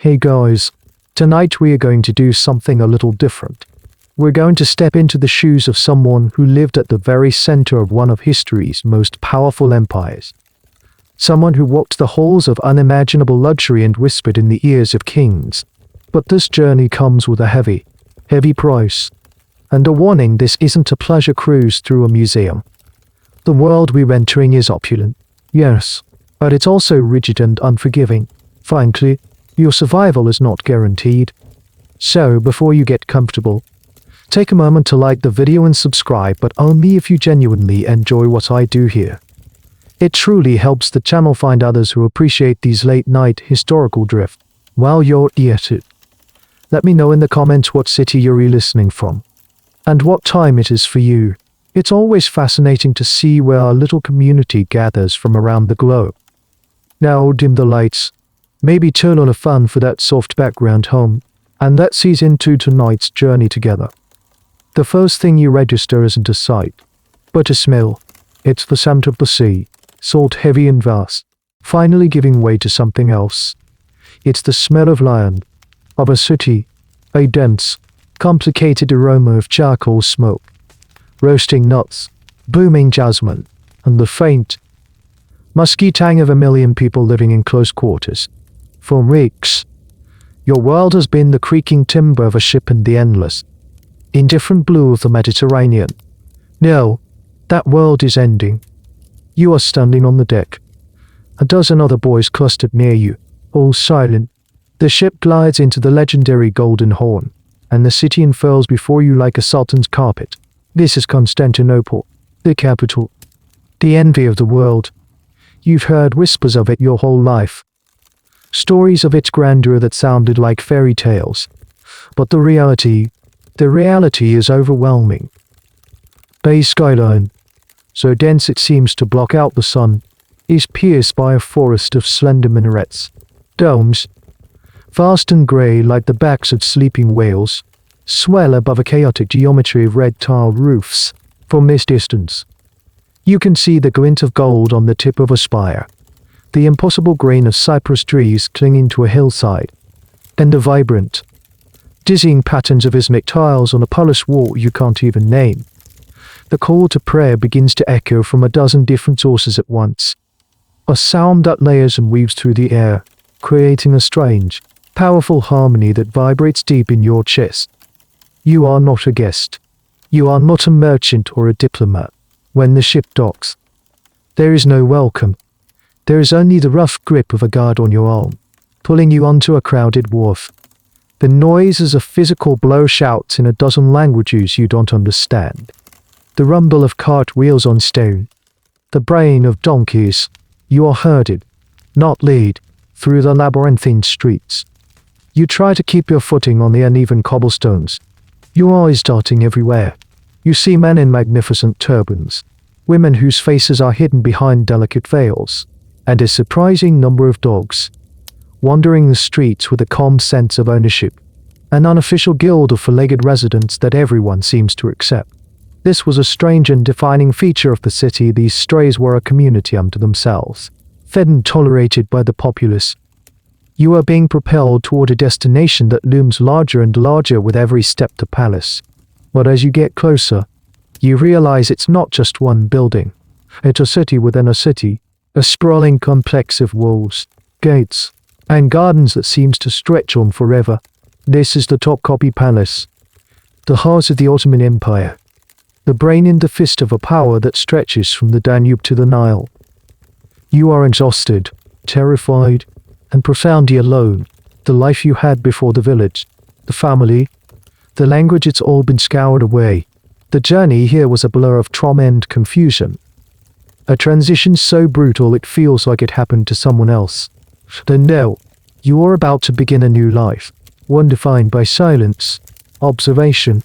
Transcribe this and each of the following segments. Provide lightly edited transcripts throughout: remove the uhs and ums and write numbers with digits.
Hey guys, tonight we are going to do something a little different. We're going to step into the shoes of someone who lived at the very center of one of history's most powerful empires. Someone who walked the halls of unimaginable luxury and whispered in the ears of kings. But this journey comes with a heavy, heavy price. And a warning, this isn't a pleasure cruise through a museum. The world we're entering is opulent, yes, but it's also rigid and unforgiving. Frankly, your survival is not guaranteed. So, before you get comfortable, take a moment to like the video and subscribe, but only if you genuinely enjoy what I do here. It truly helps the channel find others who appreciate these late-night historical drift. While you're at it, let me know in the comments what city you're listening from, and what time it is for you. It's always fascinating to see where our little community gathers from around the globe. Now dim the lights, maybe turn on a fan for that soft background hum, and let's ease into tonight's journey together. The first thing you register isn't a sight, but a smell. It's the scent of the sea, salt heavy and vast, finally giving way to something else. It's the smell of land, of a city, a dense, complicated aroma of charcoal smoke, roasting nuts, booming jasmine, and the faint, musky tang of a million people living in close quarters. For weeks, your world has been the creaking timber of a ship in the endless, indifferent blue of the Mediterranean. Now, that world is ending. You are standing on the deck. A dozen other boys clustered near you, all silent. The ship glides into the legendary Golden Horn, and the city unfurls before you like a sultan's carpet. This is Constantinople, the capital, the envy of the world. You've heard whispers of it your whole life. Stories of its grandeur that sounded like fairy tales. But the reality is overwhelming. Bay skyline, so dense it seems to block out the sun, is pierced by a forest of slender minarets. Domes, vast and grey like the backs of sleeping whales, swell above a chaotic geometry of red tiled roofs. From this distance, you can see the glint of gold on the tip of a spire, the impossible grain of cypress trees clinging to a hillside, and the vibrant, dizzying patterns of ismic tiles on a palace wall you can't even name. The call to prayer begins to echo from a dozen different sources at once, a sound that layers and weaves through the air, creating a strange, powerful harmony that vibrates deep in your chest. You are not a guest. You are not a merchant or a diplomat. When the ship docks, there is no welcome. There is only the rough grip of a guard on your arm, pulling you onto a crowded wharf. The noise is a physical blow shouts in a dozen languages you don't understand. The rumble of cart wheels on stone. The braying of donkeys. You are herded, not led, through the labyrinthine streets. You try to keep your footing on the uneven cobblestones, your eyes darting everywhere. You see men in magnificent turbans, women whose faces are hidden behind delicate veils, and a surprising number of dogs, wandering the streets with a calm sense of ownership, an unofficial guild of four-legged residents that everyone seems to accept. This was a strange and defining feature of the city. These strays were a community unto themselves, fed and tolerated by the populace. You are being propelled toward a destination that looms larger and larger with every step to palace. But as you get closer, you realize it's not just one building. It's a city within a city, a sprawling complex of walls, gates, and gardens that seems to stretch on forever. This is the Topkapi Palace, the heart of the Ottoman Empire, the brain in the fist of a power that stretches from the Danube to the Nile. You are exhausted, terrified, and profoundly alone. The life you had before the village, the family, the language, it's all been scoured away. The journey here was a blur of trauma and confusion. A transition so brutal it feels like it happened to someone else. Then now, you are about to begin a new life, one defined by silence, observation,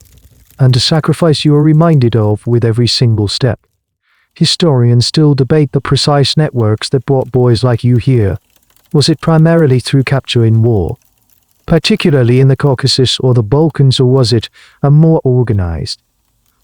and a sacrifice you are reminded of with every single step. Historians still debate the precise networks that brought boys like you here. Was it primarily through capture in war, particularly in the Caucasus or the Balkans, or was it a more organized,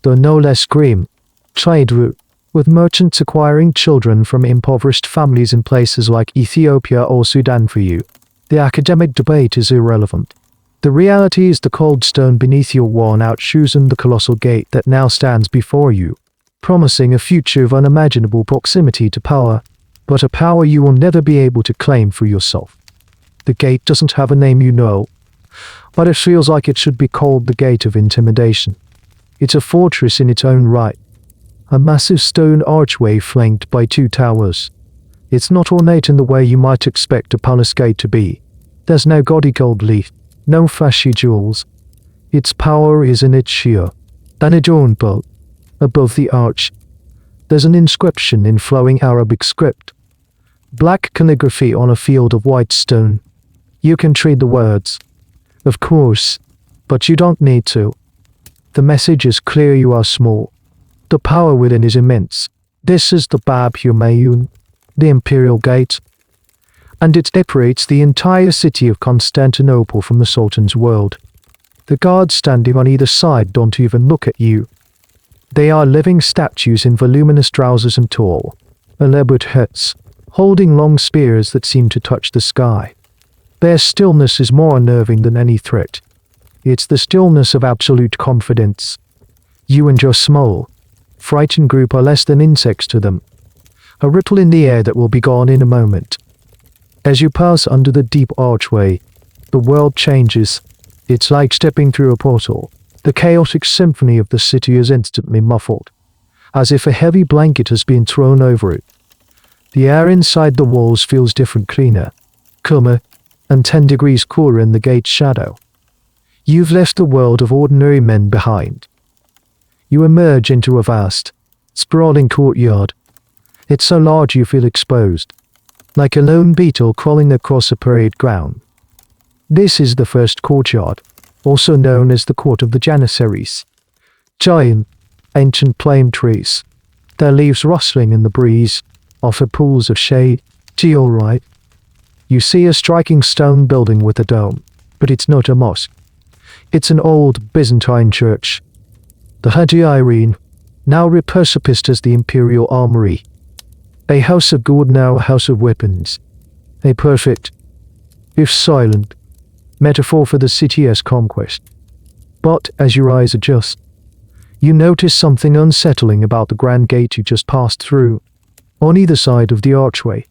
though no less grim, trade route, with merchants acquiring children from impoverished families in places like Ethiopia or Sudan for you? The academic debate is irrelevant. The reality is the cold stone beneath your worn-out shoes and the colossal gate that now stands before you, promising a future of unimaginable proximity to power, but a power you will never be able to claim for yourself. The gate doesn't have a name, you know, but it feels like it should be called the Gate of Intimidation. It's a fortress in its own right, a massive stone archway flanked by 2 towers. It's not ornate in the way you might expect a palace gate to be. There's no gaudy gold leaf, no flashy jewels. Its power is in its sheer, unadorned bolt. Above the arch, there's an inscription in flowing Arabic script. Black calligraphy on a field of white stone. You can read the words, of course, but you don't need to. The message is clear: you are small. The power within is immense. This is the Bab Humayun, the Imperial Gate, and it separates the entire city of Constantinople from the Sultan's world. The guards standing on either side don't even look at you. They are living statues in voluminous trousers and tall, elaborate hats, holding long spears that seem to touch the sky. Their stillness is more unnerving than any threat. It's the stillness of absolute confidence. You and your small, frightened group are less than insects to them, a ripple in the air that will be gone in a moment. As you pass under the deep archway, the world changes. It's like stepping through a portal. The chaotic symphony of the city is instantly muffled, as if a heavy blanket has been thrown over it. The air inside the walls feels different, cleaner, calmer, and 10 degrees cooler in the gate's shadow. You've left the world of ordinary men behind. You emerge into a vast, sprawling courtyard. It's so large you feel exposed, like a lone beetle crawling across a parade ground. This is the first courtyard, also known as the Court of the Janissaries. Giant, ancient plane trees, their leaves rustling in the breeze, offer pools of shade. To your right, you see a striking stone building with a dome, but it's not a mosque. It's an old Byzantine church. The Hagia Irene, now repurposed as the Imperial Armory. A house of gold, now a house of weapons. A perfect, if silent, metaphor for the city's conquest. But as your eyes adjust, you notice something unsettling about the grand gate you just passed through. On either side of the archway,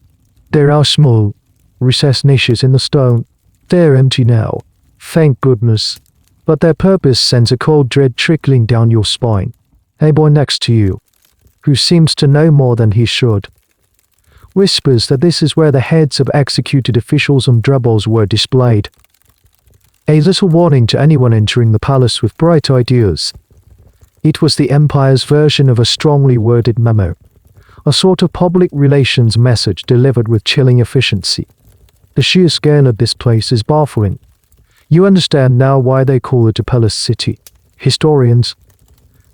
there are small, recessed niches in the stone. They're empty now, thank goodness, but their purpose sends a cold dread trickling down your spine. A boy next to you, who seems to know more than he should, whispers that this is where the heads of executed officials and rebels were displayed. A little warning to anyone entering the palace with bright ideas. It was the Empire's version of a strongly worded memo, a sort of public relations message delivered with chilling efficiency. The sheer scale of this place is baffling. You understand now why they call it a palace city. Historians,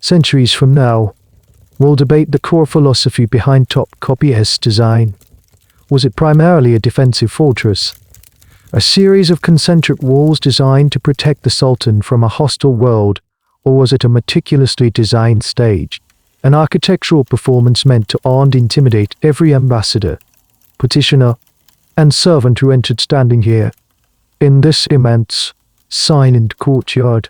centuries from now, will debate the core philosophy behind Topkapi Palace's design. Was it primarily a defensive fortress, a series of concentric walls designed to protect the Sultan from a hostile world, or was it a meticulously designed stage, an architectural performance meant to awe and intimidate every ambassador, petitioner, and servant who entered standing here, in this immense, silent courtyard?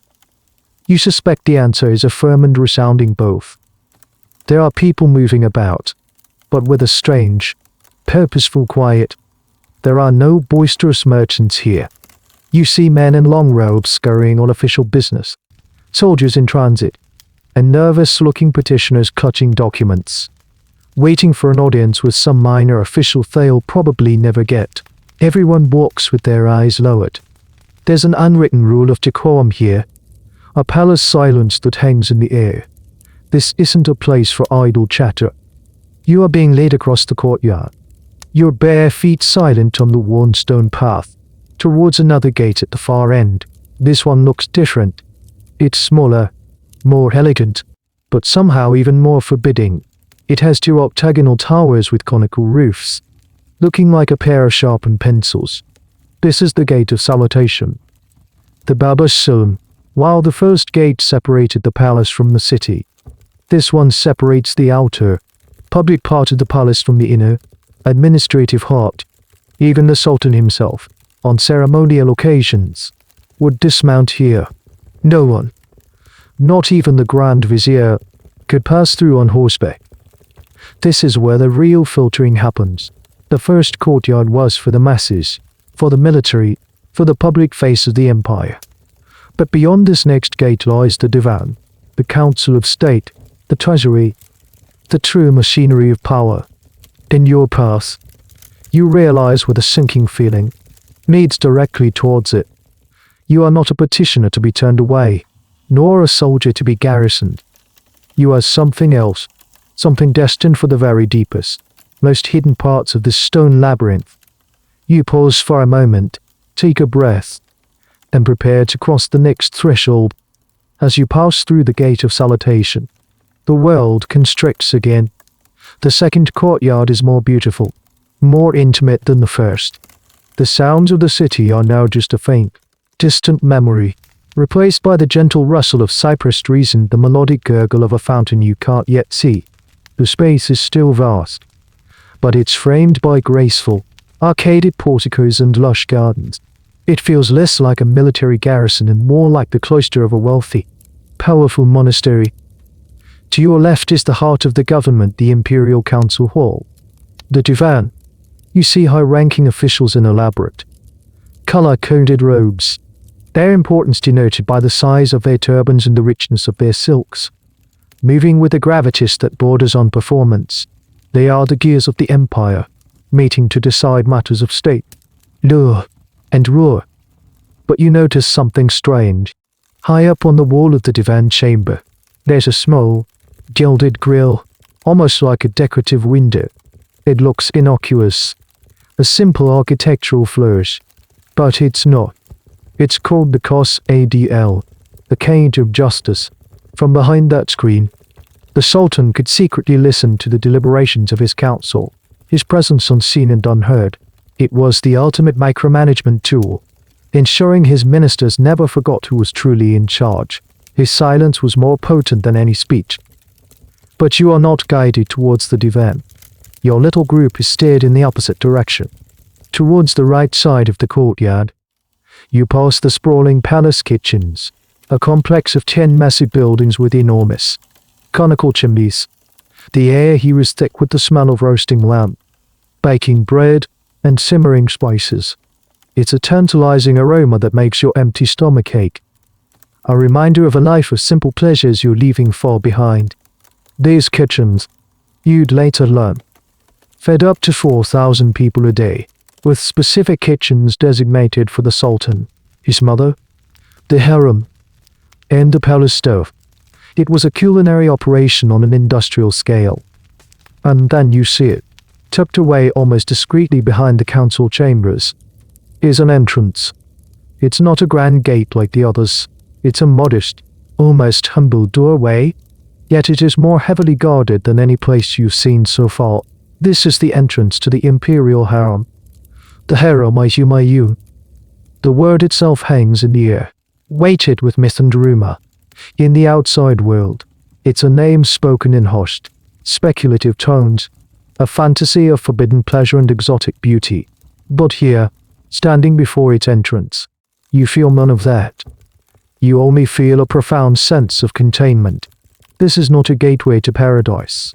You suspect the answer is a firm and resounding both. There are people moving about, but with a strange, purposeful quiet. There are no boisterous merchants here. You see men in long robes scurrying on official business, soldiers in transit, and nervous-looking petitioners clutching documents, waiting for an audience with some minor official they'll probably never get. Everyone walks with their eyes lowered. There's an unwritten rule of decorum here, a palace silence that hangs in the air. This isn't a place for idle chatter. You are being led across the courtyard, your bare feet silent on the worn stone path, towards another gate at the far end. This one looks different. It's smaller, more elegant, but somehow even more forbidding. It has 2 octagonal towers with conical roofs, looking like a pair of sharpened pencils. This is the Gate of Salutation, the Bab as-Salam. While the first gate separated the palace from the city, this one separates the outer, public part of the palace from the inner, administrative heart. Even the Sultan himself, on ceremonial occasions, would dismount here. No one, not even the Grand Vizier, could pass through on horseback. This is where the real filtering happens. The first courtyard was for the masses, for the military, for the public face of the empire. But beyond this next gate lies the divan, the council of state, the treasury, the true machinery of power. In your path, you realize with a sinking feeling, leads directly towards it. You are not a petitioner to be turned away, nor a soldier to be garrisoned. You are something else, something destined for the very deepest, most hidden parts of this stone labyrinth. You pause for a moment, take a breath, and prepare to cross the next threshold. As you pass through the gate of salutation, the world constricts again. The second courtyard is more beautiful, more intimate than the first. The sounds of the city are now just a faint, distant memory, replaced by the gentle rustle of cypress trees and the melodic gurgle of a fountain you can't yet see. The space is still vast, but it's framed by graceful, arcaded porticos and lush gardens. It feels less like a military garrison and more like the cloister of a wealthy, powerful monastery. To your left is the heart of the government, the Imperial Council Hall. The divan. You see high-ranking officials in elaborate, color-coded robes, their importance denoted by the size of their turbans and the richness of their silks. Moving with a gravitas that borders on performance, they are the gears of the empire, meeting to decide matters of state, law, and war. But you notice something strange. High up on the wall of the divan chamber, there's a small, gilded grille, almost like a decorative window. It looks innocuous, a simple architectural flourish, but it's not. It's called the Cos Adl, the Cage of Justice. From behind that screen, the Sultan could secretly listen to the deliberations of his council, his presence unseen and unheard. It was the ultimate micromanagement tool, ensuring his ministers never forgot who was truly in charge. His silence was more potent than any speech. But you are not guided towards the divan. Your little group is steered in the opposite direction, towards the right side of the courtyard. You pass the sprawling palace kitchens, a complex of 10 massive buildings with enormous, conical chimneys. The air here is thick with the smell of roasting lamb, baking bread, and simmering spices. It's a tantalizing aroma that makes your empty stomach ache, a reminder of a life of simple pleasures you're leaving far behind. These kitchens, you'd later learn, fed up to 4,000 people a day, with specific kitchens designated for the Sultan, his mother, the harem, and the palace stove. It was a culinary operation on an industrial scale. And then you see it, tucked away almost discreetly behind the council chambers, is an entrance. It's not a grand gate like the others. It's a modest, almost humble doorway, yet it is more heavily guarded than any place you've seen so far. This is the entrance to the Imperial Harem. The harem, Mayumayun. The word itself hangs in the air, weighted with myth and rumor. In the outside world, it's a name spoken in hushed, speculative tones, a fantasy of forbidden pleasure and exotic beauty. But here, standing before its entrance, you feel none of that. You only feel a profound sense of containment. This is not a gateway to paradise.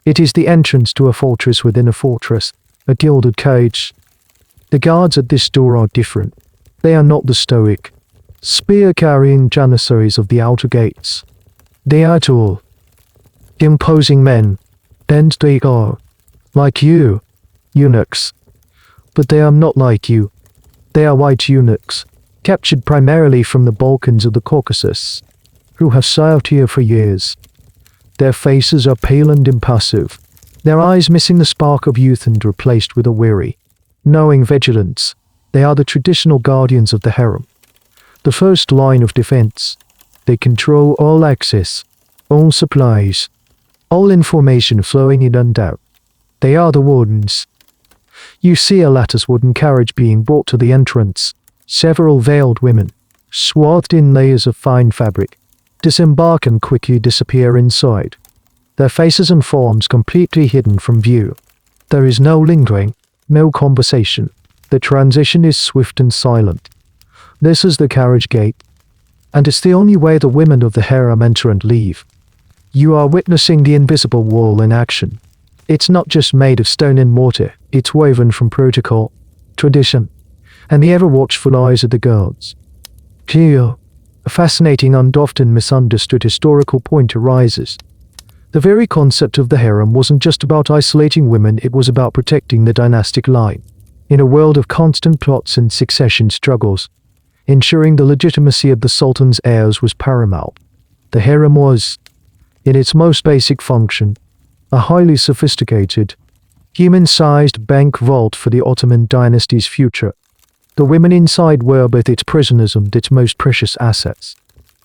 It is the entrance to a fortress within a fortress, a gilded cage. The guards at this door are different. They are not the stoic, spear-carrying janissaries of the outer gates. They are tall, imposing men, and they are, like you, eunuchs. But they are not like you. They are white eunuchs, captured primarily from the Balkans of the Caucasus, who have served here for years. Their faces are pale and impassive, their eyes missing the spark of youth and replaced with a weary, knowing vigilance. They are the traditional guardians of the harem, the first line of defense. They control all access, all supplies, all information flowing in and out. They are the wardens. You see a lattice wooden carriage being brought to the entrance. Several veiled women, swathed in layers of fine fabric, disembark and quickly disappear inside, their faces and forms completely hidden from view. There is no lingering, no conversation, The transition is swift and silent. This is the carriage gate, and it's the only way the women of the harem enter and leave. You are witnessing the invisible wall in action. It's not just made of stone and mortar, it's woven from protocol, tradition, and the ever-watchful eyes of the guards. Here, a fascinating and often misunderstood historical point arises. The very concept of the harem wasn't just about isolating women, it was about protecting the dynastic line. In a world of constant plots and succession struggles, ensuring the legitimacy of the sultan's heirs was paramount. The harem was, in its most basic function, a highly sophisticated, human-sized bank vault for the Ottoman dynasty's future. The women inside were both its prisoners and its most precious assets.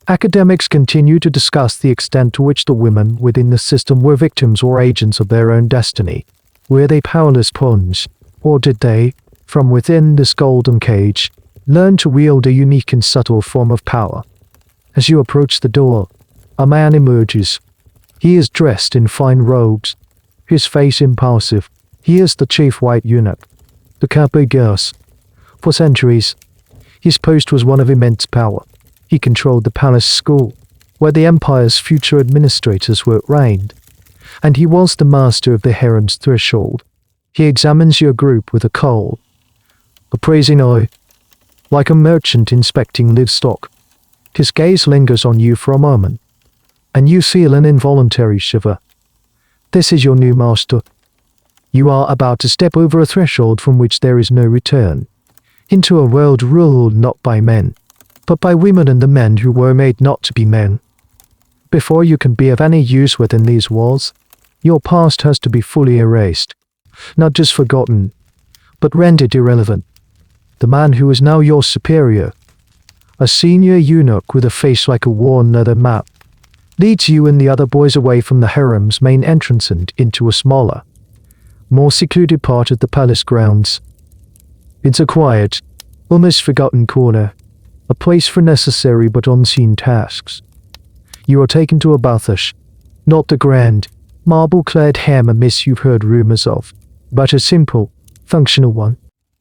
Academics continue to discuss the extent to which the women within the system were victims or agents of their own destiny. Were they powerless pawns, or did they, from within this golden cage, learn to wield a unique and subtle form of power? As you approach the door, a man emerges. He is dressed in fine robes, his face impassive. He is the chief white eunuch, the Topkapi Palace. For centuries, his post was one of immense power. He controlled the palace school, where the empire's future administrators were reigned, and he was the master of the harem's threshold. He examines your group with a cold, appraising eye, like a merchant inspecting livestock. His gaze lingers on you for a moment, and you feel an involuntary shiver. This is your new master. You are about to step over a threshold from which there is no return, into a world ruled not by men, but by women and the men who were made not to be men. Before you can be of any use within these walls, your past has to be fully erased, not just forgotten, but rendered irrelevant. The man who is now your superior, a senior eunuch with a face like a worn leather map, leads you and the other boys away from the harem's main entrance and into a smaller, more secluded part of the palace grounds. It's a quiet, almost forgotten corner, a place for necessary but unseen tasks. You are taken to a bathhouse, not the grand, marble-clad hammam you've heard rumors of, but a simple, functional one.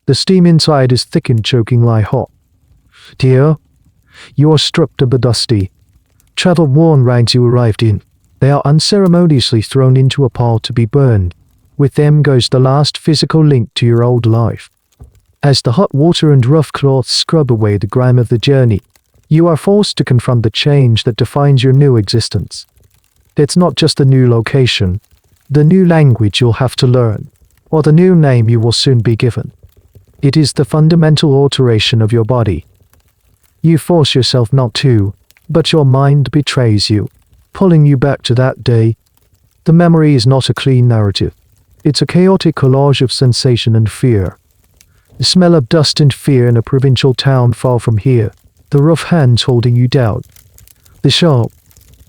The steam inside is thick and chokingly hot. Dear, you are stripped of the dusty, travel-worn rags you arrived in. They are unceremoniously thrown into a pile to be burned. With them goes the last physical link to your old life. As the hot water and rough cloths scrub away the grime of the journey, you are forced to confront the change that defines your new existence. It's not just the new location, the new language you'll have to learn, or the new name you will soon be given. It is the fundamental alteration of your body. You force yourself not to, but your mind betrays you, pulling you back to that day. The memory is not a clean narrative. It's a chaotic collage of sensation and fear. The smell of dust and fear in a provincial town far from here, the rough hands holding you down, the sharp,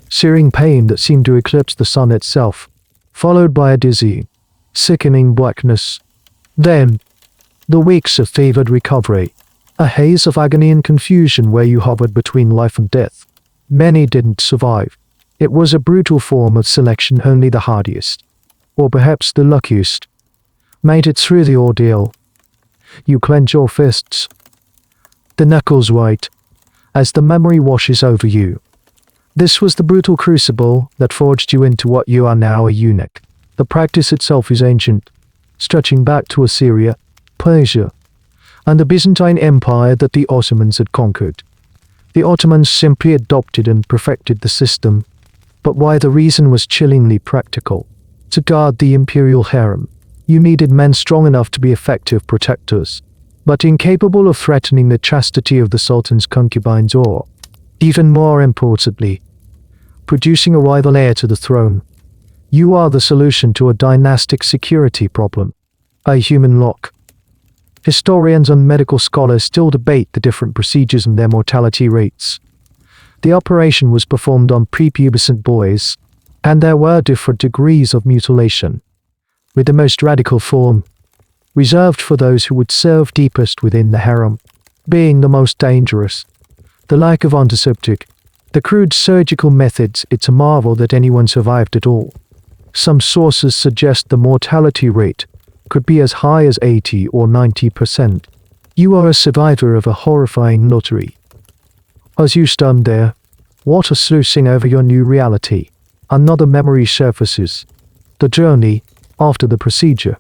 searing pain that seemed to eclipse the sun itself, followed by a dizzy, sickening blackness. Then, the weeks of favored recovery, a haze of agony and confusion where you hovered between life and death. Many didn't survive. It was a brutal form of selection. Only the hardiest, or perhaps the luckiest, made it through the ordeal. You clench your fists, the knuckles white, as the memory washes over you. This was the brutal crucible that forged you into what you are now, a eunuch. The practice itself is ancient, stretching back to Assyria, Persia, and the Byzantine Empire that the Ottomans had conquered. The Ottomans simply adopted and perfected the system, but why the reason was chillingly practical. To guard the Imperial Harem, you needed men strong enough to be effective protectors, but incapable of threatening the chastity of the Sultan's concubines or, even more importantly, producing a rival heir to the throne. You are the solution to a dynastic security problem, a human lock. Historians and medical scholars still debate the different procedures and their mortality rates. The operation was performed on prepubescent boys, and there were different degrees of mutilation, with the most radical form, reserved for those who would serve deepest within the harem, being the most dangerous. The lack of antiseptic, the crude surgical methods, it's a marvel that anyone survived at all. Some sources suggest the mortality rate could be as high as 80 or 90%. You are a survivor of a horrifying lottery. As you stand there, water sluicing over your new reality, another memory surfaces. The journey, after the procedure.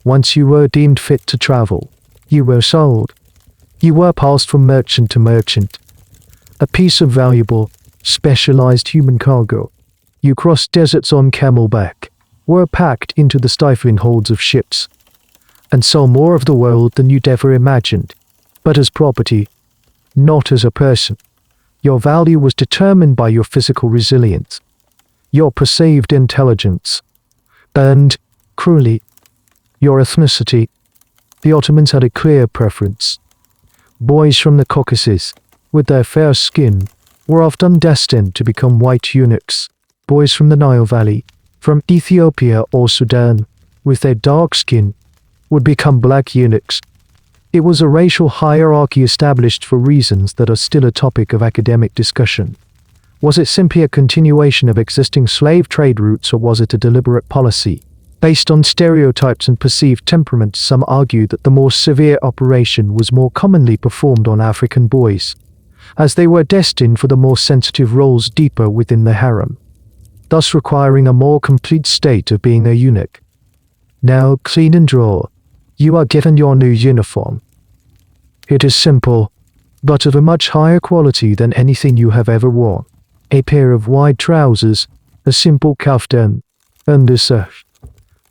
Once you were deemed fit to travel, you were sold. You were passed from merchant to merchant. A piece of valuable, specialized human cargo. You crossed deserts on camelback, were packed into the stifling holds of ships, and saw more of the world than you'd ever imagined. But as property, not as a person. Your value was determined by your physical resilience, your perceived intelligence, and, cruelly, your ethnicity. The Ottomans had a clear preference. Boys from the Caucasus, with their fair skin, were often destined to become white eunuchs. Boys from the Nile Valley, from Ethiopia or Sudan, with their dark skin, would become black eunuchs. It was a racial hierarchy established for reasons that are still a topic of academic discussion. Was it simply a continuation of existing slave trade routes, or was it a deliberate policy? Based on stereotypes and perceived temperaments, some argue that the more severe operation was more commonly performed on African boys, as they were destined for the more sensitive roles deeper within the harem, thus requiring a more complete state of being a eunuch. Now, clean and dry, you are given your new uniform. It is simple, but of a much higher quality than anything you have ever worn. A pair of wide trousers, a simple kaftan, and a sash.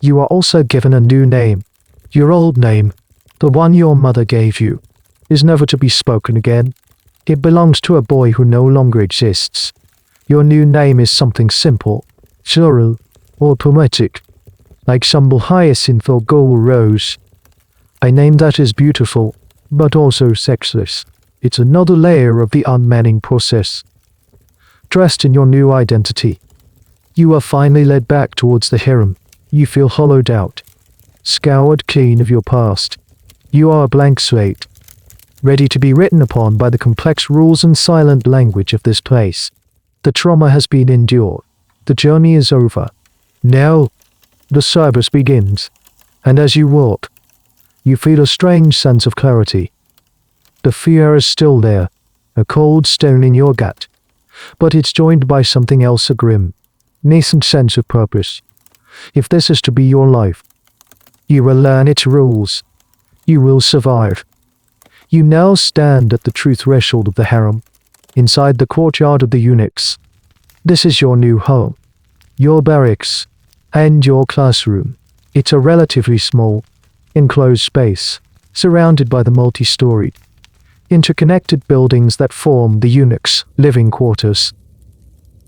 You are also given a new name. Your old name, the one your mother gave you, is never to be spoken again. It belongs to a boy who no longer exists. Your new name is something simple, floral, or poetic, like sumble hyacinth or gold rose. A name that is beautiful, but also sexless. It's another layer of the unmanning process. Dressed in your new identity, you are finally led back towards the harem. You feel hollowed out, scoured clean of your past. You are a blank slate, ready to be written upon by the complex rules and silent language of this place. The trauma has been endured. The journey is over. Now, the service begins, and as you walk, you feel a strange sense of clarity. The fear is still there, a cold stone in your gut, but it's joined by something else, a grim, nascent sense of purpose. If this is to be your life, you will learn its rules. You will survive. You now stand at the true threshold of the harem, inside the courtyard of the eunuchs. This is your new home, your barracks, and your classroom. It's a relatively small, enclosed space, surrounded by the multi-storied, interconnected buildings that form the eunuchs' living quarters.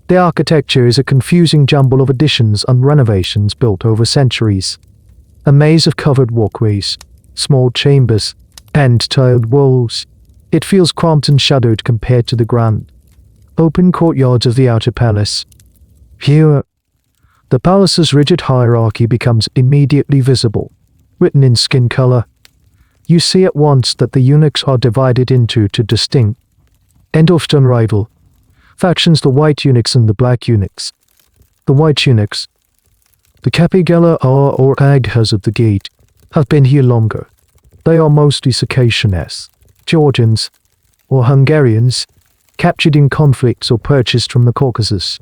The architecture is a confusing jumble of additions and renovations built over centuries. A maze of covered walkways, small chambers, and tiled walls. It feels cramped and shadowed compared to the grand, open courtyards of the outer palace. Here, the palace's rigid hierarchy becomes immediately visible, written in skin color. You see at once that the eunuchs are divided into two distinct, and often rival, factions: the white eunuchs and the black eunuchs. The white eunuchs, the Kizlar or Aghas of the gate, have been here longer. They are mostly Circassians, Georgians, or Hungarians, captured in conflicts or purchased from the Caucasus.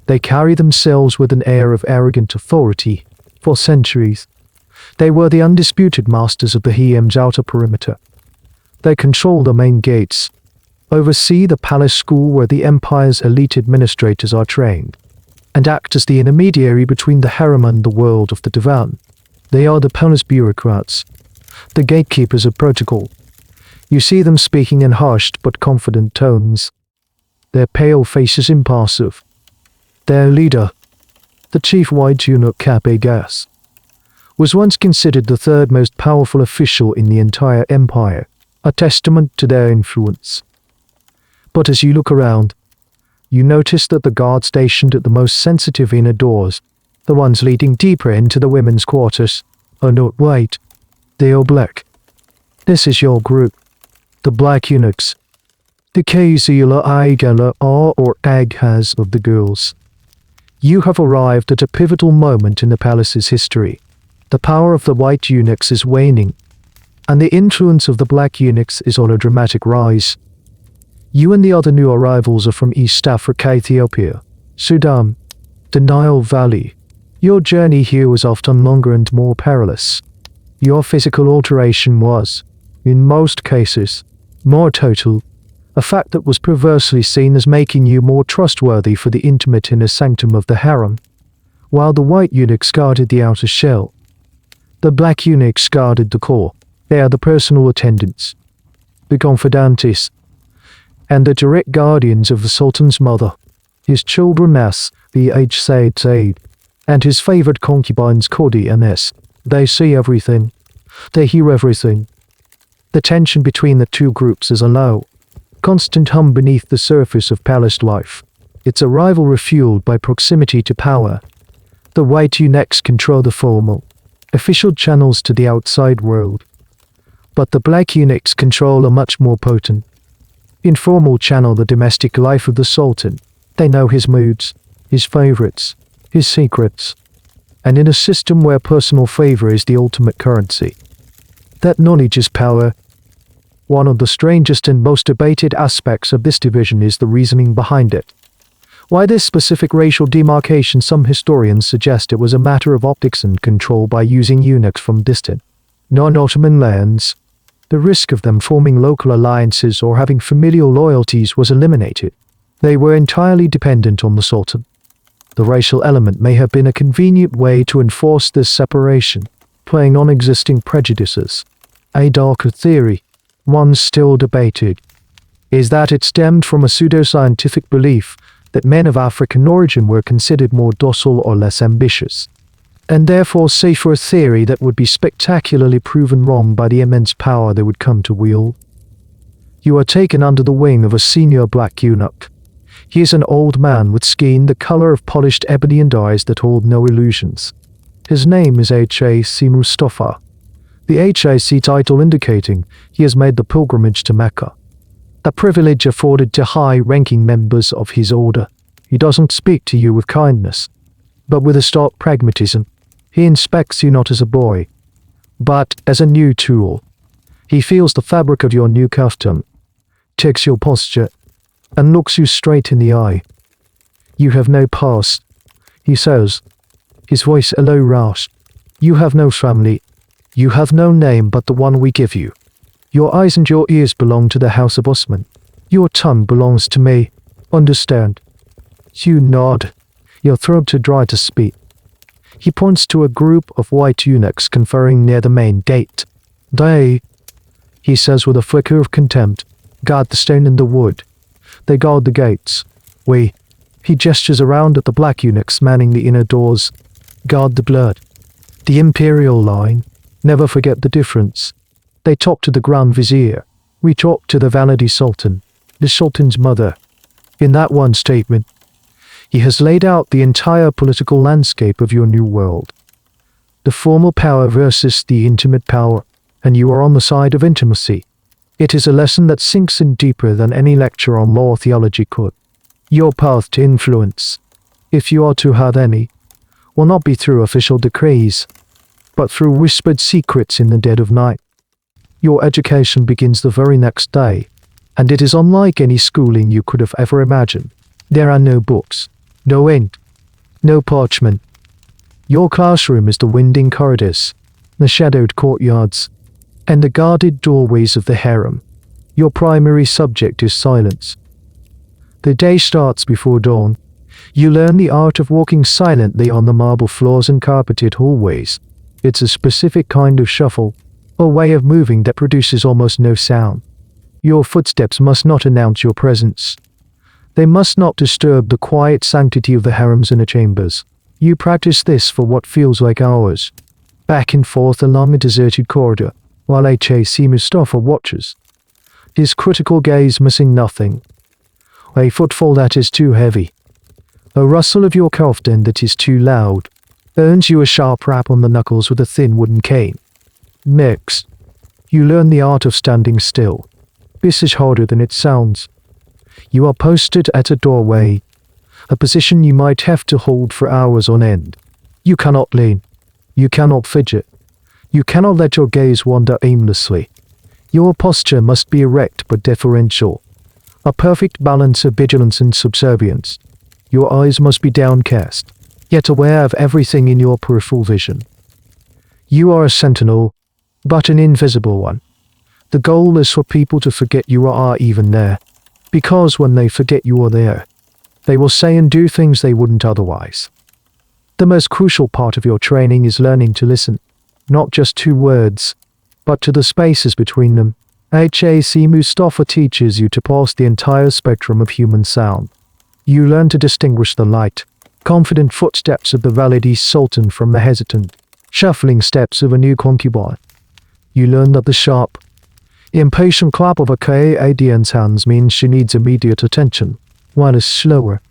They carry themselves with an air of arrogant authority. For centuries, they were the undisputed masters of the harem's outer perimeter. They control the main gates, oversee the palace school where the empire's elite administrators are trained, and act as the intermediary between the harem and the world of the divan. They are the palace bureaucrats, the gatekeepers of protocol. You see them speaking in hushed but confident tones, their pale faces impassive. Their leader, the chief white eunuch Agha, was once considered the third most powerful official in the entire empire, a testament to their influence. But as you look around, you notice that the guards stationed at the most sensitive inner doors, the ones leading deeper into the women's quarters, are not white. They are black. This is your group, the black eunuchs, the Kizlar or Aghas of the girls. You have arrived at a pivotal moment in the palace's history. The power of the white eunuchs is waning. and the influence of the black eunuchs is on a dramatic rise. You and the other new arrivals are from East Africa, Ethiopia, Sudan, the Nile Valley. Your journey here was often longer and more perilous. Your physical alteration was, in most cases, more total, a fact that was perversely seen as making you more trustworthy for the intimate inner sanctum of the harem, while the white eunuchs guarded the outer shell. The black eunuchs guarded the core. They are the personal attendants, the confidantes, and the direct guardians of the Sultan's mother, his children as the Said, and his favored concubines Kodi and S. They see everything. They hear everything. The tension between the two groups is a low, constant hum beneath the surface of palace life. Its arrival refueled by proximity to power. The white eunuchs control the formal, official channels to the outside world. But the black eunuchs control a much more potent, informal channel, the domestic life of the Sultan. They know his moods, his favorites, his secrets. And in a system where personal favor is the ultimate currency, that knowledge is power. One of the strangest and most debated aspects of this division is the reasoning behind it. Why this specific racial demarcation? Some historians suggest it was a matter of optics and control by using eunuchs from distant, non-Ottoman lands. The risk of them forming local alliances or having familial loyalties was eliminated. They were entirely dependent on the Sultan. The racial element may have been a convenient way to enforce this separation, playing on existing prejudices. A darker theory, one still debated, is that it stemmed from a pseudoscientific belief that men of African origin were considered more docile or less ambitious, and therefore safer, a theory that would be spectacularly proven wrong by the immense power they would come to wield. You are taken under the wing of a senior black eunuch. He is an old man with skin the color of polished ebony and eyes that hold no illusions. His name is Hac Mustafa, the Hac title indicating he has made the pilgrimage to Mecca, a privilege afforded to high-ranking members of his order. He doesn't speak to you with kindness, but with a stark pragmatism. He inspects you not as a boy, but as a new tool. He feels the fabric of your new custom, takes your posture, and looks you straight in the eye. You have no past, he says, his voice a low rasped. You have no family. You have no name but the one we give you. Your eyes and your ears belong to the House of Osman. Your tongue belongs to me. Understand? You nod, your throat too dry to speak. He points to a group of white eunuchs conferring near the main gate. They, he says with a flicker of contempt, guard the stone and the wood. They guard the gates. We, he gestures around at the black eunuchs manning the inner doors, guard the blood. The imperial line, never forget the difference. They talk to the Grand Vizier. We talk to the Valadi Sultan, the Sultan's mother. In that one statement, he has laid out the entire political landscape of your new world. The formal power versus the intimate power, and you are on the side of intimacy. It is a lesson that sinks in deeper than any lecture on law theology could. Your path to influence, if you are to have any, will not be through official decrees, but through whispered secrets in the dead of night. Your education begins the very next day, and it is unlike any schooling you could have ever imagined. There are no books, no ink, no parchment. Your classroom is the winding corridors, the shadowed courtyards, and the guarded doorways of the harem. Your primary subject is silence. The day starts before dawn. You learn the art of walking silently on the marble floors and carpeted hallways. It's a specific kind of shuffle, a way of moving that produces almost no sound. Your footsteps must not announce your presence. They must not disturb the quiet sanctity of the harem's inner chambers. You practice this for what feels like hours, back and forth along a deserted corridor, while Hac Mustafa watches, his critical gaze missing nothing. A footfall that is too heavy, a rustle of your kaftan that is too loud, earns you a sharp rap on the knuckles with a thin wooden cane. Next, you learn the art of standing still. This is harder than it sounds. You are posted at a doorway, a position you might have to hold for hours on end. You cannot lean. You cannot fidget. You cannot let your gaze wander aimlessly. Your posture must be erect but deferential, a perfect balance of vigilance and subservience. Your eyes must be downcast, yet aware of everything in your peripheral vision. You are a sentinel, but an invisible one. The goal is for people to forget you are even there, because when they forget you are there, they will say and do things they wouldn't otherwise. The most crucial part of your training is learning to listen, not just to words, but to the spaces between them. HAC Mustafa teaches you to parse the entire spectrum of human sound. You learn to distinguish the light, confident footsteps of the Valide Sultan from the hesitant, shuffling steps of a new concubine. You learn that the sharp, impatient clap of a Kadian's hands means she needs immediate attention, while a slower,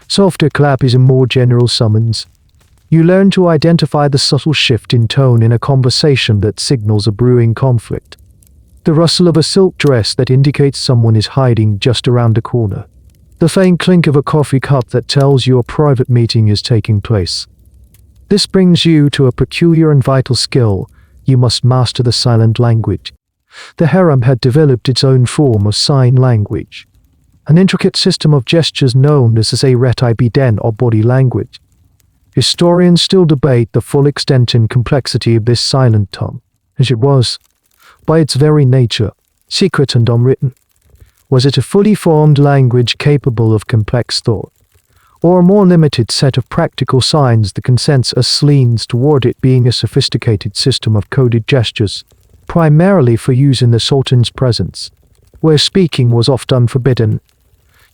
softer clap is a more general summons. You learn to identify the subtle shift in tone in a conversation that signals a brewing conflict. The rustle of a silk dress that indicates someone is hiding just around the corner. The faint clink of a coffee cup that tells you a private meeting is taking place. This brings you to a peculiar and vital skill. You must master the silent language. The harem had developed its own form of sign language, an intricate system of gestures known as a retibiden or body language. Historians still debate the full extent and complexity of this silent tongue, as it was, by its very nature, secret and unwritten. Was it a fully formed language capable of complex thought, or a more limited set of practical signs? The consensus leans toward it being a sophisticated system of coded gestures, primarily for use in the Sultan's presence, where speaking was often forbidden.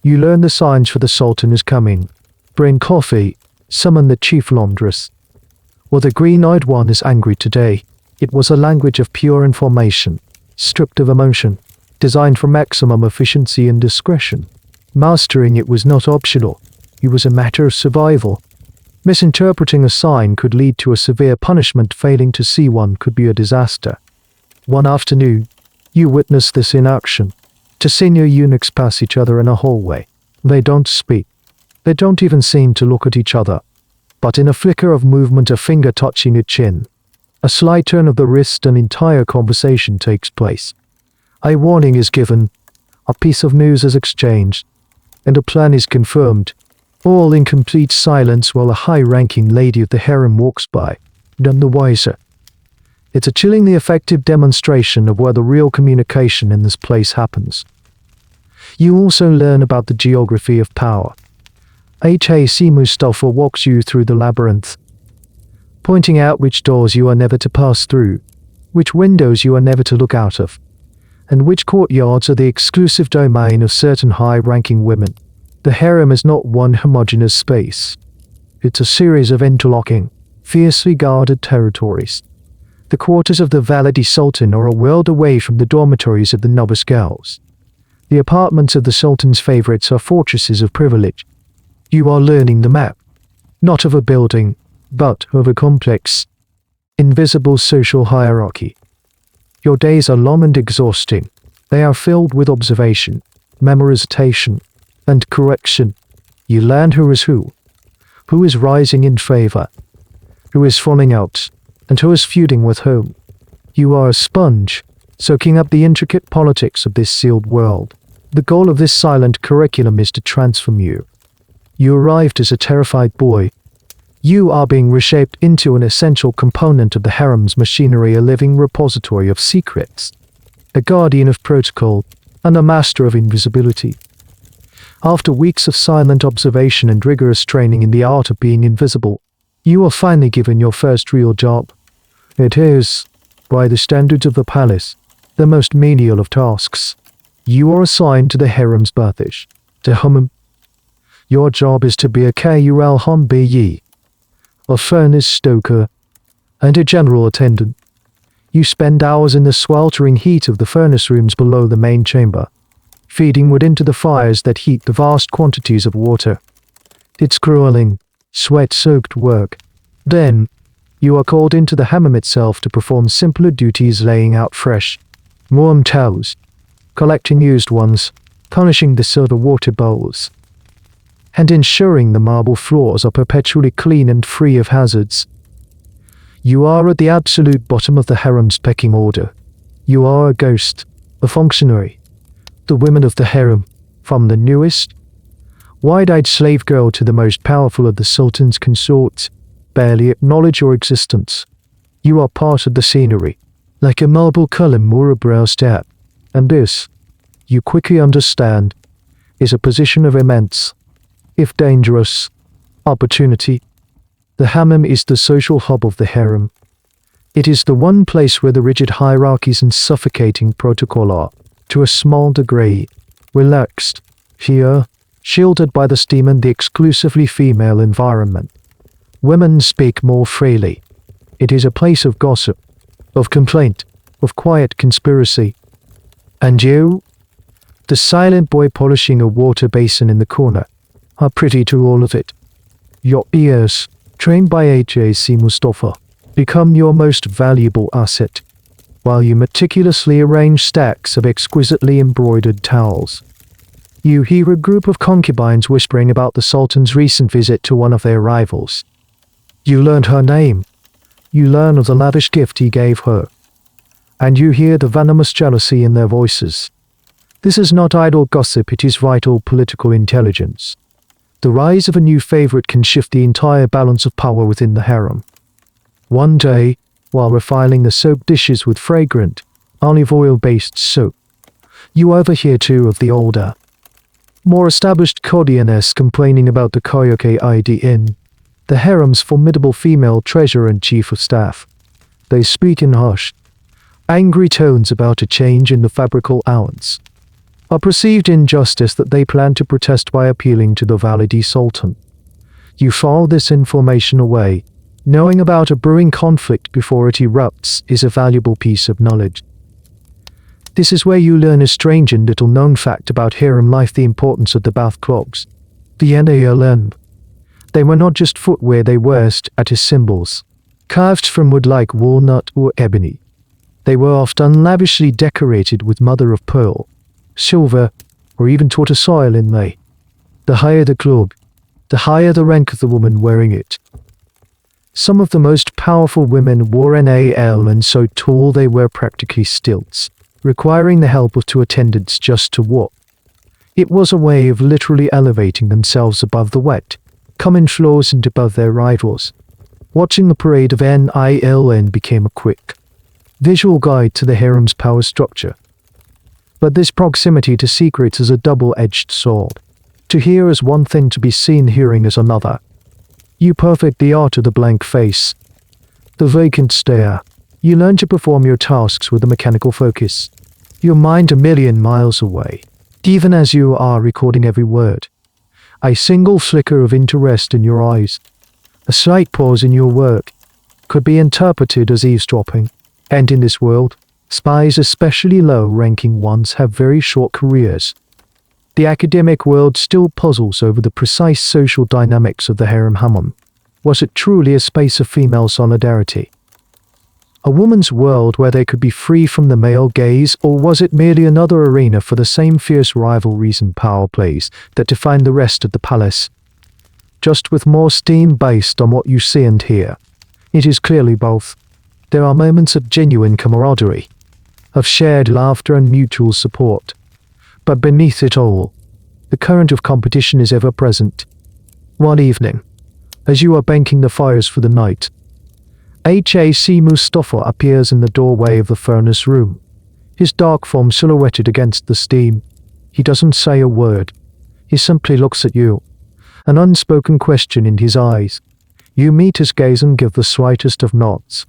You learn the signs for the Sultan is coming. Bring coffee, summon the chief laundress. Or the green-eyed one is angry today. It was a language of pure information, stripped of emotion, designed for maximum efficiency and discretion. Mastering it was not optional. It was a matter of survival. Misinterpreting a sign could lead to a severe punishment. Failing to see one could be a disaster. One afternoon, you witnessed this in action. Two senior eunuchs pass each other in a hallway. They don't speak. They don't even seem to look at each other. But in a flicker of movement, a finger touching a chin, a slight turn of the wrist, an entire conversation takes place. A warning is given, a piece of news is exchanged, and a plan is confirmed, all in complete silence while a high-ranking lady of the harem walks by, none the wiser. It's a chillingly effective demonstration of where the real communication in this place happens. You also learn about the geography of power. HAC Mustafa walks you through the labyrinth, pointing out which doors you are never to pass through, which windows you are never to look out of, and which courtyards are the exclusive domain of certain high-ranking women. The harem is not one homogeneous space. It's a series of interlocking, fiercely guarded territories. The quarters of the Valide Sultan are a world away from the dormitories of the novice girls. The apartments of the Sultan's favorites are fortresses of privilege. You are learning the map, not of a building, but of a complex, invisible social hierarchy. Your days are long and exhausting. They are filled with observation, memorization, and correction. You learn who is rising in favor, who is falling out, and who is feuding with whom. You are a sponge, soaking up the intricate politics of this sealed world. The goal of this silent curriculum is to transform you. You arrived as a terrified boy. You are being reshaped into an essential component of the harem's machinery, a living repository of secrets, a guardian of protocol, and a master of invisibility. After weeks of silent observation and rigorous training in the art of being invisible, you are finally given your first real job. It is, by the standards of the palace, the most menial of tasks. You are assigned to the harem's bathish, the hammam. Your job is to be a Kurul Humbi, a furnace stoker, and a general attendant. You spend hours in the sweltering heat of the furnace rooms below the main chamber, feeding wood into the fires that heat the vast quantities of water. It's grueling, sweat-soaked work. Then, you are called into the hammam itself to perform simpler duties, laying out fresh, warm towels, collecting used ones, polishing the silver water bowls, and ensuring the marble floors are perpetually clean and free of hazards. You are at the absolute bottom of the harem's pecking order. You are a ghost, a functionary. The women of the harem, from the newest, wide-eyed slave girl to the most powerful of the sultan's consorts, barely acknowledge your existence. You are part of the scenery, like a marble column or a brow step, and this, you quickly understand, is a position of immense, if dangerous, opportunity. The hammam is the social hub of the harem. It is the one place where the rigid hierarchies and suffocating protocol are, to a small degree, relaxed. Here, shielded by the steam and the exclusively female environment, women speak more freely. It is a place of gossip, of complaint, of quiet conspiracy. And you, the silent boy polishing a water basin in the corner, are privy to all of it. Your ears, trained by H.A.C. Mustafa, become your most valuable asset, while you meticulously arrange stacks of exquisitely embroidered towels. You hear a group of concubines whispering about the Sultan's recent visit to one of their rivals. You learn her name. You learn of the lavish gift he gave her. And you hear the venomous jealousy in their voices. This is not idle gossip, it is vital political intelligence. The rise of a new favorite can shift the entire balance of power within the harem. One day, while refiling the soap dishes with fragrant, olive oil-based soap, you overhear two of the older, more established Kodianes complaining about the Koyoke ID Inn, the harem's formidable female treasurer and chief of staff. They speak in hushed, angry tones about a change in the fabrical allowance, a perceived injustice that they plan to protest by appealing to the Validi Sultan. You file this information away. Knowing about a brewing conflict before it erupts is a valuable piece of knowledge. This is where you learn a strange and little-known fact about harem life: the importance of the bath clogs, the NALM. They were not just footwear, they were status symbols, carved from wood like walnut or ebony. They were often lavishly decorated with mother-of-pearl, silver, or even tortoise-oil inlay. The higher the clog, the higher the rank of the woman wearing it. Some of the most powerful women wore NAL, and so tall they were practically stilts, requiring the help of two attendants just to walk. It was a way of literally elevating themselves above the wet, common floors and above their rivals. Watching the parade of NILN became a quick, visual guide to the harem's power structure. But this proximity to secrets is a double-edged sword. To hear is one thing, to be seen hearing is another. You perfect the art of the blank face, the vacant stare. You learn to perform your tasks with a mechanical focus, your mind a million miles away, even as you are recording every word. A single flicker of interest in your eyes, a slight pause in your work, could be interpreted as eavesdropping. And in this world, spies, especially low-ranking ones, have very short careers. The academic world still puzzles over the precise social dynamics of the harem hammam. Was it truly a space of female solidarity? A woman's world where they could be free from the male gaze, or was it merely another arena for the same fierce rivalries and power plays that define the rest of the palace? Just with more steam based on what you see and hear. It is clearly both. There are moments of genuine camaraderie, of shared laughter and mutual support. But beneath it all, the current of competition is ever present. One evening, as you are banking the fires for the night, H.A.C. Mustafa appears in the doorway of the furnace room, his dark form silhouetted against the steam. He doesn't say a word. He simply looks at you, an unspoken question in his eyes. You meet his gaze and give the slightest of nods.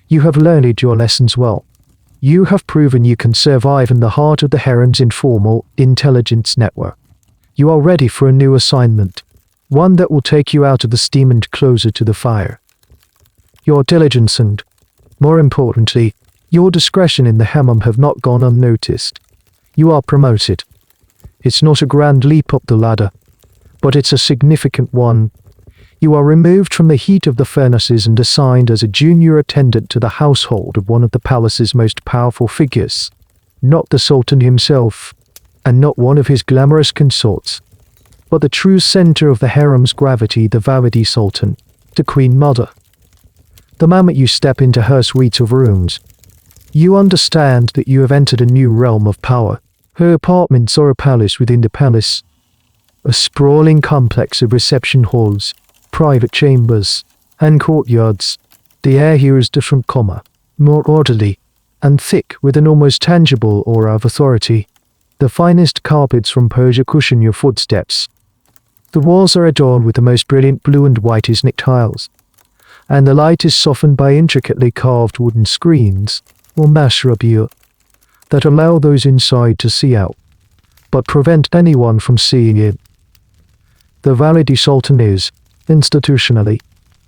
You have learned your lessons well. You have proven you can survive in the heart of the harem's informal intelligence network. You are ready for a new assignment, one that will take you out of the steam and closer to the fire. Your diligence and, more importantly, your discretion in the hammam have not gone unnoticed. You are promoted. It's not a grand leap up the ladder, but it's a significant one. You are removed from the heat of the furnaces and assigned as a junior attendant to the household of one of the palace's most powerful figures. Not the Sultan himself, and not one of his glamorous consorts, but the true center of the harem's gravity, the Validi Sultan, the Queen Mother. The moment you step into her suite of rooms, you understand that you have entered a new realm of power. Her apartments are a palace within the palace, a sprawling complex of reception halls, private chambers, and courtyards. The air here is different, more orderly, and thick with an almost tangible aura of authority. The finest carpets from Persia cushion your footsteps. The walls are adorned with the most brilliant blue and white Islamic tiles, and the light is softened by intricately carved wooden screens, or mashrabiyah, that allow those inside to see out, but prevent anyone from seeing in. The Valide Sultan is, institutionally,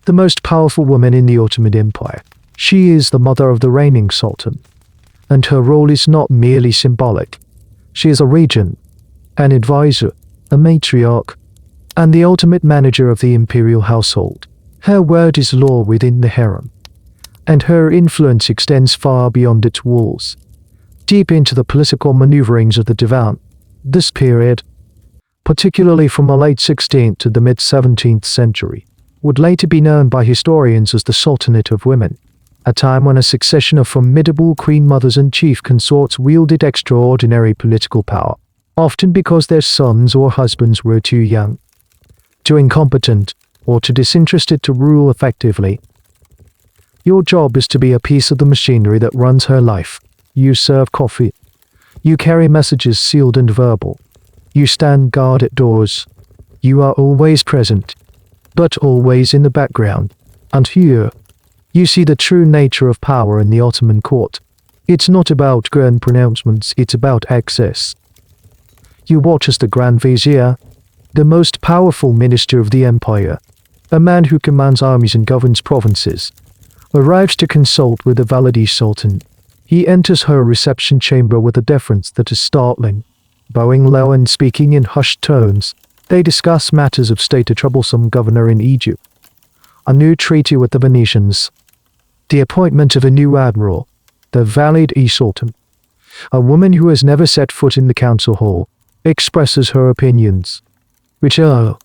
the most powerful woman in the Ottoman Empire. She is the mother of the reigning Sultan, and her role is not merely symbolic. She is a regent, an advisor, a matriarch, and the ultimate manager of the imperial household. Her word is law within the harem, and her influence extends far beyond its walls, deep into the political maneuverings of the divan. This period, particularly from the late 16th to the mid-17th century, would later be known by historians as the Sultanate of Women, a time when a succession of formidable queen mothers and chief consorts wielded extraordinary political power, often because their sons or husbands were too young, too incompetent, or too disinterested to rule effectively. Your job is to be a piece of the machinery that runs her life. You serve coffee. You carry messages sealed and verbal. You stand guard at doors. You are always present, but always in the background. And here, you see the true nature of power in the Ottoman court. It's not about grand pronouncements, it's about access. You watch as the Grand Vizier, the most powerful minister of the empire, a man who commands armies and governs provinces, arrives to consult with the Valide Sultan. He enters her reception chamber with a deference that is startling. Bowing low and speaking in hushed tones, they discuss matters of state. A troublesome governor in Egypt, a new treaty with the Venetians, the appointment of a new admiral, the Valide Sultan, a woman who has never set foot in the council hall, expresses her opinions, which are,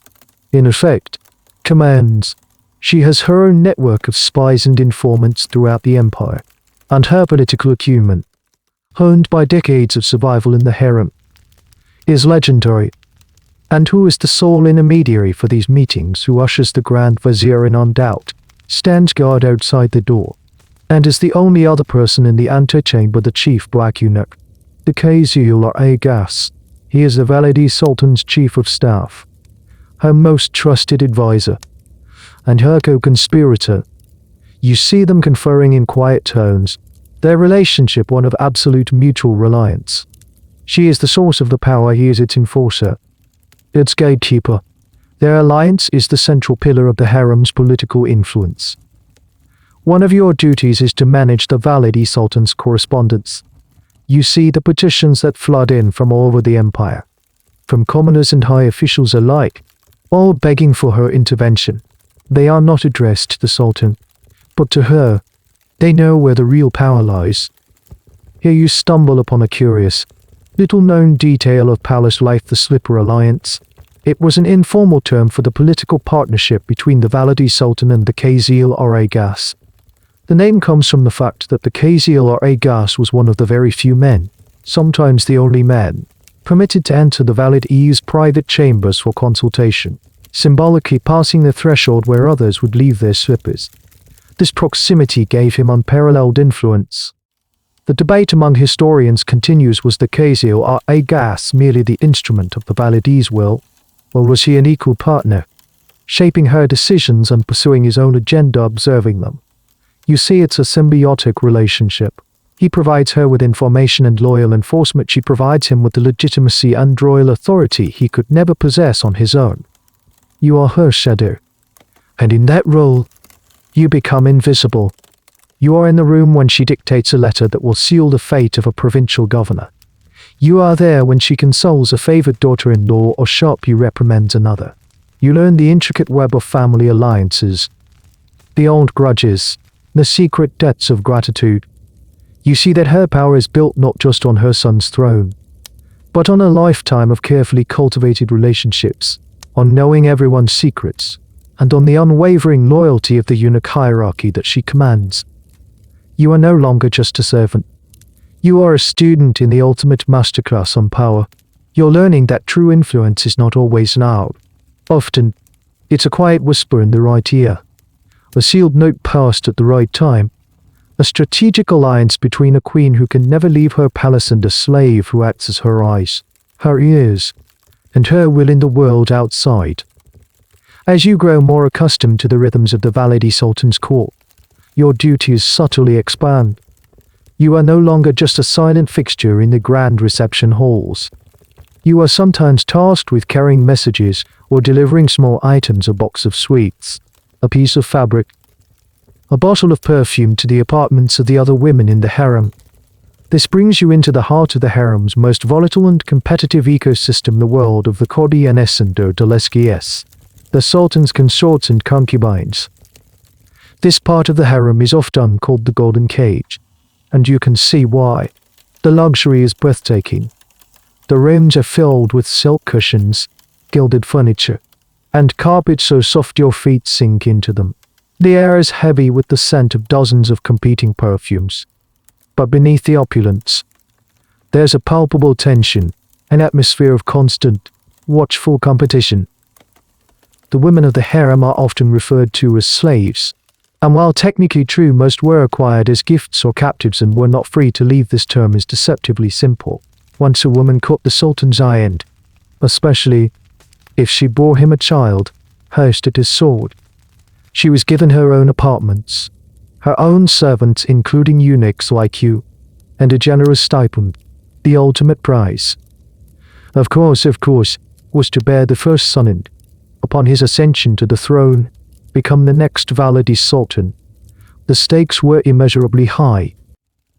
in effect, commands. She has her own network of spies and informants throughout the empire, and her political acumen, honed by decades of survival in the harem, is legendary. And who is the sole intermediary for these meetings? Who ushers the Grand Vizier in on doubt, stands guard outside the door, and is the only other person in the antechamber the chief black eunuch, the Kizlar Agha. He is the Valide Sultan's chief of staff, her most trusted advisor, and her co-conspirator. You see them conferring in quiet tones, their relationship one of absolute mutual reliance. She is the source of the power, he is its enforcer, its gatekeeper. Their alliance is the central pillar of the harem's political influence. One of your duties is to manage the Valide Sultan's correspondence. You see the petitions that flood in from all over the empire, from commoners and high officials alike, all begging for her intervention. They are not addressed to the Sultan, but to her. They know where the real power lies. Here you stumble upon a curious, little-known detail of palace life: the Slipper Alliance. It was an informal term for the political partnership between the Valide Sultan and the Kizlar Agha. The name comes from the fact that the Kizlar Agha was one of the very few men, sometimes the only man, permitted to enter the Valide's private chambers for consultation, symbolically passing the threshold where others would leave their slippers. This proximity gave him unparalleled influence. The debate among historians continues: was the Kizlar Agha merely the instrument of the Valide's will, or was he an equal partner, shaping her decisions and pursuing his own agenda, observing them? You see, it's a symbiotic relationship. He provides her with information and loyal enforcement. She provides him with the legitimacy and royal authority he could never possess on his own. You are her shadow, and in that role, you become invisible. You are in the room when she dictates a letter that will seal the fate of a provincial governor. You are there when she consoles a favored daughter-in-law or sharply reprimands another. You learn the intricate web of family alliances, the old grudges, the secret debts of gratitude. You see that her power is built not just on her son's throne, but on a lifetime of carefully cultivated relationships, on knowing everyone's secrets, and on the unwavering loyalty of the eunuch hierarchy that she commands. You are no longer just a servant. You are a student in the ultimate masterclass on power. You're learning that true influence is not always loud. Often, it's a quiet whisper in the right ear, a sealed note passed at the right time, a strategic alliance between a queen who can never leave her palace and a slave who acts as her eyes, her ears, and her will in the world outside. As you grow more accustomed to the rhythms of the Valide Sultan's court, your duties subtly expand. You are no longer just a silent fixture in the grand reception halls. You are sometimes tasked with carrying messages or delivering small items, a box of sweets, a piece of fabric, a bottle of perfume to the apartments of the other women in the harem. This brings you into the heart of the harem's most volatile and competitive ecosystem, the world of the Cordianes and Deleskies, the sultan's consorts and concubines. This part of the harem is often called the Golden Cage, and you can see why. The luxury is breathtaking. The rooms are filled with silk cushions, gilded furniture, and carpets so soft your feet sink into them. The air is heavy with the scent of dozens of competing perfumes. But beneath the opulence, there's a palpable tension, an atmosphere of constant, watchful competition. The women of the harem are often referred to as slaves, and while technically true, most were acquired as gifts or captives and were not free to leave. This term is deceptively simple. Once a woman caught the sultan's eye and, especially if she bore him a child, hoisted at his sword, she was given her own apartments, her own servants including eunuchs like you, and a generous stipend, the ultimate prize. Of course, was to bear the first son and, upon his ascension to the throne, become the next Valide sultan. The stakes were immeasurably high,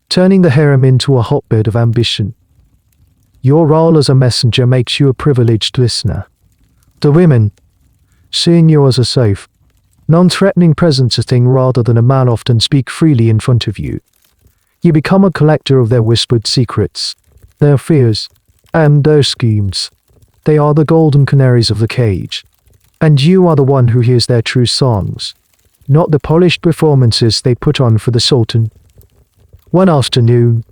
turning the harem into a hotbed of ambition. Your role as a messenger makes you a privileged listener. The women, seeing you as a safe, non-threatening presence, a thing rather than a man, often speak freely in front of you. You become a collector of their whispered secrets, their fears, and their schemes. They are the golden canaries of the cage, and you are the one who hears their true songs, not the polished performances they put on for the sultan. One afternoon,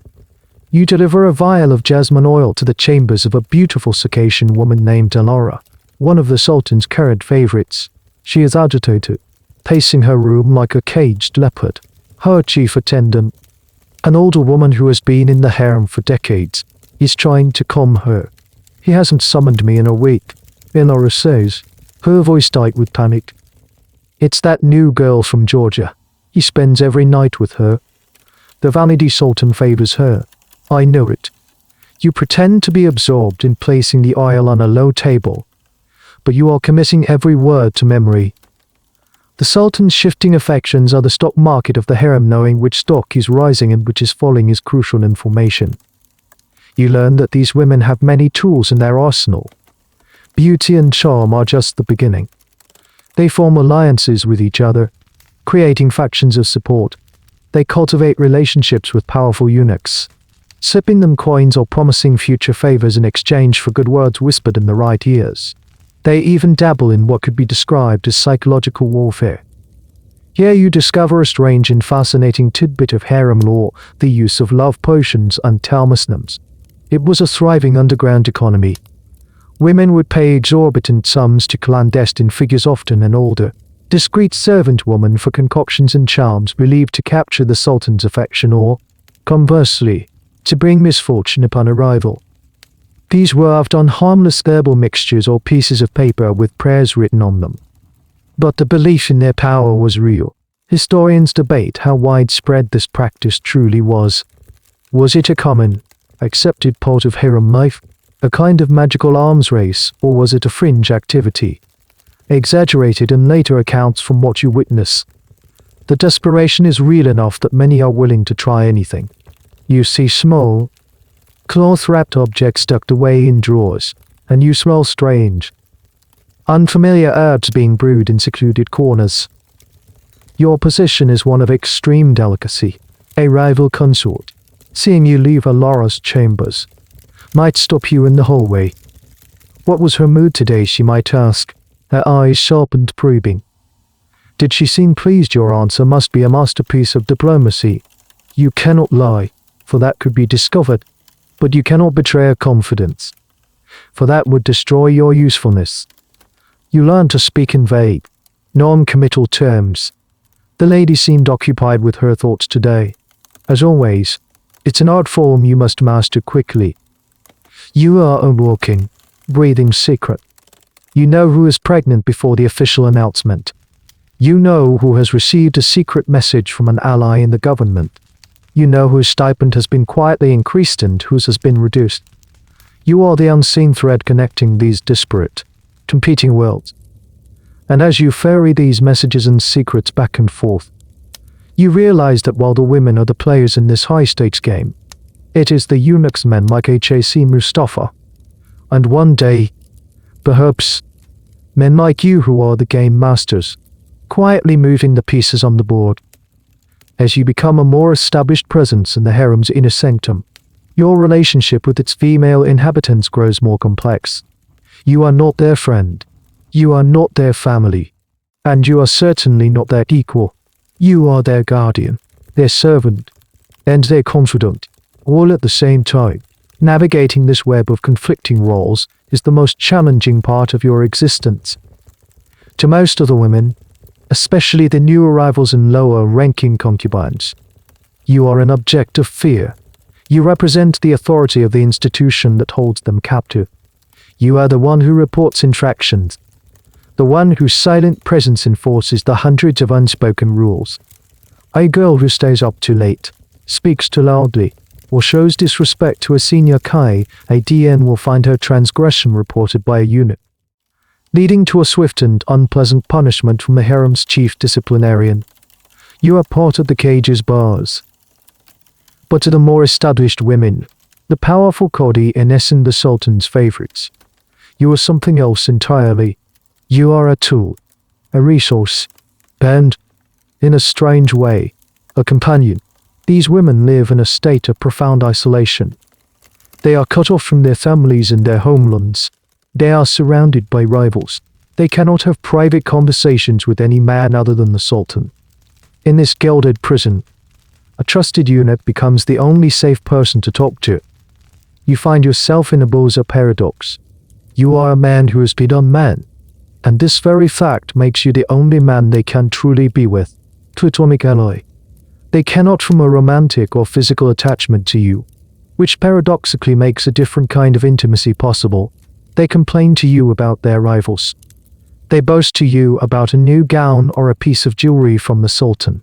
you deliver a vial of jasmine oil to the chambers of a beautiful Circassian woman named Alara, one of the sultan's current favorites. She is agitated, pacing her room like a caged leopard. Her chief attendant, an older woman who has been in the harem for decades, is trying to calm her. He hasn't summoned me in a week, Alara says, her voice tight with panic. It's that new girl from Georgia. He spends every night with her. The Valide sultan favors her. I know it. You pretend to be absorbed in placing the oil on a low table, but you are committing every word to memory. The sultan's shifting affections are the stock market of the harem. Knowing which stock is rising and which is falling is crucial information. You learn that these women have many tools in their arsenal. Beauty and charm are just the beginning. They form alliances with each other, creating factions of support. They cultivate relationships with powerful eunuchs, sipping them coins or promising future favors in exchange for good words whispered in the right ears. They even dabble in what could be described as psychological warfare. Here you discover a strange and fascinating tidbit of harem lore, the use of love potions and talismans. It was a thriving underground economy. Women would pay exorbitant sums to clandestine figures, often an older, discreet servant woman, for concoctions and charms believed to capture the sultan's affection or, conversely, to bring misfortune upon arrival. These were often harmless herbal mixtures or pieces of paper with prayers written on them. But the belief in their power was real. Historians debate how widespread this practice truly was. Was it a common, accepted part of harem life, a kind of magical arms race, or was it a fringe activity, exaggerated in later accounts from what you witness? The desperation is real enough that many are willing to try anything. You see small, cloth-wrapped objects tucked away in drawers, and you smell strange, unfamiliar herbs being brewed in secluded corners. Your position is one of extreme delicacy. A rival consort, seeing you leave Alara's chambers, might stop you in the hallway. What was her mood today, she might ask, her eyes sharp and probing. Did she seem pleased? Your answer must be a masterpiece of diplomacy. You cannot lie, for that could be discovered, but you cannot betray her confidence, for that would destroy your usefulness. You learn to speak in vague, non-committal terms. The lady seemed occupied with her thoughts today. As always, it's an art form you must master quickly. You are a walking, breathing secret. You know who is pregnant before the official announcement. You know who has received a secret message from an ally in the government. You know whose stipend has been quietly increased and whose has been reduced. You are the unseen thread connecting these disparate, competing worlds. And as you ferry these messages and secrets back and forth, you realize that while the women are the players in this high-stakes game, it is the eunuchs, men like H.A.C. Mustafa. And one day, perhaps, men like you who are the game masters, quietly moving the pieces on the board. As you become a more established presence in the harem's inner sanctum, your relationship with its female inhabitants grows more complex. You are not their friend. You are not their family. And you are certainly not their equal. You are their guardian, their servant, and their confidant, all at the same time. Navigating this web of conflicting roles is the most challenging part of your existence. To most of the women, especially the new arrivals and lower-ranking concubines, you are an object of fear. You represent the authority of the institution that holds them captive. You are the one who reports infractions, the one whose silent presence enforces the hundreds of unspoken rules. A girl who stays up too late, speaks too loudly, or shows disrespect to a senior Kai, a DN will find her transgression reported by a eunuch, leading to a swift and unpleasant punishment from the harem's chief disciplinarian. You are part of the cage's bars. But to the more established women, the powerful Qadi and Essen the Sultan's favorites, you are something else entirely. You are a tool, a resource, and, in a strange way, a companion. These women live in a state of profound isolation. They are cut off from their families and their homelands. They are surrounded by rivals. They cannot have private conversations with any man other than the Sultan. In this gilded prison, a trusted eunuch becomes the only safe person to talk to. You find yourself in a Boza paradox. You are a man who has been unmanned, and this very fact makes you the only man they can truly be with. Platonic ally. They cannot form a romantic or physical attachment to you, which paradoxically makes a different kind of intimacy possible. They complain to you about their rivals. They boast to you about a new gown or a piece of jewelry from the Sultan.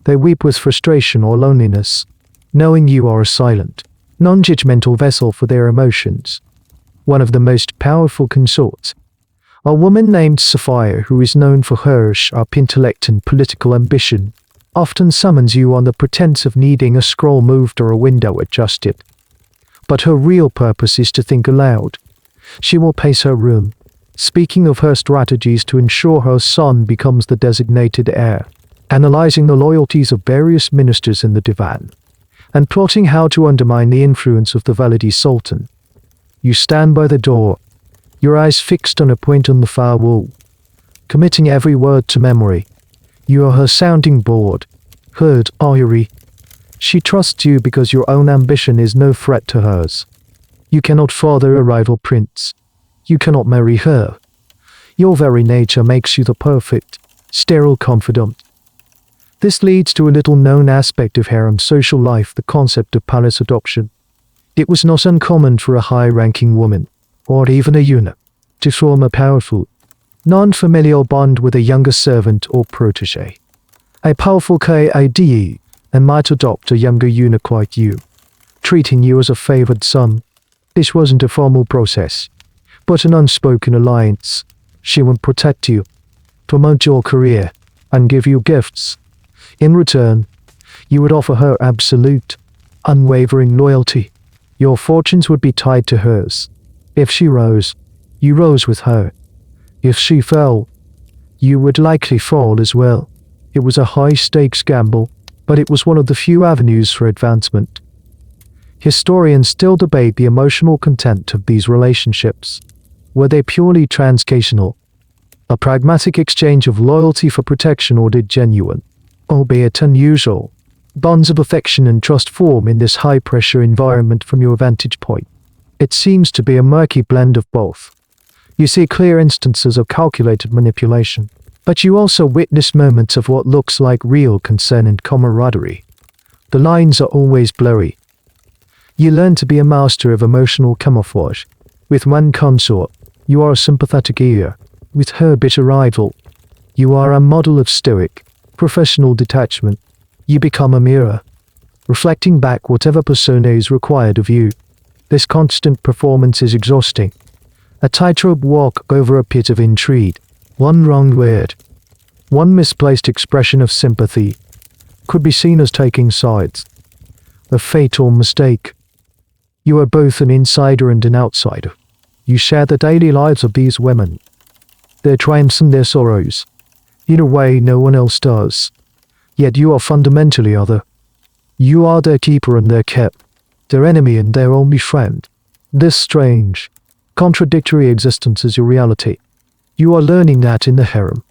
They weep with frustration or loneliness, knowing you are a silent, non-judgmental vessel for their emotions. One of the most powerful consorts, a woman named Sophia, who is known for her sharp intellect and political ambition, often summons you on the pretense of needing a scroll moved or a window adjusted. But her real purpose is to think aloud. She will pace her room, speaking of her strategies to ensure her son becomes the designated heir, analyzing the loyalties of various ministers in the divan, and plotting how to undermine the influence of the Validi Sultan. You stand by the door, your eyes fixed on a point on the far wall, committing every word to memory. You are her sounding board, her eyrie. She trusts you because your own ambition is no threat to hers. You cannot father a rival prince. You cannot marry her. Your very nature makes you the perfect, sterile confidant. This leads to a little-known aspect of harem social life, the concept of palace adoption. It was not uncommon for a high-ranking woman, or even a eunuch, to form a powerful, non-familial bond with a younger servant or protege. A powerful KIDE and might adopt a younger eunuch like you, treating you as a favored son. This wasn't a formal process, but an unspoken alliance. She would protect you, promote your career, and give you gifts. In return, you would offer her absolute, unwavering loyalty. Your fortunes would be tied to hers. If she rose, you rose with her. If she fell, you would likely fall as well. It was a high-stakes gamble, but it was one of the few avenues for advancement. Historians still debate the emotional content of these relationships. Were they purely transactional, A pragmatic exchange of loyalty for protection ordered genuine, albeit unusual, bonds of affection and trust form in this high-pressure environment from your vantage point. It seems to be a murky blend of both. You see clear instances of calculated manipulation, but you also witness moments of what looks like real concern and camaraderie. The lines are always blurry. You learn to be a master of emotional camouflage. With one consort, you are a sympathetic ear. With her bitter rival, you are a model of stoic, professional detachment. You become a mirror, reflecting back whatever persona is required of you. This constant performance is exhausting. A tightrope walk over a pit of intrigue. One wrong word, one misplaced expression of sympathy, could be seen as taking sides. A fatal mistake. You are both an insider and an outsider. You share the daily lives of these women, their triumphs and their sorrows, in a way no one else does. Yet you are fundamentally other. You are their keeper and their kept, their enemy and their only friend. This strange, contradictory existence is your reality. You are learning that in the harem,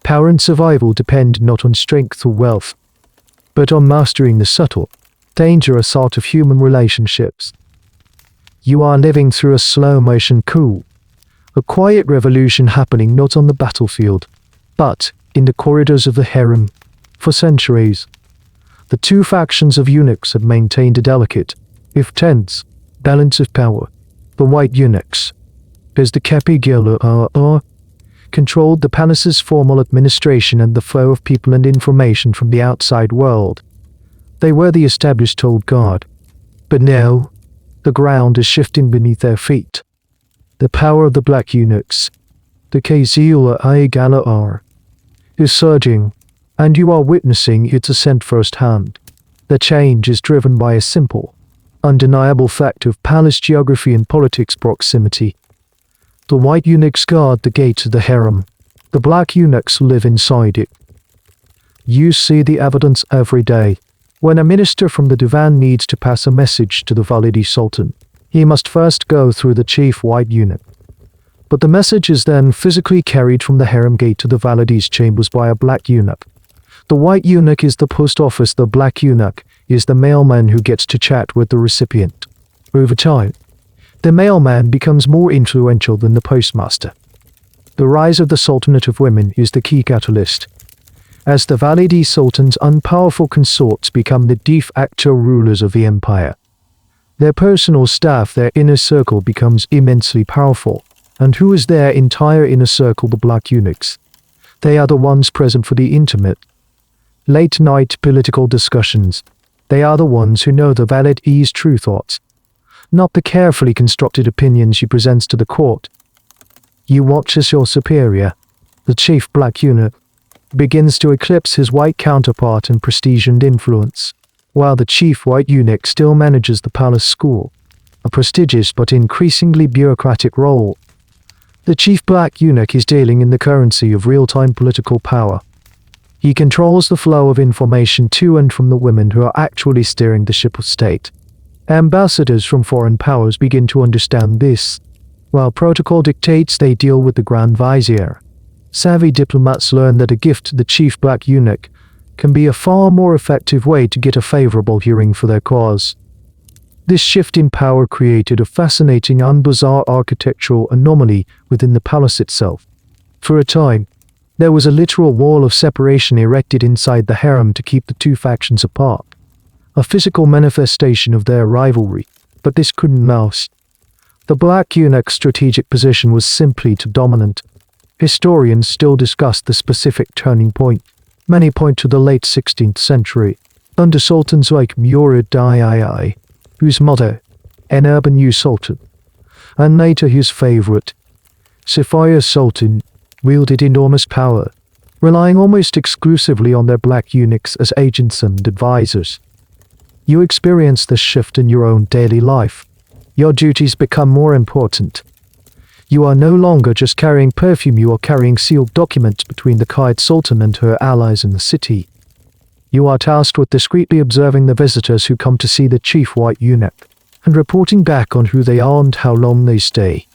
power and survival depend not on strength or wealth, but on mastering the subtle, dangerous art of human relationships. You are living through a slow-motion coup, a quiet revolution happening not on the battlefield, but in the corridors of the harem. For centuries, the two factions of eunuchs have maintained a delicate, if tense, balance of power. The white eunuchs, as the Kizlar, controlled the palace's formal administration and the flow of people and information from the outside world. They were the established old guard. But now, the ground is shifting beneath their feet. The power of the black eunuchs, the Kizlar, is surging, and you are witnessing its ascent firsthand. The change is driven by a simple, undeniable fact of palace geography and politics proximity. The white eunuchs guard the gates of the harem. The black eunuchs live inside it. You see the evidence every day. When a minister from the divan needs to pass a message to the Validi Sultan, he must first go through the chief white eunuch. But the message is then physically carried from the harem gate to the Validi's chambers by a black eunuch. The white eunuch is the post office. The black eunuch is the mailman who gets to chat with the recipient. Over time, the mailman becomes more influential than the postmaster. The rise of the Sultanate of Women is the key catalyst. As the Validi Sultan's unpowerful consorts become the de facto rulers of the empire, their personal staff, their inner circle becomes immensely powerful. And who is their entire inner circle? The black eunuchs. They are the ones present for the intimate, late-night political discussions. They are the ones who know the Validi's true thoughts, not the carefully constructed opinions she presents to the court. You watch as your superior, the chief black eunuch, begins to eclipse his white counterpart in prestige and influence, while the chief white eunuch still manages the palace school, a prestigious but increasingly bureaucratic role. The chief black eunuch is dealing in the currency of real-time political power. He controls the flow of information to and from the women who are actually steering the ship of state. Ambassadors from foreign powers begin to understand this. While protocol dictates they deal with the Grand Vizier, savvy diplomats learn that a gift to the chief black eunuch can be a far more effective way to get a favorable hearing for their cause. This shift in power created a fascinating and bizarre architectural anomaly within the palace itself. For a time, there was a literal wall of separation erected inside the harem to keep the two factions apart, a physical manifestation of their rivalry, but this couldn't last. The black eunuch's strategic position was simply too dominant. Historians still discuss the specific turning point. Many point to the late 16th century, under sultans like Murad II, whose mother, an urban sultan, and later his favorite, Safiya Sultan, wielded enormous power, relying almost exclusively on their black eunuchs as agents and advisors. You experience this shift in your own daily life. Your duties become more important. You are no longer just carrying perfume, you are carrying sealed documents between the Qaid Sultan and her allies in the city. You are tasked with discreetly observing the visitors who come to see the chief white eunuch, and reporting back on who they are and how long they stay.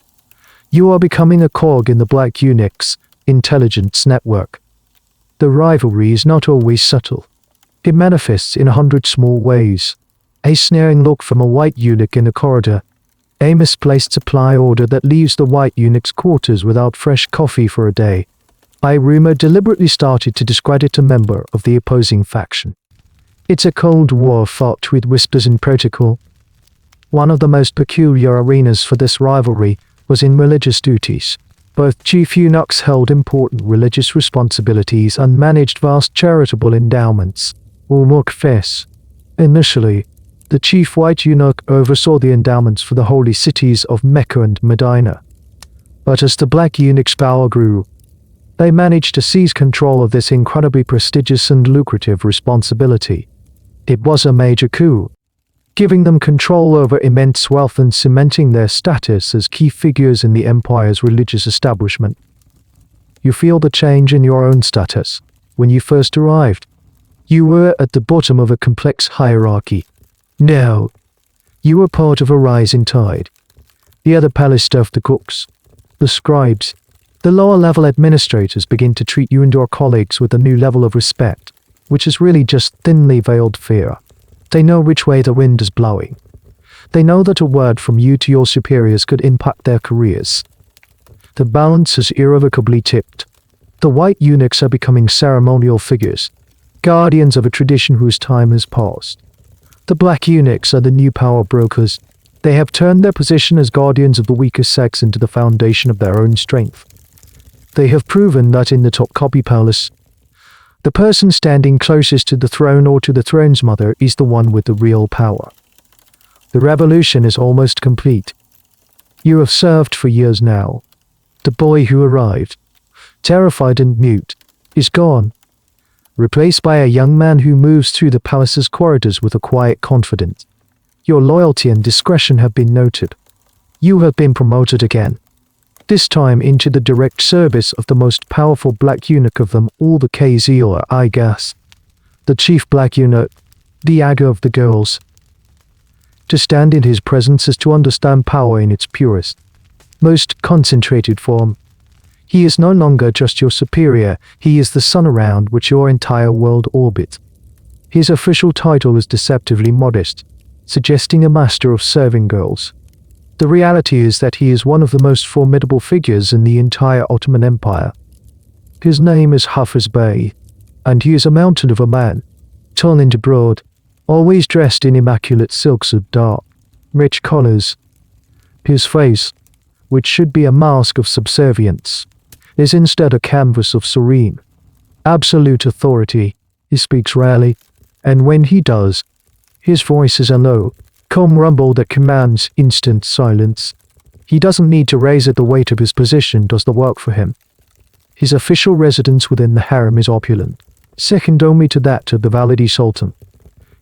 You are becoming a cog in the black eunuch's intelligence network. The rivalry is not always subtle. It manifests in 100 small ways. A sneering look from a white eunuch in a corridor. A misplaced supply order that leaves the white eunuch's quarters without fresh coffee for a day. A rumor deliberately started to discredit a member of the opposing faction. It's a cold war fought with whispers and protocol. One of the most peculiar arenas for this rivalry was in religious duties. Both chief eunuchs held important religious responsibilities and managed vast charitable endowments, or mukfes. Initially, the chief white eunuch oversaw the endowments for the holy cities of Mecca and Medina. But as the black eunuch's power grew, they managed to seize control of this incredibly prestigious and lucrative responsibility. It was a major coup, giving them control over immense wealth and cementing their status as key figures in the empire's religious establishment. You feel the change in your own status. When you first arrived, you were at the bottom of a complex hierarchy. Now, you were part of a rising tide. The other palace staff, the cooks, the scribes, the lower-level administrators begin to treat you and your colleagues with a new level of respect, which is really just thinly veiled fear. They know which way the wind is blowing. They know that a word from you to your superiors could impact their careers. The balance is irrevocably tipped. The white eunuchs are becoming ceremonial figures, guardians of a tradition whose time has passed. The black eunuchs are the new power brokers. They have turned their position as guardians of the weaker sex into the foundation of their own strength. They have proven that in the Topkapi Palace, the person standing closest to the throne or to the throne's mother is the one with the real power. The revolution is almost complete. You have served for years now. The boy who arrived, terrified and mute, is gone, replaced by a young man who moves through the palace's corridors with a quiet confidence. Your loyalty and discretion have been noted. You have been promoted again, this time into the direct service of the most powerful black eunuch of them all, the Kizlar, I guess. The chief black eunuch, the Agha of the girls. To stand in his presence is to understand power in its purest, most concentrated form. He is no longer just your superior, he is the sun around which your entire world orbits. His official title is deceptively modest, suggesting a master of serving girls. The reality is that he is one of the most formidable figures in the entire Ottoman Empire. His name is Hafiz Bey, and he is a mountain of a man, tall and broad, always dressed in immaculate silks of dark, rich colors. His face, which should be a mask of subservience, is instead a canvas of serene, absolute authority. He speaks rarely, and when he does, his voice is a low, calm rumble that commands instant silence. He doesn't need to raise it, the weight of his position does the work for him. His official residence within the harem is opulent, second only to that of the Validi Sultan.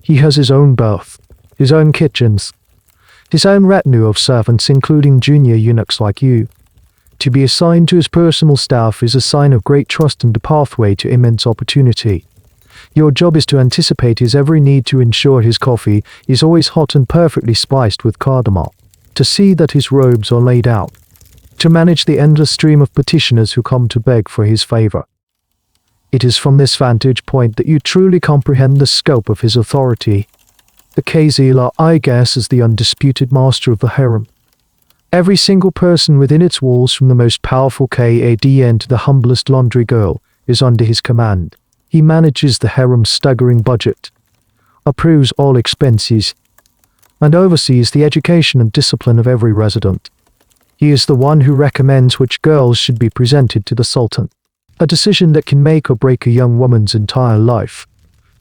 He has his own bath, his own kitchens, his own retinue of servants including junior eunuchs like you. To be assigned to his personal staff is a sign of great trust and a pathway to immense opportunity. Your job is to anticipate his every need, to ensure his coffee is always hot and perfectly spiced with cardamom, to see that his robes are laid out, to manage the endless stream of petitioners who come to beg for his favor. It is from this vantage point that you truly comprehend the scope of his authority. The Kizlar, I guess, is the undisputed master of the harem. Every single person within its walls, from the most powerful Kadn to the humblest laundry girl, is under his command. He manages the harem's staggering budget, approves all expenses, and oversees the education and discipline of every resident. He is the one who recommends which girls should be presented to the Sultan, a decision that can make or break a young woman's entire life.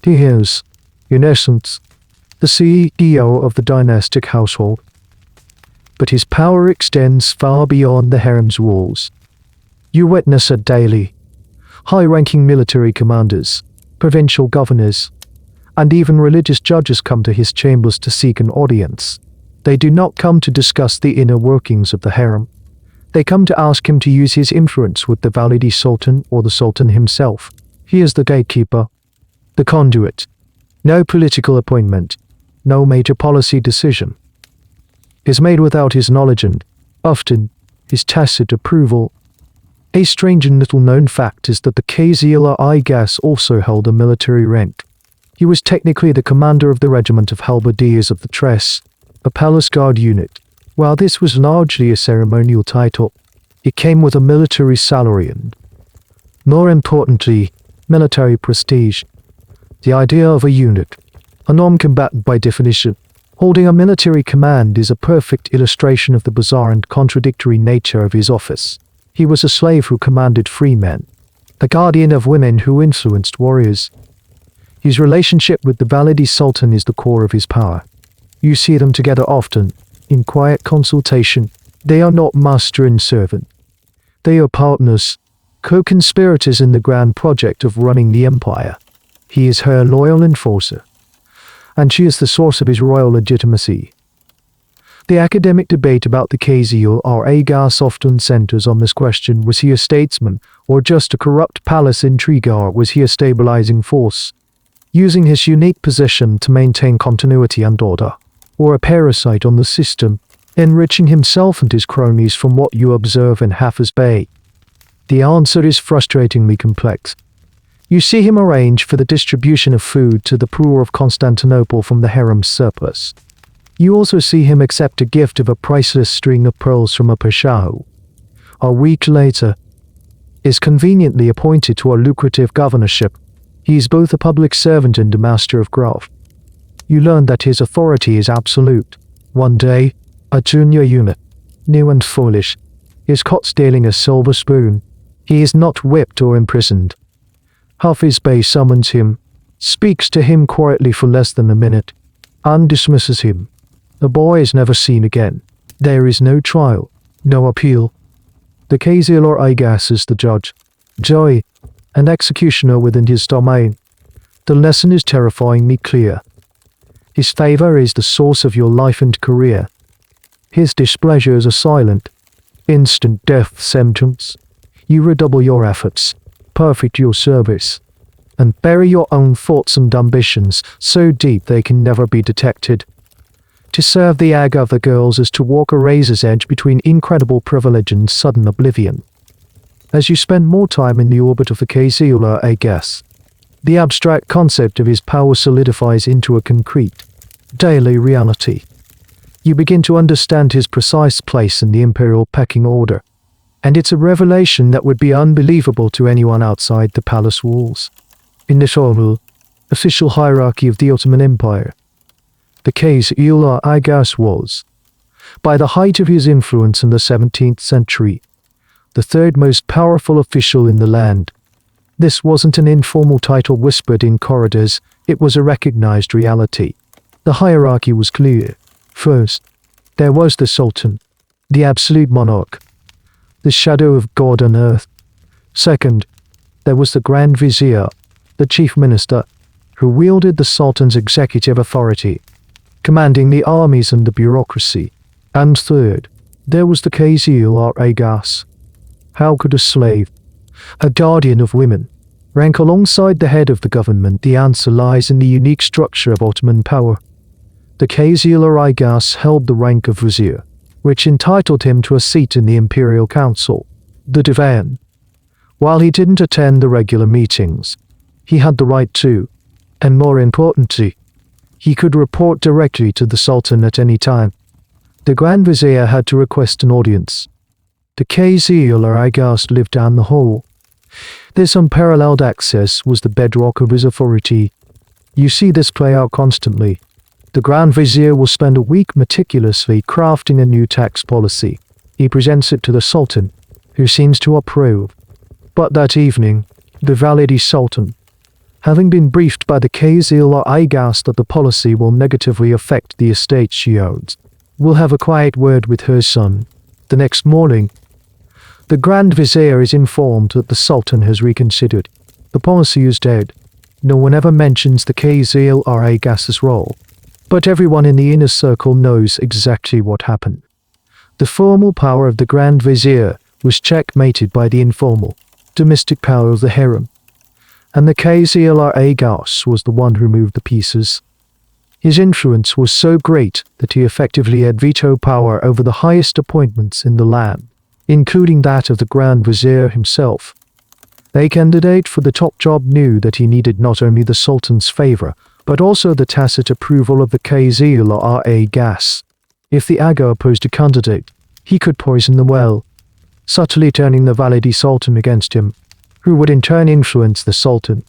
He is, in essence, the CEO of the dynastic household. But his power extends far beyond the harem's walls. You witness it daily. High-ranking military commanders, provincial governors, and even religious judges come to his chambers to seek an audience. They do not come to discuss the inner workings of the harem. They come to ask him to use his influence with the Validi Sultan or the Sultan himself. He is the gatekeeper, the conduit. No political appointment, no major policy decision is made without his knowledge and, often, his tacit approval. A strange and little-known fact is that the Kizlar Agha also held a military rank. He was technically the commander of the regiment of halberdiers of the Tres, a palace guard unit. While this was largely a ceremonial title, it came with a military salary and, more importantly, military prestige. The idea of a eunuch, a non-combatant by definition, holding a military command is a perfect illustration of the bizarre and contradictory nature of his office. He was a slave who commanded free men, a guardian of women who influenced warriors. His relationship with the Validi Sultan is the core of his power. You see them together often, in quiet consultation. They are not master and servant. They are partners, co-conspirators in the grand project of running the empire. He is her loyal enforcer, and she is the source of his royal legitimacy. The academic debate about the Kizlar Agha often centers on this question: was he a statesman, or just a corrupt palace intriguer? Was he a stabilizing force, using his unique position to maintain continuity and order, or a parasite on the system, enriching himself and his cronies from what you observe in Hafez Bay? The answer is frustratingly complex. You see him arrange for the distribution of food to the poor of Constantinople from the harem's surplus. You also see him accept a gift of a priceless string of pearls from a pasha who, a week later, is conveniently appointed to a lucrative governorship. He is both a public servant and a master of graft. You learn that his authority is absolute. One day, a junior eunuch, new and foolish, is caught stealing a silver spoon. He is not whipped or imprisoned. Hafez Bey summons him, speaks to him quietly for less than a minute, and dismisses him. The boy is never seen again. There is no trial, no appeal. The Kizlar Agha is the judge, jury, and executioner within his domain. The lesson is terrifyingly clear. His favor is the source of your life and career. His displeasures are silent, instant death sentence. You redouble your efforts, perfect your service, and bury your own thoughts and ambitions so deep they can never be detected. To serve the Agha of the girls is to walk a razor's edge between incredible privilege and sudden oblivion. As you spend more time in the orbit of the Kizlar Agha, the abstract concept of his power solidifies into a concrete, daily reality. You begin to understand his precise place in the imperial pecking order, and it's a revelation that would be unbelievable to anyone outside the palace walls. In the formal, official hierarchy of the Ottoman Empire, the Kizlar Agha was, by the height of his influence in the 17th century, the third most powerful official in the land. This wasn't an informal title whispered in corridors, it was a recognized reality. The hierarchy was clear. First, there was the Sultan, the absolute monarch, the shadow of God on earth. Second, there was the Grand Vizier, the chief minister, who wielded the Sultan's executive authority, commanding the armies and the bureaucracy. And third, there was the Kizlar Agha. How could a slave, a guardian of women, rank alongside the head of the government? The answer lies in the unique structure of Ottoman power. The Kizlar Agha held the rank of vizier, which entitled him to a seat in the Imperial Council, the Divan. While he didn't attend the regular meetings, he had the right to, and more importantly, he could report directly to the Sultan at any time. The Grand Vizier had to request an audience. The Kizlar Agha lived down the hall. This unparalleled access was the bedrock of his authority. You see this play out constantly. The Grand Vizier will spend a week meticulously crafting a new tax policy. He presents it to the Sultan, who seems to approve. But that evening, the Validi Sultan, having been briefed by the Kizlar Agha that the policy will negatively affect the estate she owns, will have a quiet word with her son. The next morning, the Grand Vizier is informed that the Sultan has reconsidered. The policy is dead. No one ever mentions the Kizlar Agha's role, but everyone in the inner circle knows exactly what happened. The formal power of the Grand Vizier was checkmated by the informal, domestic power of the harem, and the Kizlar Agha was the one who moved the pieces. His influence was so great that he effectively had veto power over the highest appointments in the land. including that of the Grand Vizier himself. A candidate for the top job knew that he needed not only the Sultan's favor, but also the tacit approval of the Kizlar Agha. If the Agha opposed a candidate, he could poison the well, subtly turning the Valide Sultan against him, who would in turn influence the Sultan.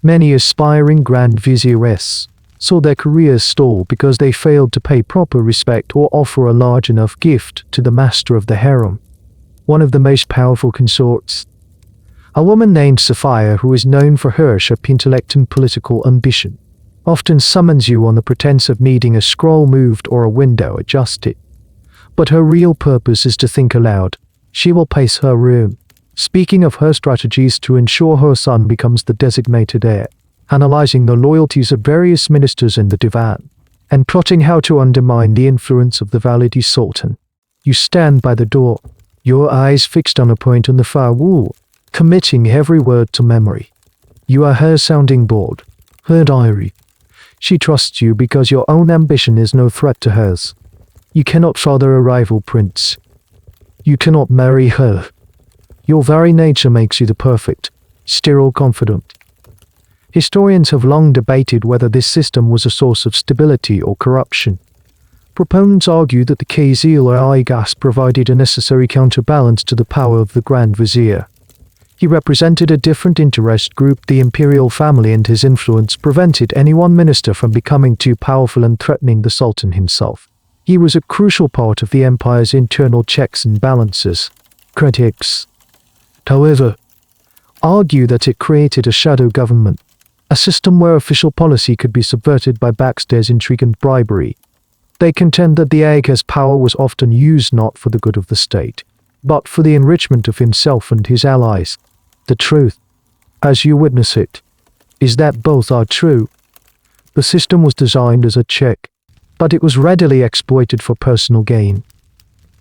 Many aspiring Grand Viziers saw their careers stall because they failed to pay proper respect or offer a large enough gift to the master of the harem, one of the most powerful consorts. A woman named Sophia, who is known for her sharp intellect and political ambition, often summons you on the pretense of needing a scroll moved or a window adjusted. But her real purpose is to think aloud. She will pace her room, speaking of her strategies to ensure her son becomes the designated heir, analyzing the loyalties of various ministers in the divan, and plotting how to undermine the influence of the Valide Sultan. You stand by the door, your eyes fixed on a point on the far wall, committing every word to memory. You are her sounding board, her diary. She trusts you because your own ambition is no threat to hers. You cannot father a rival prince. You cannot marry her. Your very nature makes you the perfect, sterile confidant. Historians have long debated whether this system was a source of stability or corruption. Proponents argue that the Kizlar Agha provided a necessary counterbalance to the power of the Grand Vizier. He represented a different interest group. The imperial family and his influence prevented any one minister from becoming too powerful and threatening the Sultan himself. He was a crucial part of the empire's internal checks and balances. Critics, however, argue that it created a shadow government, a system where official policy could be subverted by backstairs intrigue and bribery. They contend that the Agha's power was often used not for the good of the state, but for the enrichment of himself and his allies. The truth, as you witness it, is that both are true. The system was designed as a check, but it was readily exploited for personal gain.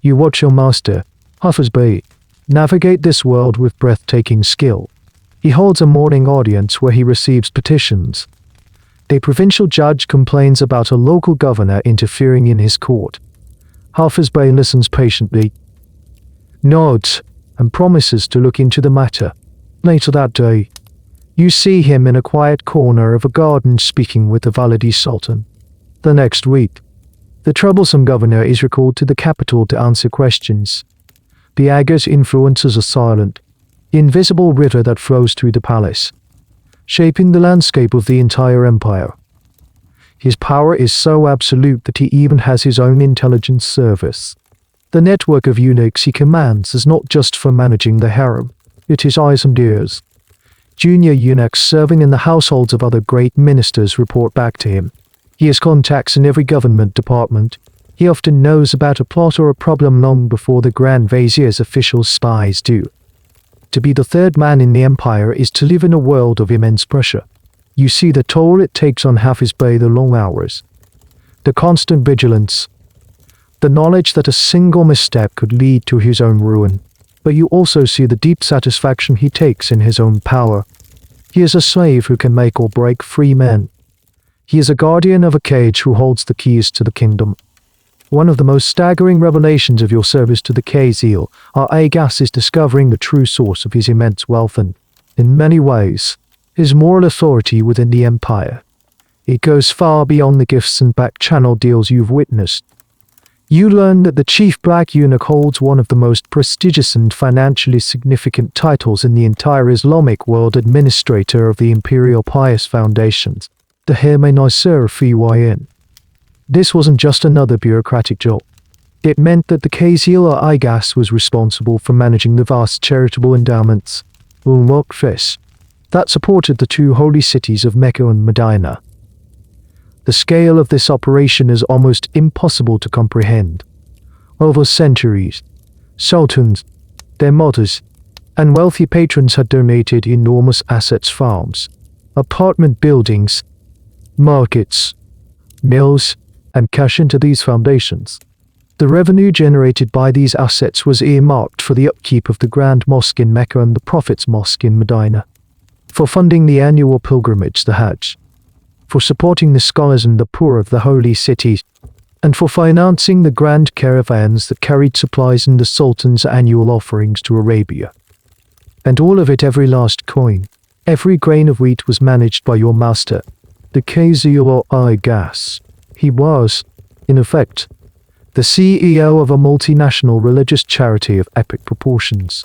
You watch your master, Hafiz Bey, navigate this world with breathtaking skill. He holds a morning audience where he receives petitions. A provincial judge complains about a local governor interfering in his court. Hafiz Bey listens patiently, nods, and promises to look into the matter. Later that day, you see him in a quiet corner of a garden speaking with the Valide Sultan. The next week, the troublesome governor is recalled to the capital to answer questions. The Agha's influences are silent, the invisible river that flows through the palace, shaping the landscape of the entire empire. His power is so absolute that he even has his own intelligence service. The network of eunuchs he commands is not just for managing the harem, it is eyes and ears. Junior eunuchs serving in the households of other great ministers report back to him. He has contacts in every government department. He often knows about a plot or a problem long before the Grand Vizier's official spies do. To be the third man in the empire is to live in a world of immense pressure. You see the toll it takes on Hafiz Bey, the long hours, the constant vigilance, the knowledge that a single misstep could lead to his own ruin. But you also see the deep satisfaction he takes in his own power. He is a slave who can make or break free men. He is a guardian of a cage who holds the keys to the kingdom. One of the most staggering revelations of your service to the Kizlar Agha is discovering the true source of his immense wealth and, in many ways, his moral authority within the empire. It goes far beyond the gifts and back-channel deals you've witnessed. You learn that the chief black eunuch holds one of the most prestigious and financially significant titles in the entire Islamic world, administrator of the Imperial Pious Foundations, the Harem Nasser Fyn. This wasn't just another bureaucratic job. It meant that the Kizlar Agha was responsible for managing the vast charitable endowments, Waqfs, that supported the two holy cities of Mecca and Medina. The scale of this operation is almost impossible to comprehend. Over centuries, sultans, their mothers, and wealthy patrons had donated enormous assets, farms, apartment buildings, markets, mills, and cash into these foundations. The revenue generated by these assets was earmarked for the upkeep of the Grand Mosque in Mecca and the Prophet's Mosque in Medina, for funding the annual pilgrimage, the Hajj, for supporting the scholars and the poor of the holy cities, and for financing the grand caravans that carried supplies and the Sultan's annual offerings to Arabia. And all of it, every last coin, every grain of wheat was managed by your master, the Kizlar Agha. He was, in effect, the CEO of a multinational religious charity of epic proportions.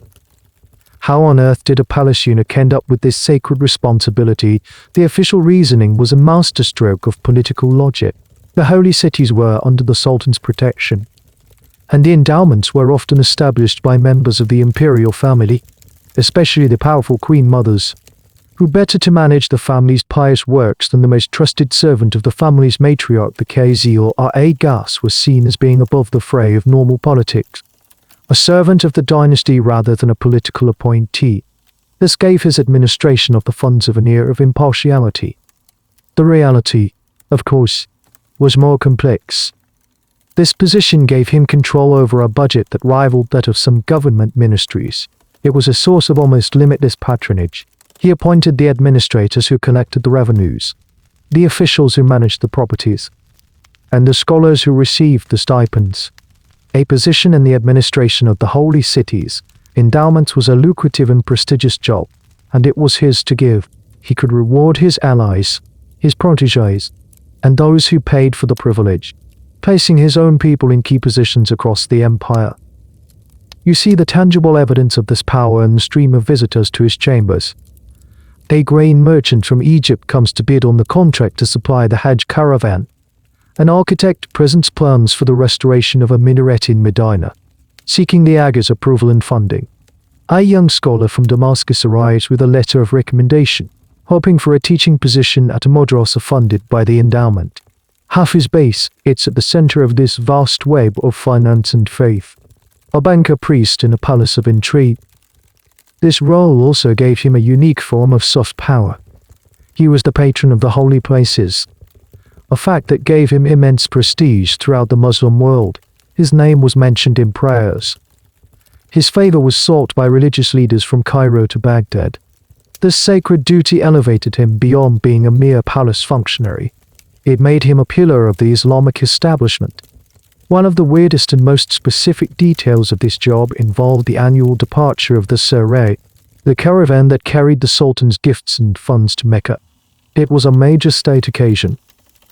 How on earth did a palace eunuch end up with this sacred responsibility? The official reasoning was a masterstroke of political logic. The holy cities were under the Sultan's protection, and the endowments were often established by members of the imperial family, especially the powerful queen mothers. Who better to manage the family's pious works than the most trusted servant of the family's matriarch? The Kizlar Agha was seen as being above the fray of normal politics, a servant of the dynasty rather than a political appointee. This gave his administration of the funds an air of impartiality. The reality, of course, was more complex. This position gave him control over a budget that rivaled that of some government ministries. It was a source of almost limitless patronage. He appointed the administrators who collected the revenues, the officials who managed the properties, and the scholars who received the stipends. A position in the administration of the holy cities, endowments, was a lucrative and prestigious job, and it was his to give. He could reward his allies, his protégés, and those who paid for the privilege, placing his own people in key positions across the empire. You see the tangible evidence of this power in the stream of visitors to his chambers. A grain merchant from Egypt comes to bid on the contract to supply the Hajj caravan. An architect presents plans for the restoration of a minaret in Medina, seeking the Agha's approval and funding. A young scholar from Damascus arrives with a letter of recommendation, hoping for a teaching position at a madrasa funded by the endowment. Hafiz base, it's at the center of this vast web of finance and faith. A banker priest in a palace of intrigue. This role also gave him a unique form of soft power. He was the patron of the holy places, a fact that gave him immense prestige throughout the Muslim world. His name was mentioned in prayers. His favor was sought by religious leaders from Cairo to Baghdad. This sacred duty elevated him beyond being a mere palace functionary. It made him a pillar of the Islamic establishment. One of the weirdest and most specific details of this job involved the annual departure of the serene, the caravan that carried the Sultan's gifts and funds to Mecca. It was a major state occasion,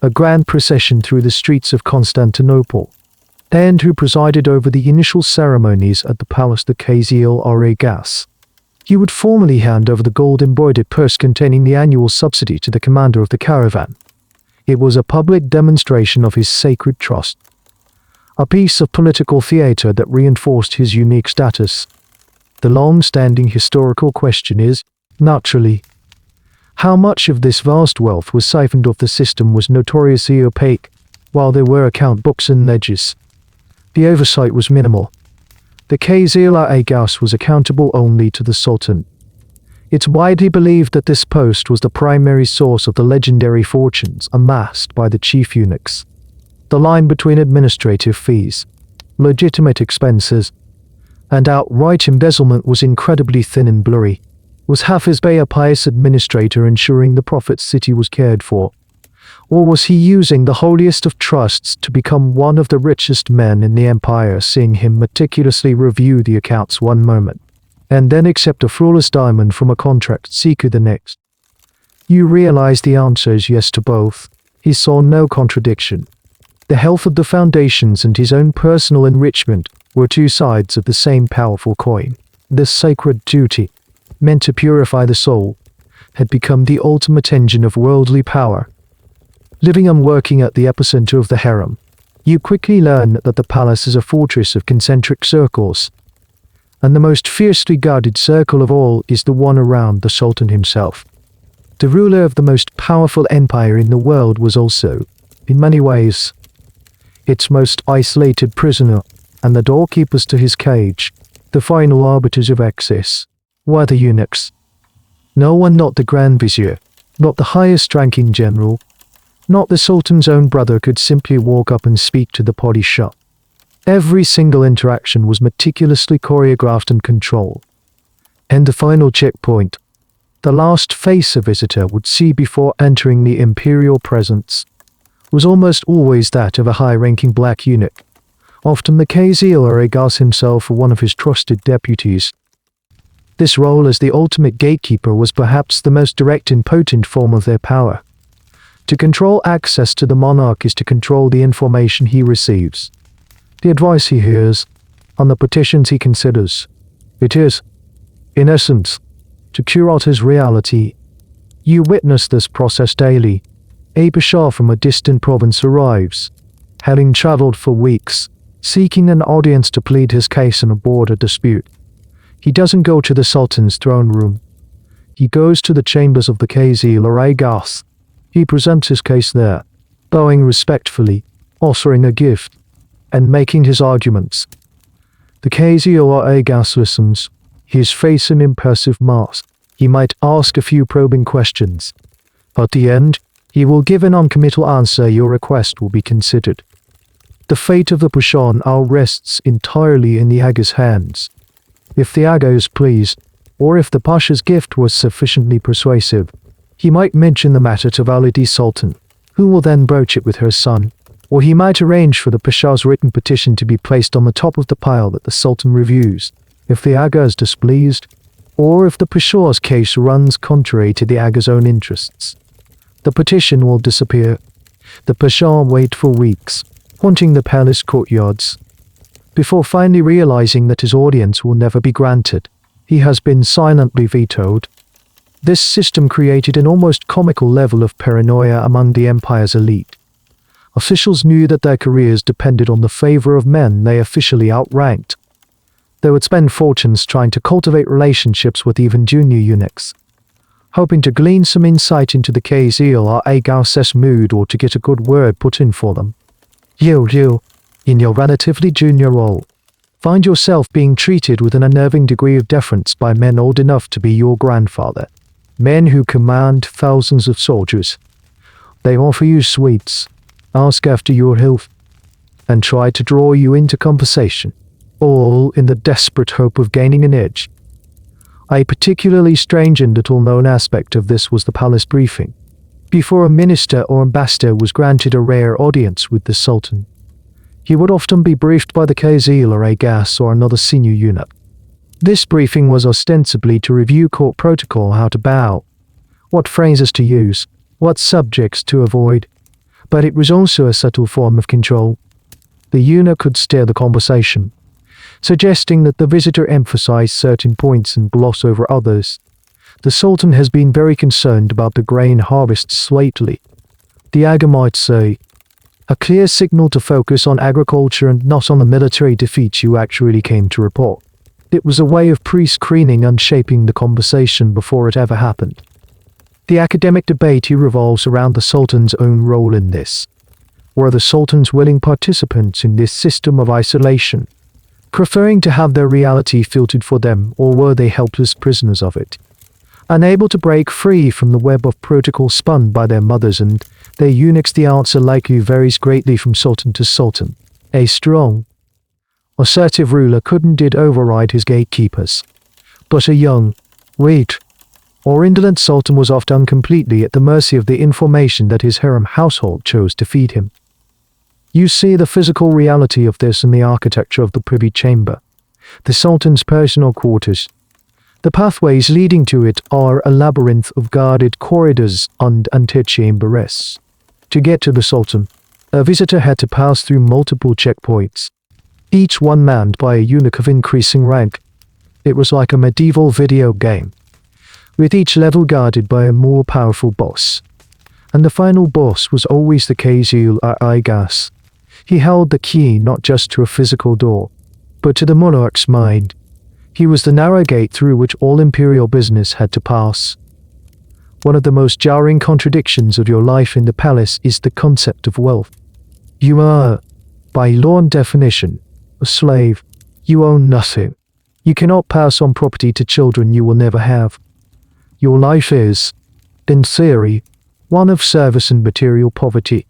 a grand procession through the streets of Constantinople, and who presided over the initial ceremonies at the palace, the Kizlar Agha. He would formally hand over the gold-embroidered purse containing the annual subsidy to the commander of the caravan. It was a public demonstration of his sacred trust, a piece of political theater that reinforced his unique status. The long-standing historical question is, naturally, how much of this vast wealth was siphoned off the system was notoriously opaque. While there were account books and ledgers, the oversight was minimal. The Kizlar Agha was accountable only to the Sultan. It's widely believed that this post was the primary source of the legendary fortunes amassed by the chief eunuchs. The line between administrative fees, legitimate expenses, and outright embezzlement was incredibly thin and blurry. Was Hafiz Bey a pious administrator ensuring the Prophet's city was cared for? Or was he using the holiest of trusts to become one of the richest men in the empire, seeing him meticulously review the accounts one moment, and then accept a flawless diamond from a contract seeker the next? You realize the answer is yes to both. He saw no contradiction. The health of the foundations and his own personal enrichment were two sides of the same powerful coin. This sacred duty, meant to purify the soul, had become the ultimate engine of worldly power. Living and working at the epicenter of the harem, you quickly learn that the palace is a fortress of concentric circles, and the most fiercely guarded circle of all is the one around the Sultan himself. The ruler of the most powerful empire in the world was also, in many ways, its most isolated prisoner, and the doorkeepers to his cage, the final arbiters of access, were the eunuchs. No one, not the Grand Vizier, not the highest-ranking general, not the Sultan's own brother, could simply walk up and speak to the padishah. Every single interaction was meticulously choreographed and controlled. And the final checkpoint, the last face a visitor would see before entering the imperial presence, was almost always that of a high-ranking black eunuch, often the Kizlar Agha himself or one of his trusted deputies. This role as the ultimate gatekeeper was perhaps the most direct and potent form of their power. To control access to the monarch is to control the information he receives, the advice he hears, and the petitions he considers. It is, in essence, to curate his reality. You witness this process daily. A pasha from a distant province arrives, having traveled for weeks, seeking an audience to plead his case in a border dispute. He doesn't go to the Sultan's throne room. He goes to the chambers of the Kizlar Agha. He presents his case there, bowing respectfully, offering a gift, and making his arguments. The Kizlar Agha listens, his face an impassive mask. He might ask a few probing questions. At the end, he will give an uncommittal answer. Your request will be considered. The fate of the pasha now rests entirely in the Agha's hands. If the Agha is pleased, or if the pasha's gift was sufficiently persuasive, he might mention the matter to Valide Sultan, who will then broach it with her son, or he might arrange for the pasha's written petition to be placed on the top of the pile that the Sultan reviews. If the Agha is displeased, or if the pasha's case runs contrary to the Agha's own interests, the petition will disappear. The pasha will wait for weeks, haunting the palace courtyards, before finally realizing that his audience will never be granted. He has been silently vetoed. This system created an almost comical level of paranoia among the empire's elite. Officials knew that their careers depended on the favor of men they officially outranked. They would spend fortunes trying to cultivate relationships with even junior eunuchs, hoping to glean some insight into the Kizlar Agha's mood or to get a good word put in for them. You, in your relatively junior role, find yourself being treated with an unnerving degree of deference by men old enough to be your grandfather, men who command thousands of soldiers. They offer you sweets, ask after your health, and try to draw you into conversation, all in the desperate hope of gaining an edge. A particularly strange and little-known aspect of this was the palace briefing, before a minister or ambassador was granted a rare audience with the Sultan. He would often be briefed by the Kizlar Agha or another senior eunuch. This briefing was ostensibly to review court protocol, how to bow, what phrases to use, what subjects to avoid, but it was also a subtle form of control. The eunuch could steer the conversation, suggesting that the visitor emphasize certain points and gloss over others. The Sultan has been very concerned about the grain harvests lately. The Agha might say, a clear signal to focus on agriculture and not on the military defeats you actually came to report. It was a way of pre-screening and shaping the conversation before it ever happened. The academic debate revolves around the Sultan's own role in this. Were the Sultans willing participants in this system of isolation, preferring to have their reality filtered for them, or were they helpless prisoners of it, unable to break free from the web of protocol spun by their mothers and their eunuchs? The answer likely varies greatly from sultan to sultan. A strong, assertive ruler couldn't override his gatekeepers, but a young, weak, or indolent sultan was often completely at the mercy of the information that his harem household chose to feed him. You see the physical reality of this in the architecture of the privy chamber, the Sultan's personal quarters. The pathways leading to it are a labyrinth of guarded corridors and antechambers. To get to the Sultan, a visitor had to pass through multiple checkpoints, each one manned by a eunuch of increasing rank. It was like a medieval video game, with each level guarded by a more powerful boss. And the final boss was always the Kizlar Agha. He held the key not just to a physical door, but to the monarch's mind. He was the narrow gate through which all imperial business had to pass. One of the most jarring contradictions of your life in the palace is the concept of wealth. You are, by law and definition, a slave. You own nothing. You cannot pass on property to children you will never have. Your life is, in theory, one of service and material poverty.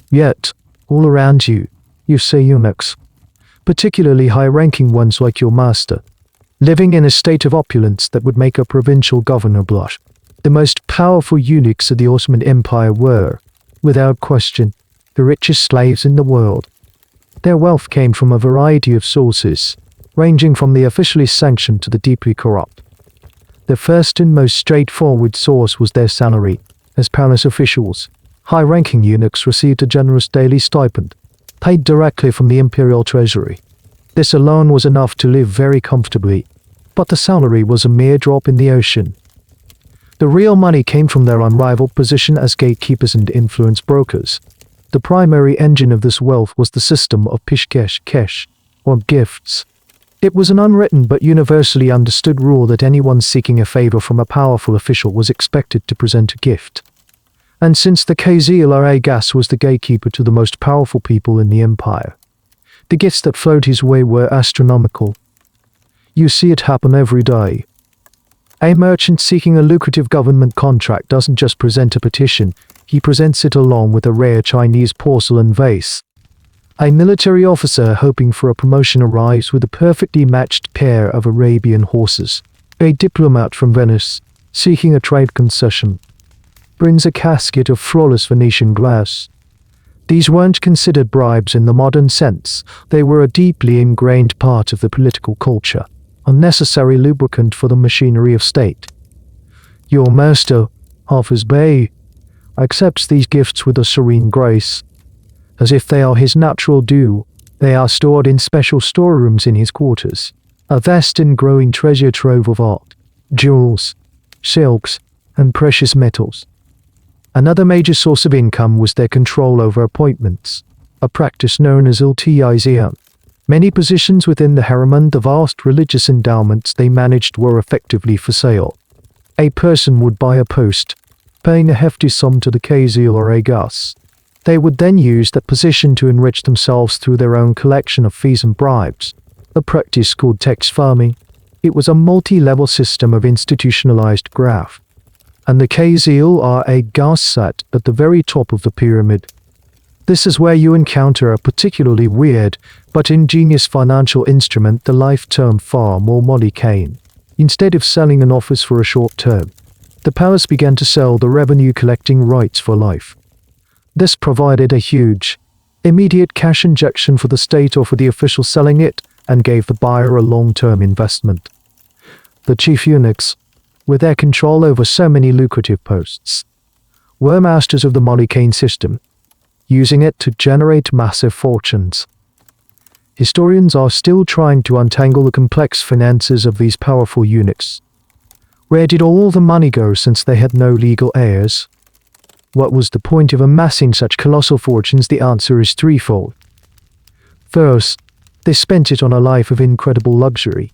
Yet, all around you, you see eunuchs, particularly high-ranking ones like your master, living in a state of opulence that would make a provincial governor blush. The most powerful eunuchs of the Ottoman Empire were, without question, the richest slaves in the world. Their wealth came from a variety of sources, ranging from the officially sanctioned to the deeply corrupt. The first and most straightforward source was their salary. As palace officials, high-ranking eunuchs received a generous daily stipend, paid directly from the imperial treasury. This alone was enough to live very comfortably, but the salary was a mere drop in the ocean. The real money came from their unrivaled position as gatekeepers and influence brokers. The primary engine of this wealth was the system of pishkesh, or gifts. It was an unwritten but universally understood rule that anyone seeking a favor from a powerful official was expected to present a gift. And since the Kizlar Agha was the gatekeeper to the most powerful people in the empire, the gifts that flowed his way were astronomical. You see it happen every day. A merchant seeking a lucrative government contract doesn't just present a petition, he presents it along with a rare Chinese porcelain vase. A military officer hoping for a promotion arrives with a perfectly matched pair of Arabian horses. A diplomat from Venice, seeking a trade concession, brings a casket of flawless Venetian glass. These weren't considered bribes in the modern sense, they were a deeply ingrained part of the political culture, a necessary lubricant for the machinery of state. Your master, Hafiz Bey, accepts these gifts with a serene grace. As if they are his natural due, they are stored in special storerooms in his quarters, a vast and growing treasure trove of art, jewels, silks, and precious metals. Another major source of income was their control over appointments, a practice known as iltizam. Many positions within the harem and the vast religious endowments they managed were effectively for sale. A person would buy a post, paying a hefty sum to the Kizlar Agha. They would then use that position to enrich themselves through their own collection of fees and bribes, a practice called tax farming. It was a multi-level system of institutionalized graft, and the Kizlar Agha sat at the very top of the pyramid. This is where you encounter a particularly weird but ingenious financial instrument, the life-term farm or Mutilated. Instead of selling an office for a short term, the palace began to sell the revenue-collecting rights for life. This provided a huge, immediate cash injection for the state or for the official selling it, and gave the buyer a long-term investment. The chief eunuchs, with their control over so many lucrative posts, were masters of the Mutilated system, using it to generate massive fortunes. Historians are still trying to untangle the complex finances of these powerful eunuchs. Where did all the money go since they had no legal heirs? What was the point of amassing such colossal fortunes? The answer is threefold. First, they spent it on a life of incredible luxury.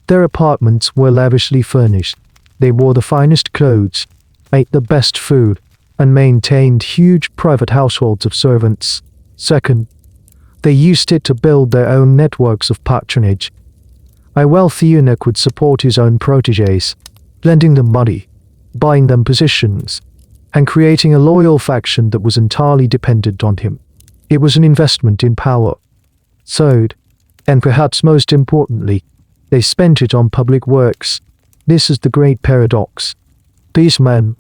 Their apartments were lavishly furnished. They wore the finest clothes, ate the best food, and maintained huge private households of servants. Second, they used it to build their own networks of patronage. A wealthy eunuch would support his own protégés, lending them money, buying them positions, and creating a loyal faction that was entirely dependent on him. It was an investment in power. Third, and perhaps most importantly, they spent it on public works. This is the great paradox. These men,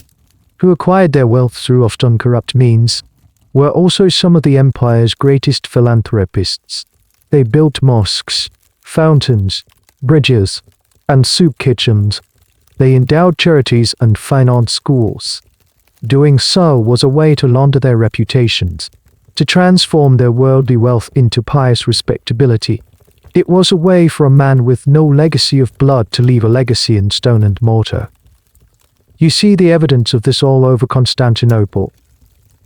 who acquired their wealth through often corrupt means, were also some of the empire's greatest philanthropists. They built mosques, fountains, bridges, and soup kitchens. They endowed charities and financed schools. Doing so was a way to launder their reputations, to transform their worldly wealth into pious respectability. It was a way for a man with no legacy of blood to leave a legacy in stone and mortar. You see the evidence of this all over Constantinople.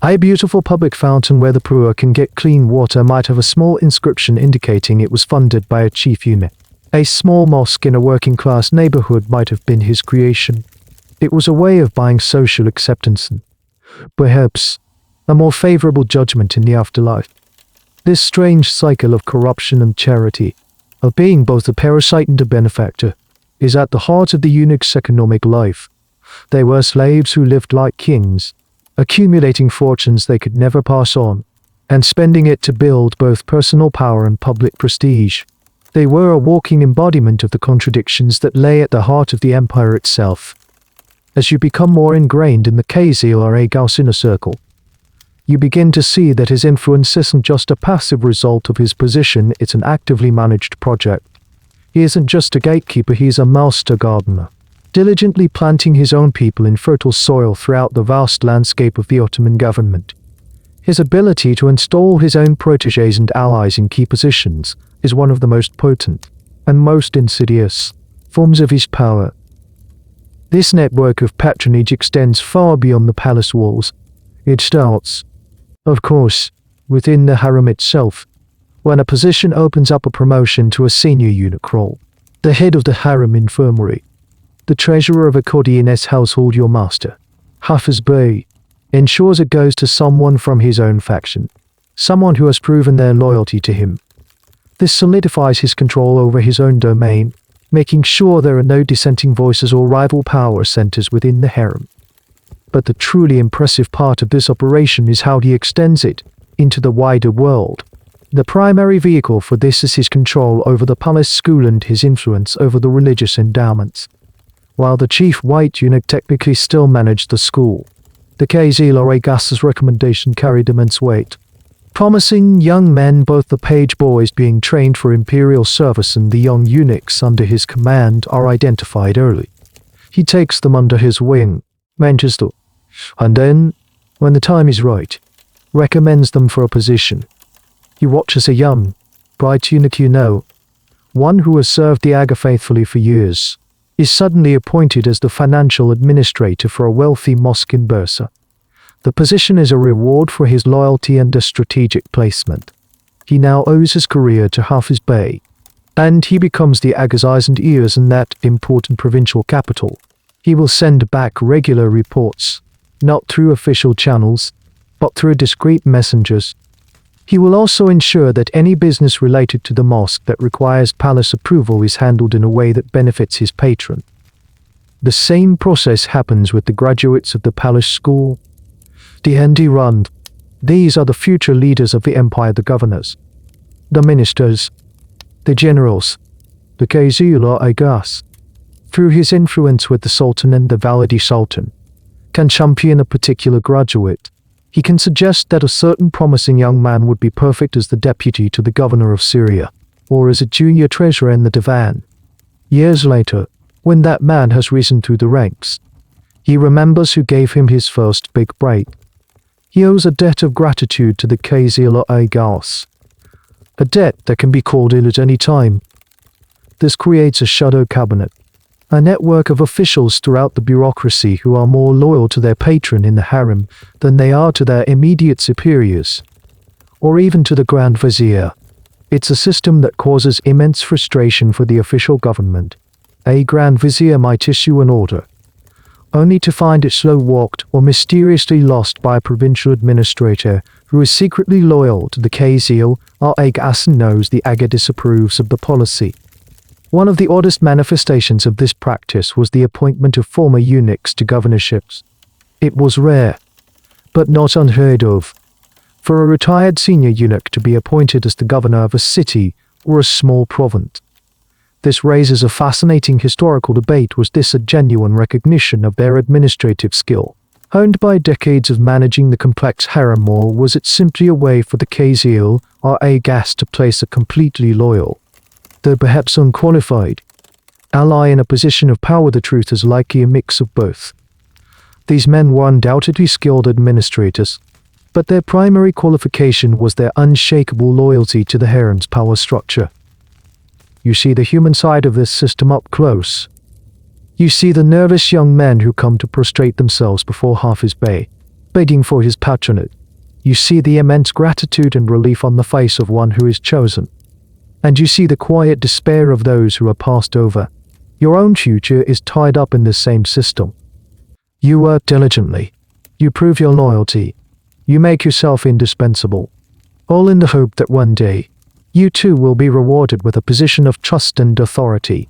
A beautiful public fountain where the poor can get clean water might have a small inscription indicating it was funded by a chief eunuch. A small mosque in a working-class neighborhood might have been his creation. It was a way of buying social acceptance and, perhaps, a more favorable judgment in the afterlife. This strange cycle of corruption and charity, of being both a parasite and a benefactor, is at the heart of the eunuch's economic life. They were slaves who lived like kings, accumulating fortunes they could never pass on, and spending it to build both personal power and public prestige. They were a walking embodiment of the contradictions that lay at the heart of the empire itself. As you become more ingrained in the Kizlar Agha inner circle, You begin to see that his influence isn't just a passive result of his position, it's an actively managed project. He isn't just a gatekeeper, he's a master gardener, diligently planting his own people in fertile soil throughout the vast landscape of the Ottoman government. His ability to install his own protégés and allies in key positions is one of the most potent and most insidious forms of his power. This network of patronage extends far beyond the palace walls. It starts, of course, within the harem itself, when a position opens up a promotion to a senior eunuch role, the head of the harem infirmary, the treasurer of a Qadian's household, your master, Hafiz Bey, ensures it goes to someone from his own faction, someone who has proven their loyalty to him. This solidifies his control over his own domain, making sure there are no dissenting voices or rival power centers within the harem. But the truly impressive part of this operation is how he extends it into the wider world. The primary vehicle for this is his control over the palace school and his influence over the religious endowments. While the chief white eunuch technically still managed the school, the Kizlar Agha's recommendation carried immense weight. Promising young men, both the page boys being trained for imperial service and the young eunuchs under his command, are identified early. He takes them under his wing, mentors them, and then, when the time is right, recommends them for a position. He watches a young, bright eunuch one who has served the Agha faithfully for years, is suddenly appointed as the financial administrator for a wealthy mosque in Bursa. The position is a reward for his loyalty and a strategic placement. He now owes his career to Hafiz Bey, and he becomes the Agha's eyes and ears in that important provincial capital. He will send back regular reports, not through official channels, but through discreet messengers. He will also ensure that any business related to the mosque that requires palace approval is handled in a way that benefits his patron. The same process happens with the graduates of the palace school. The Rund. These are the future leaders of the empire, the governors, the ministers, the generals, the Kizlar Agha, through his influence with the Sultan and the Validi Sultan, can champion a particular graduate. He can suggest that a certain promising young man would be perfect as the deputy to the governor of Syria, or as a junior treasurer in the divan. Years later, when that man has risen through the ranks, he remembers who gave him his first big break. He owes a debt of gratitude to the Kizlar Agha, a debt that can be called in at any time. This creates a shadow cabinet, a network of officials throughout the bureaucracy who are more loyal to their patron in the harem than they are to their immediate superiors, or even to the Grand Vizier. It's a system that causes immense frustration for the official government. A Grand Vizier might issue an order, only to find it slow-walked or mysteriously lost by a provincial administrator who is secretly loyal to the Kizlar Agha and knows the Agha disapproves of the policy. One of the oddest manifestations of this practice was the appointment of former eunuchs to governorships. It was rare, but not unheard of, for a retired senior eunuch to be appointed as the governor of a city or a small province. This raises a fascinating historical debate. Was this a genuine recognition of their administrative skill, honed by decades of managing the complex harem, or was it simply a way for the Kizlar Agha to place a completely loyal, though perhaps unqualified, ally in a position of power? The truth is likely a mix of both. These men were undoubtedly skilled administrators, but their primary qualification was their unshakable loyalty to the harem's power structure. You see the human side of this system up close. You see the nervous young men who come to prostrate themselves before Hafiz Bey, begging for his patronage. You see the immense gratitude and relief on the face of one who is chosen. And you see the quiet despair of those who are passed over. Your own future is tied up in this same system. You work diligently. You prove your loyalty. You make yourself indispensable, all in the hope that one day, you too will be rewarded with a position of trust and authority.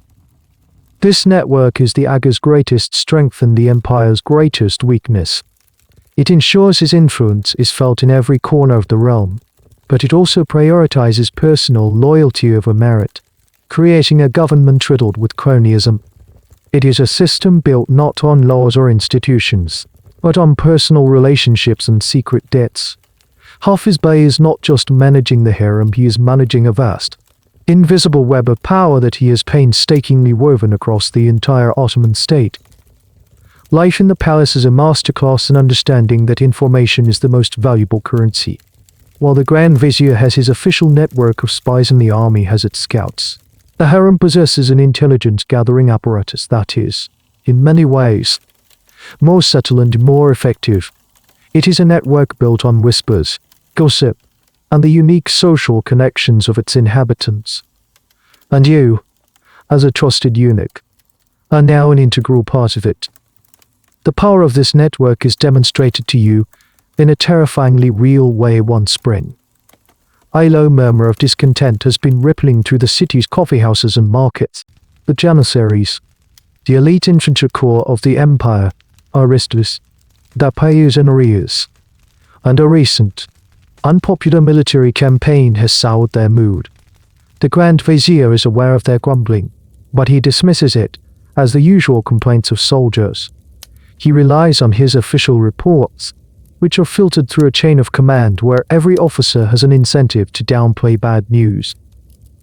This network is the Agha's greatest strength and the empire's greatest weakness. It ensures his influence is felt in every corner of the realm, but it also prioritizes personal loyalty over merit, creating a government riddled with cronyism. It is a system built not on laws or institutions, but on personal relationships and secret debts. Hafiz Bey is not just managing the harem, he is managing a vast, invisible web of power that he has painstakingly woven across the entire Ottoman state. Life in the palace is a masterclass in understanding that information is the most valuable currency. While the Grand Vizier has his official network of spies and the army has its scouts, the harem possesses an intelligence-gathering apparatus that is, in many ways, more subtle and more effective. It is a network built on whispers, gossip, and the unique social connections of its inhabitants. And you, as a trusted eunuch, are now an integral part of it. The power of this network is demonstrated to you in a terrifyingly real way one spring. A low murmur of discontent has been rippling through the city's coffeehouses and markets. The Janissaries, the elite infantry corps of the empire, are restless, their pay is in arrears, and a recent, unpopular military campaign has soured their mood. The Grand Vizier is aware of their grumbling, but he dismisses it as the usual complaints of soldiers. He relies on his official reports, which are filtered through a chain of command where every officer has an incentive to downplay bad news.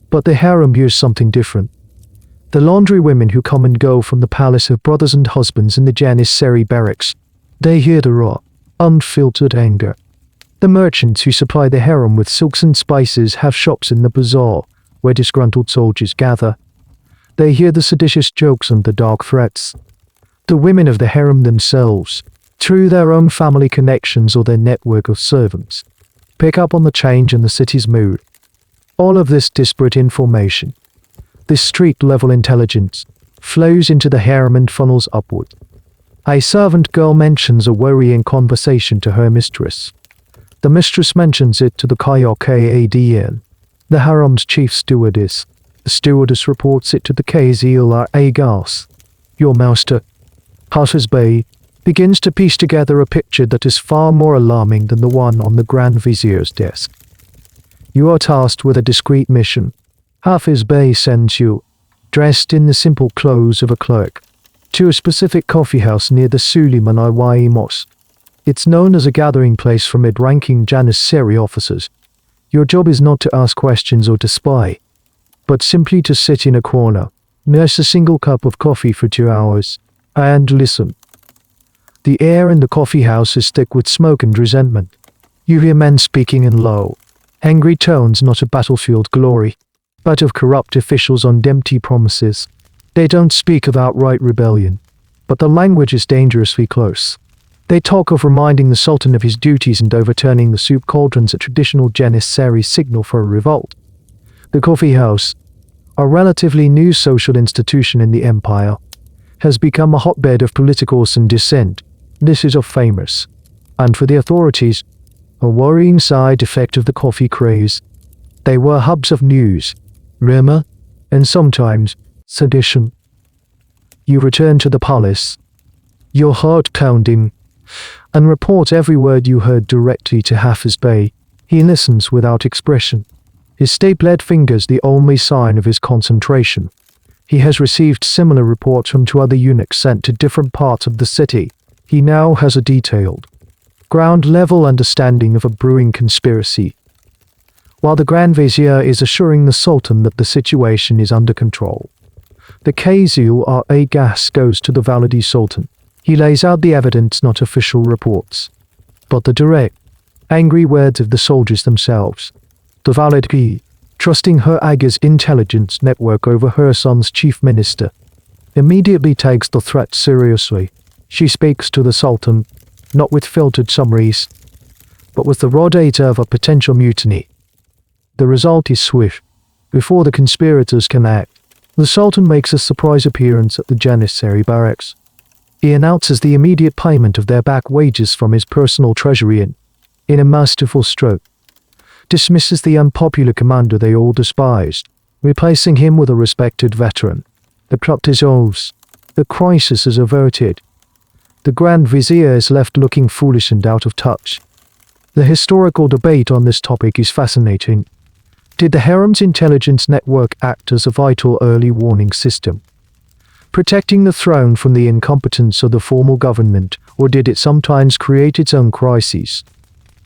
But the harem hears something different. The laundry women who come and go from the palace have brothers and husbands in the Janissary barracks. They hear the raw, unfiltered anger. The merchants who supply the harem with silks and spices have shops in the bazaar, where disgruntled soldiers gather. They hear the seditious jokes and the dark threats. The women of the harem themselves, through their own family connections or their network of servants, pick up on the change in the city's mood. All of this disparate information, this street-level intelligence, flows into the harem and funnels upward. A servant girl mentions a worrying conversation to her mistress. The mistress mentions it to the Kizlar, the harem's chief stewardess. The stewardess reports it to the Kizlar Agha. Your master, Hafiz Bey, begins to piece together a picture that is far more alarming than the one on the Grand Vizier's desk. You are tasked with a discreet mission. Hafiz Bey sends you, dressed in the simple clothes of a clerk, to a specific coffeehouse near the Suleiman Iwai Mosque. It's known as a gathering place for mid-ranking Janissary officers. Your job is not to ask questions or to spy, but simply to sit in a corner, nurse a single cup of coffee for 2 hours, and listen. The air in the coffeehouse is thick with smoke and resentment. You hear men speaking in low, angry tones, not of battlefield glory, but of corrupt officials on empty promises. They don't speak of outright rebellion, but the language is dangerously close. They talk of reminding the Sultan of his duties and overturning the soup cauldrons, a traditional Janissary signal for a revolt. The coffeehouse, a relatively new social institution in the empire, has become a hotbed of political dissent. This is famous, and for the authorities, a worrying side effect of the coffee craze. They were hubs of news, rumor, and sometimes sedition. You return to the palace, your heart pounding, and report every word you heard directly to Hafiz Bey. He listens without expression, his stapled fingers the only sign of his concentration. He has received similar reports from 2 other eunuchs sent to different parts of the city. He now has a detailed, ground-level understanding of a brewing conspiracy. While the Grand Vizier is assuring the Sultan that the situation is under control, the Kizlar Agha goes to the Validi Sultan. He lays out the evidence, not official reports, but the direct, angry words of the soldiers themselves. The Validi, trusting her Agha's intelligence network over her son's chief minister, immediately takes the threat seriously. She speaks to the Sultan, not with filtered summaries, but with the raw data of a potential mutiny. The result is swift. Before the conspirators can act, the Sultan makes a surprise appearance at the Janissary barracks. He announces the immediate payment of their back wages from his personal treasury and, in a masterful stroke, dismisses the unpopular commander they all despised, replacing him with a respected veteran. The plot dissolves. The crisis is averted. The Grand Vizier is left looking foolish and out of touch. The historical debate on this topic is fascinating. Did the harem's intelligence network act as a vital early warning system, protecting the throne from the incompetence of the formal government, or did it sometimes create its own crises?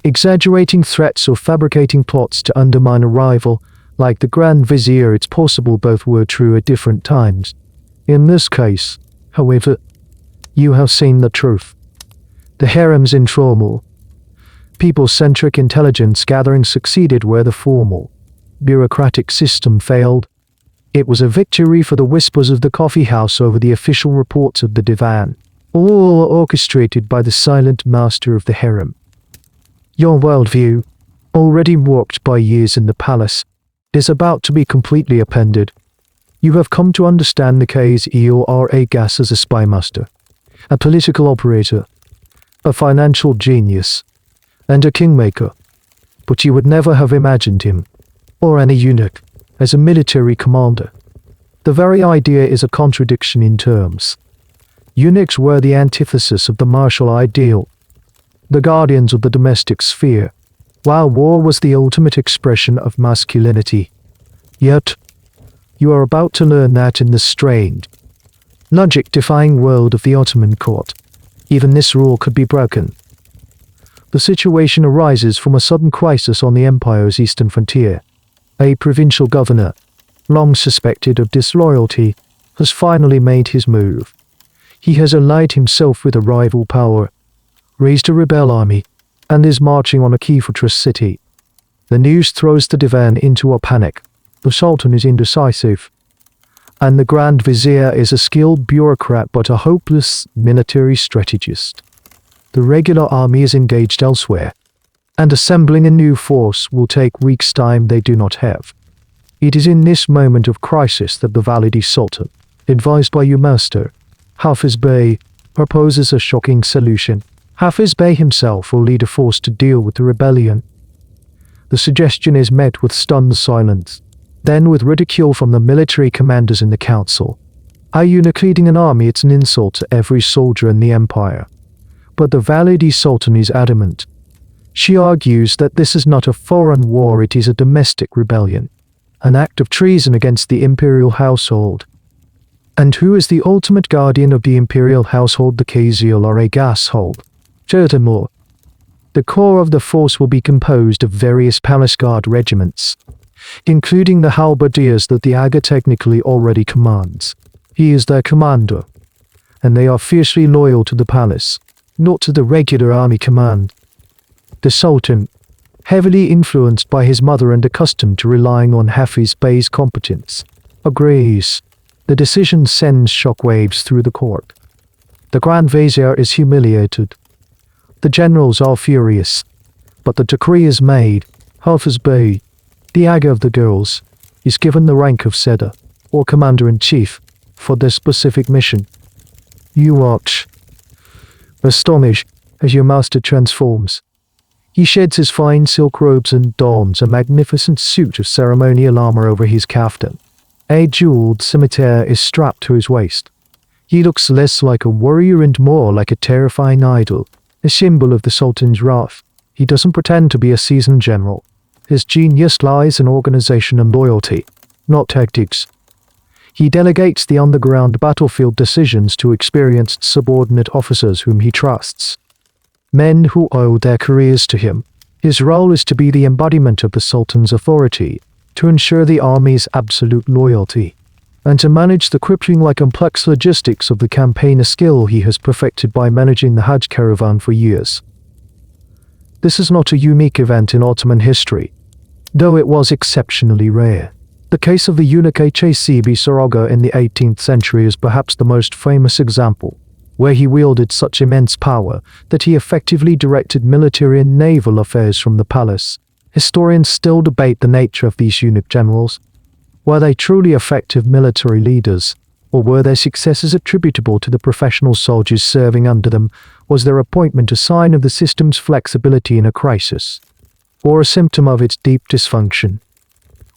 exaggerating threats or fabricating plots to undermine a rival. Like the Grand Vizier, it's possible both were true at different times. In this case, however, you have seen the truth. The harem's informal, people-centric intelligence gathering succeeded where the formal, bureaucratic system failed. It was a victory for the whispers of the coffee house over the official reports of the divan, all orchestrated by the silent master of the harem. Your worldview, already warped by years in the palace, is about to be completely upended. You have come to understand the Kizlar Agha as a spymaster, a political operator, a financial genius, and a kingmaker, but you would never have imagined him, or any eunuch, as a military commander. The very idea is a contradiction in terms. Eunuchs were the antithesis of the martial ideal, the guardians of the domestic sphere, while war was the ultimate expression of masculinity. Yet, you are about to learn that in the strained, logic-defying world of the Ottoman court, even this rule could be broken. The situation arises from a sudden crisis on the empire's eastern frontier. A provincial governor, long suspected of disloyalty, has finally made his move. He has allied himself with a rival power, raised a rebel army, and is marching on a key fortress city. The news throws the divan into a panic. The Sultan is indecisive, and the Grand Vizier is a skilled bureaucrat but a hopeless military strategist. The regular army is engaged elsewhere, and assembling a new force will take weeks' time they do not have. It is in this moment of crisis that the Valide Sultan, advised by your master, Hafiz Bey, proposes a shocking solution. Hafiz Bey himself will lead a force to deal with the rebellion. The suggestion is met with stunned silence, then with ridicule from the military commanders in the council. A eunuch leading an army, it's an insult to every soldier in the empire. But the Valide Sultan is adamant. She argues that this is not a foreign war, it is a domestic rebellion, an act of treason against the imperial household. And who is the ultimate guardian of the imperial household? The Kizlar Agha household. Furthermore, the core of the force will be composed of various palace guard regiments, including the halberdiers that the Agha technically already commands. He is their commander, and they are fiercely loyal to the palace, not to the regular army command. The Sultan, heavily influenced by his mother and accustomed to relying on Hafiz Bey's competence, agrees. The decision sends shockwaves through the court. The Grand Vizier is humiliated. The generals are furious, but the decree is made. Hafiz Bey, the Agha of the girls, is given the rank of Seda, or Commander-in-Chief, for this specific mission. You watch, astonished, as your master transforms. He sheds his fine silk robes and dons a magnificent suit of ceremonial armor over his kaftan. A jeweled scimitar is strapped to his waist. He looks less like a warrior and more like a terrifying idol, a symbol of the Sultan's wrath. He doesn't pretend to be a seasoned general. His genius lies in organization and loyalty, not tactics. He delegates the underground battlefield decisions to experienced subordinate officers whom he trusts, men who owe their careers to him. His role is to be the embodiment of the Sultan's authority, to ensure the army's absolute loyalty, and to manage the crippling complex logistics of the campaign, a skill he has perfected by managing the Hajj caravan for years. This is not a unique event in Ottoman history, though it was exceptionally rare. The case of the eunuch Hcb Saraga in the 18th century is perhaps the most famous example, where he wielded such immense power that he effectively directed military and naval affairs from the palace. Historians still debate the nature of these eunuch generals. Were they truly effective military leaders, or were their successes attributable to the professional soldiers serving under them? Was their appointment a sign of the system's flexibility in a crisis, or a symptom of its deep dysfunction,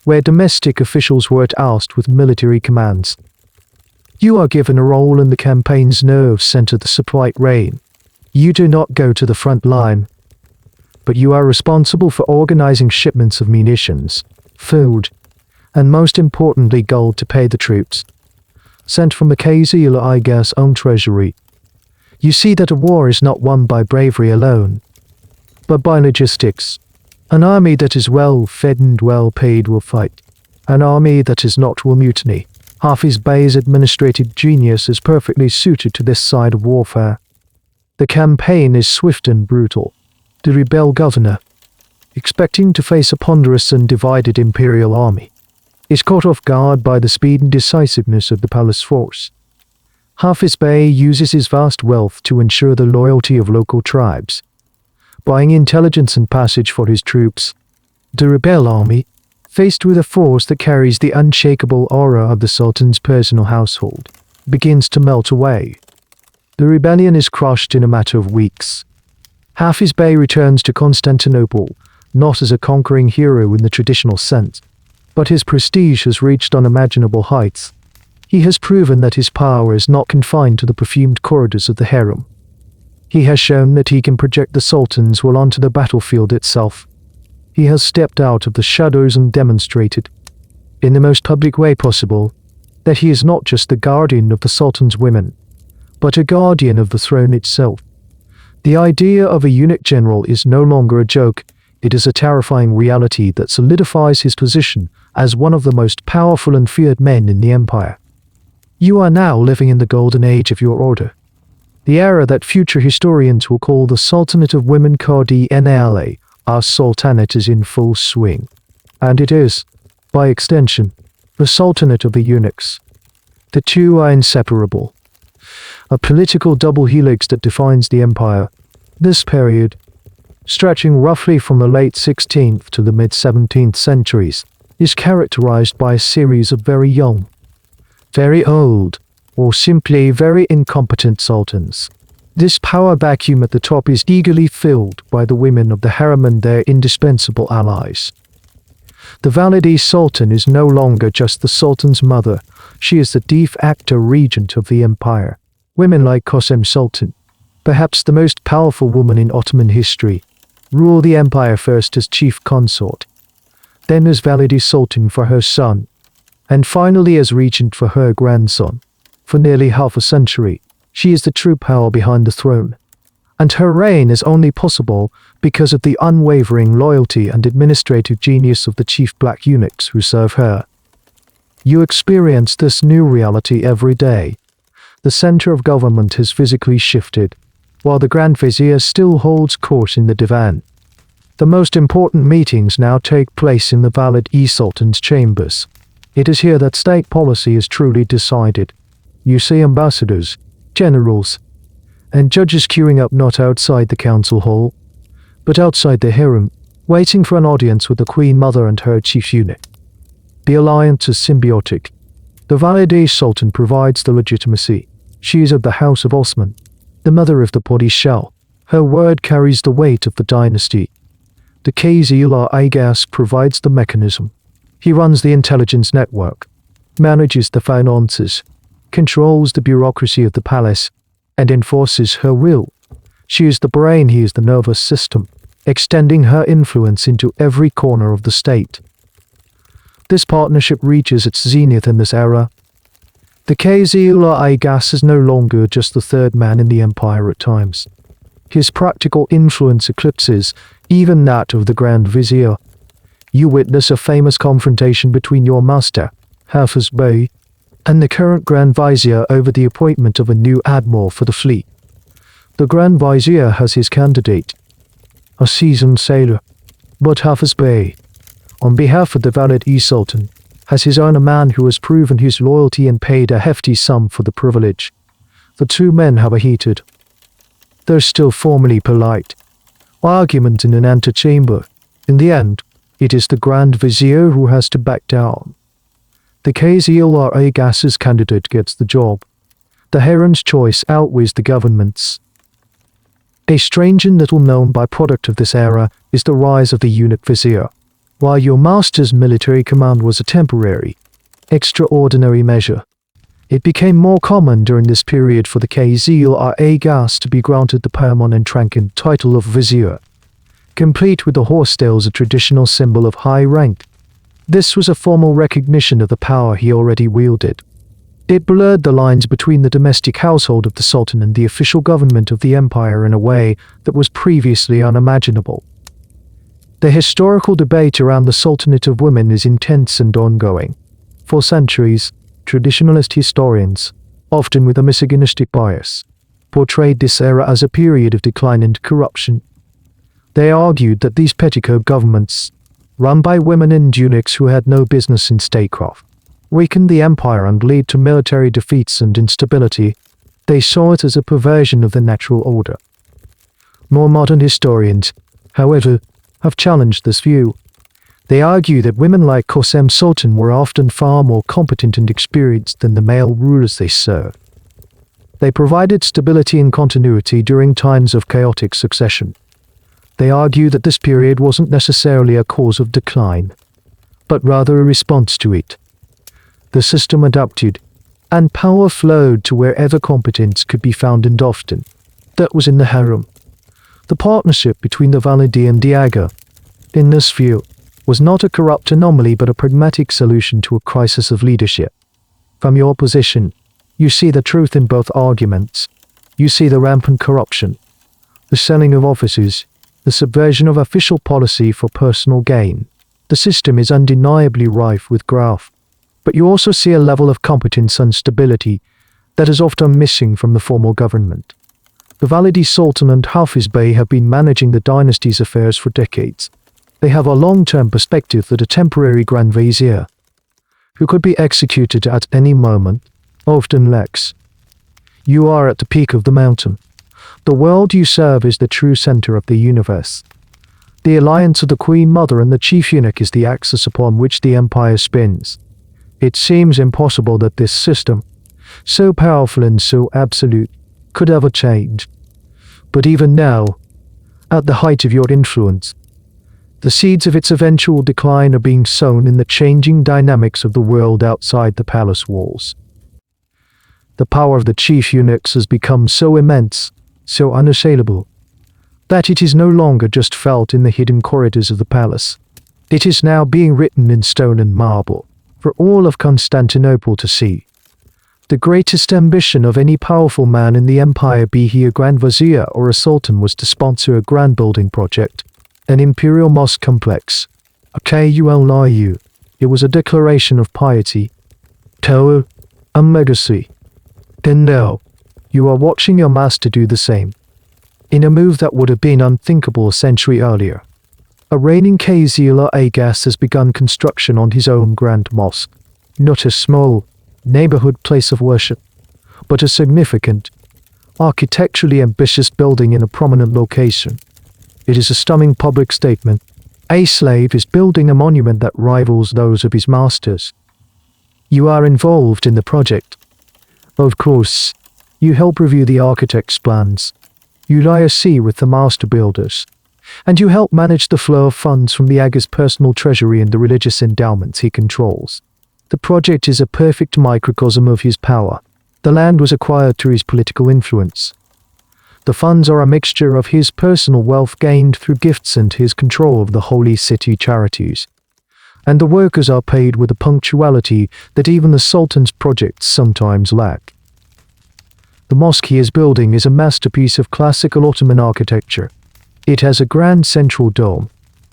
where domestic officials were ousted with military commands? You are given a role in the campaign's nerve center, the supply rein. You do not go to the front line, but you are responsible for organizing shipments of munitions, food, and most importantly gold to pay the troops, sent from the Kizlar Agha's own treasury. You see that a war is not won by bravery alone. but by logistics. An army that is well fed and well paid will fight. An army that is not will mutiny. Hafiz Bey's administrative genius is perfectly suited to this side of warfare. The campaign is swift and brutal. The rebel governor, expecting to face a ponderous and divided imperial army, is caught off guard by the speed and decisiveness of the palace force. Hafiz Bey uses his vast wealth to ensure the loyalty of local tribes, buying intelligence and passage for his troops. The rebel army, faced with a force that carries the unshakable aura of the Sultan's personal household, begins to melt away. The rebellion is crushed in a matter of weeks. Hafiz Bey returns to Constantinople, not as a conquering hero in the traditional sense, but his prestige has reached unimaginable heights. He has proven that his power is not confined to the perfumed corridors of the harem. He has shown that he can project the Sultan's will onto the battlefield itself. He has stepped out of the shadows and demonstrated, in the most public way possible, that he is not just the guardian of the Sultan's women, but a guardian of the throne itself. The idea of a eunuch general is no longer a joke. It is a terrifying reality that solidifies his position as one of the most powerful and feared men in the empire. You are now living in the golden age of your order, the era that future historians will call the Sultanate of Women. Cardinale. Our Sultanate is in full swing, and it is, by extension, the Sultanate of the Eunuchs. The two are inseparable, a political double helix that defines the empire. This period, stretching roughly from the late 16th to the mid-17th centuries, is characterized by a series of very young, very old, or simply very incompetent sultans. This power vacuum at the top is eagerly filled by the women of the harem and their indispensable allies. The Valide Sultan is no longer just the Sultan's mother, she is the de facto regent of the empire. Women like Qasem Sultan, perhaps the most powerful woman in Ottoman history, rule the empire first as chief consort, then as Valide Sultan for her son, and finally as regent for her grandson. For nearly half a century, she is the true power behind the throne, and her reign is only possible because of the unwavering loyalty and administrative genius of the chief black eunuchs who serve her. You experience this new reality every day. The center of government has physically shifted, while the Grand Vizier still holds court in the divan. The most important meetings now take place in the Valide Sultan's chambers. It is here that state policy is truly decided. You see ambassadors, generals, and judges queuing up not outside the council hall, but outside the harem, waiting for an audience with the Queen Mother and her chief eunuch. The alliance is symbiotic. The Valide Sultan provides the legitimacy. She is of the House of Osman, the mother of the Padishah. Her word carries the weight of the dynasty. The Kizlar Agha provides the mechanism. He runs the intelligence network, manages the finances, controls the bureaucracy of the palace, and enforces her will. She is the brain, he is the nervous system, extending her influence into every corner of the state. This partnership reaches its zenith in this era. The Kizlar Agha is no longer just the third man in the empire at times. His practical influence eclipses even that of the Grand Vizier. You witness a famous confrontation between your master, Hafiz Bey, and the current Grand Vizier over the appointment of a new admiral for the fleet. The Grand Vizier has his candidate, a seasoned sailor, but Hafiz Bey, on behalf of the Valide Sultan, has his own a man who has proven his loyalty and paid a hefty sum for the privilege. The two men have a heated, though still formally polite, argument in an antechamber. In the end, it is the Grand Vizier who has to back down. The Kizlar Agha's candidate gets the job. The harem's choice outweighs the government's. A strange and little-known byproduct of this era is the rise of the eunuch vizier. While your master's military command was a temporary, extraordinary measure, it became more common during this period for the Kizlar Agha to be granted the permanent rank and title of vizier, complete with the horsetail, a traditional symbol of high rank. This was a formal recognition of the power he already wielded. It blurred the lines between the domestic household of the Sultan and the official government of the empire in a way that was previously unimaginable. The historical debate around the Sultanate of Women is intense and ongoing. For centuries, traditionalist historians, often with a misogynistic bias, portrayed this era as a period of decline and corruption. They argued that these petticoat governments, run by women and eunuchs who had no business in statecraft, weakened the empire and led to military defeats and instability. They saw it as a perversion of the natural order. More modern historians, however, have challenged this view. They argue that women like Qasem Sultan were often far more competent and experienced than the male rulers they served. They provided stability and continuity during times of chaotic succession. They argue that this period wasn't necessarily a cause of decline, but rather a response to it. The system adapted, and power flowed to wherever competence could be found, and often that was in the harem. The partnership between the Valide and the Agha, in this view, was not a corrupt anomaly but a pragmatic solution to a crisis of leadership. From your position, you see the truth in both arguments. You see the rampant corruption, the selling of offices, the subversion of official policy for personal gain. The system is undeniably rife with graft, but you also see a level of competence and stability that is often missing from the formal government. The Valide Sultan and Hafiz Bey have been managing the dynasty's affairs for decades. They have a long-term perspective that a temporary Grand Vizier, who could be executed at any moment, often lacks. You are at the peak of the mountain. The world you serve is the true center of the universe. The alliance of the Queen Mother and the Chief Eunuch is the axis upon which the empire spins. It seems impossible that this system, so powerful and so absolute, could ever change. But even now, at the height of your influence, the seeds of its eventual decline are being sown in the changing dynamics of the world outside the palace walls. The power of the chief eunuchs has become so immense, so unassailable, that it is no longer just felt in the hidden corridors of the palace. It is now being written in stone and marble, for all of Constantinople to see. The greatest ambition of any powerful man in the empire, be he a Grand Vizier or a Sultan, was to sponsor a grand building project, an imperial mosque complex, a Kullu. It was a declaration of piety, tower, and legacy. And now, you are watching your master do the same. In a move that would have been unthinkable a century earlier, a reigning Kizlar Agha has begun construction on his own grand mosque. Not a small, neighborhood place of worship, but a significant, architecturally ambitious building in a prominent location. It is a stunning public statement. A slave is building a monument that rivals those of his masters. You are involved in the project. Of course, you help review the architect's plans. You liaise with the master builders, and you help manage the flow of funds from the Agha's personal treasury and the religious endowments he controls. The project is a perfect microcosm of his power. The land was acquired through his political influence. The funds are a mixture of his personal wealth gained through gifts and his control of the holy city charities. And the workers are paid with a punctuality that even the Sultan's projects sometimes lack. The mosque he is building is a masterpiece of classical Ottoman architecture. It has a grand central dome,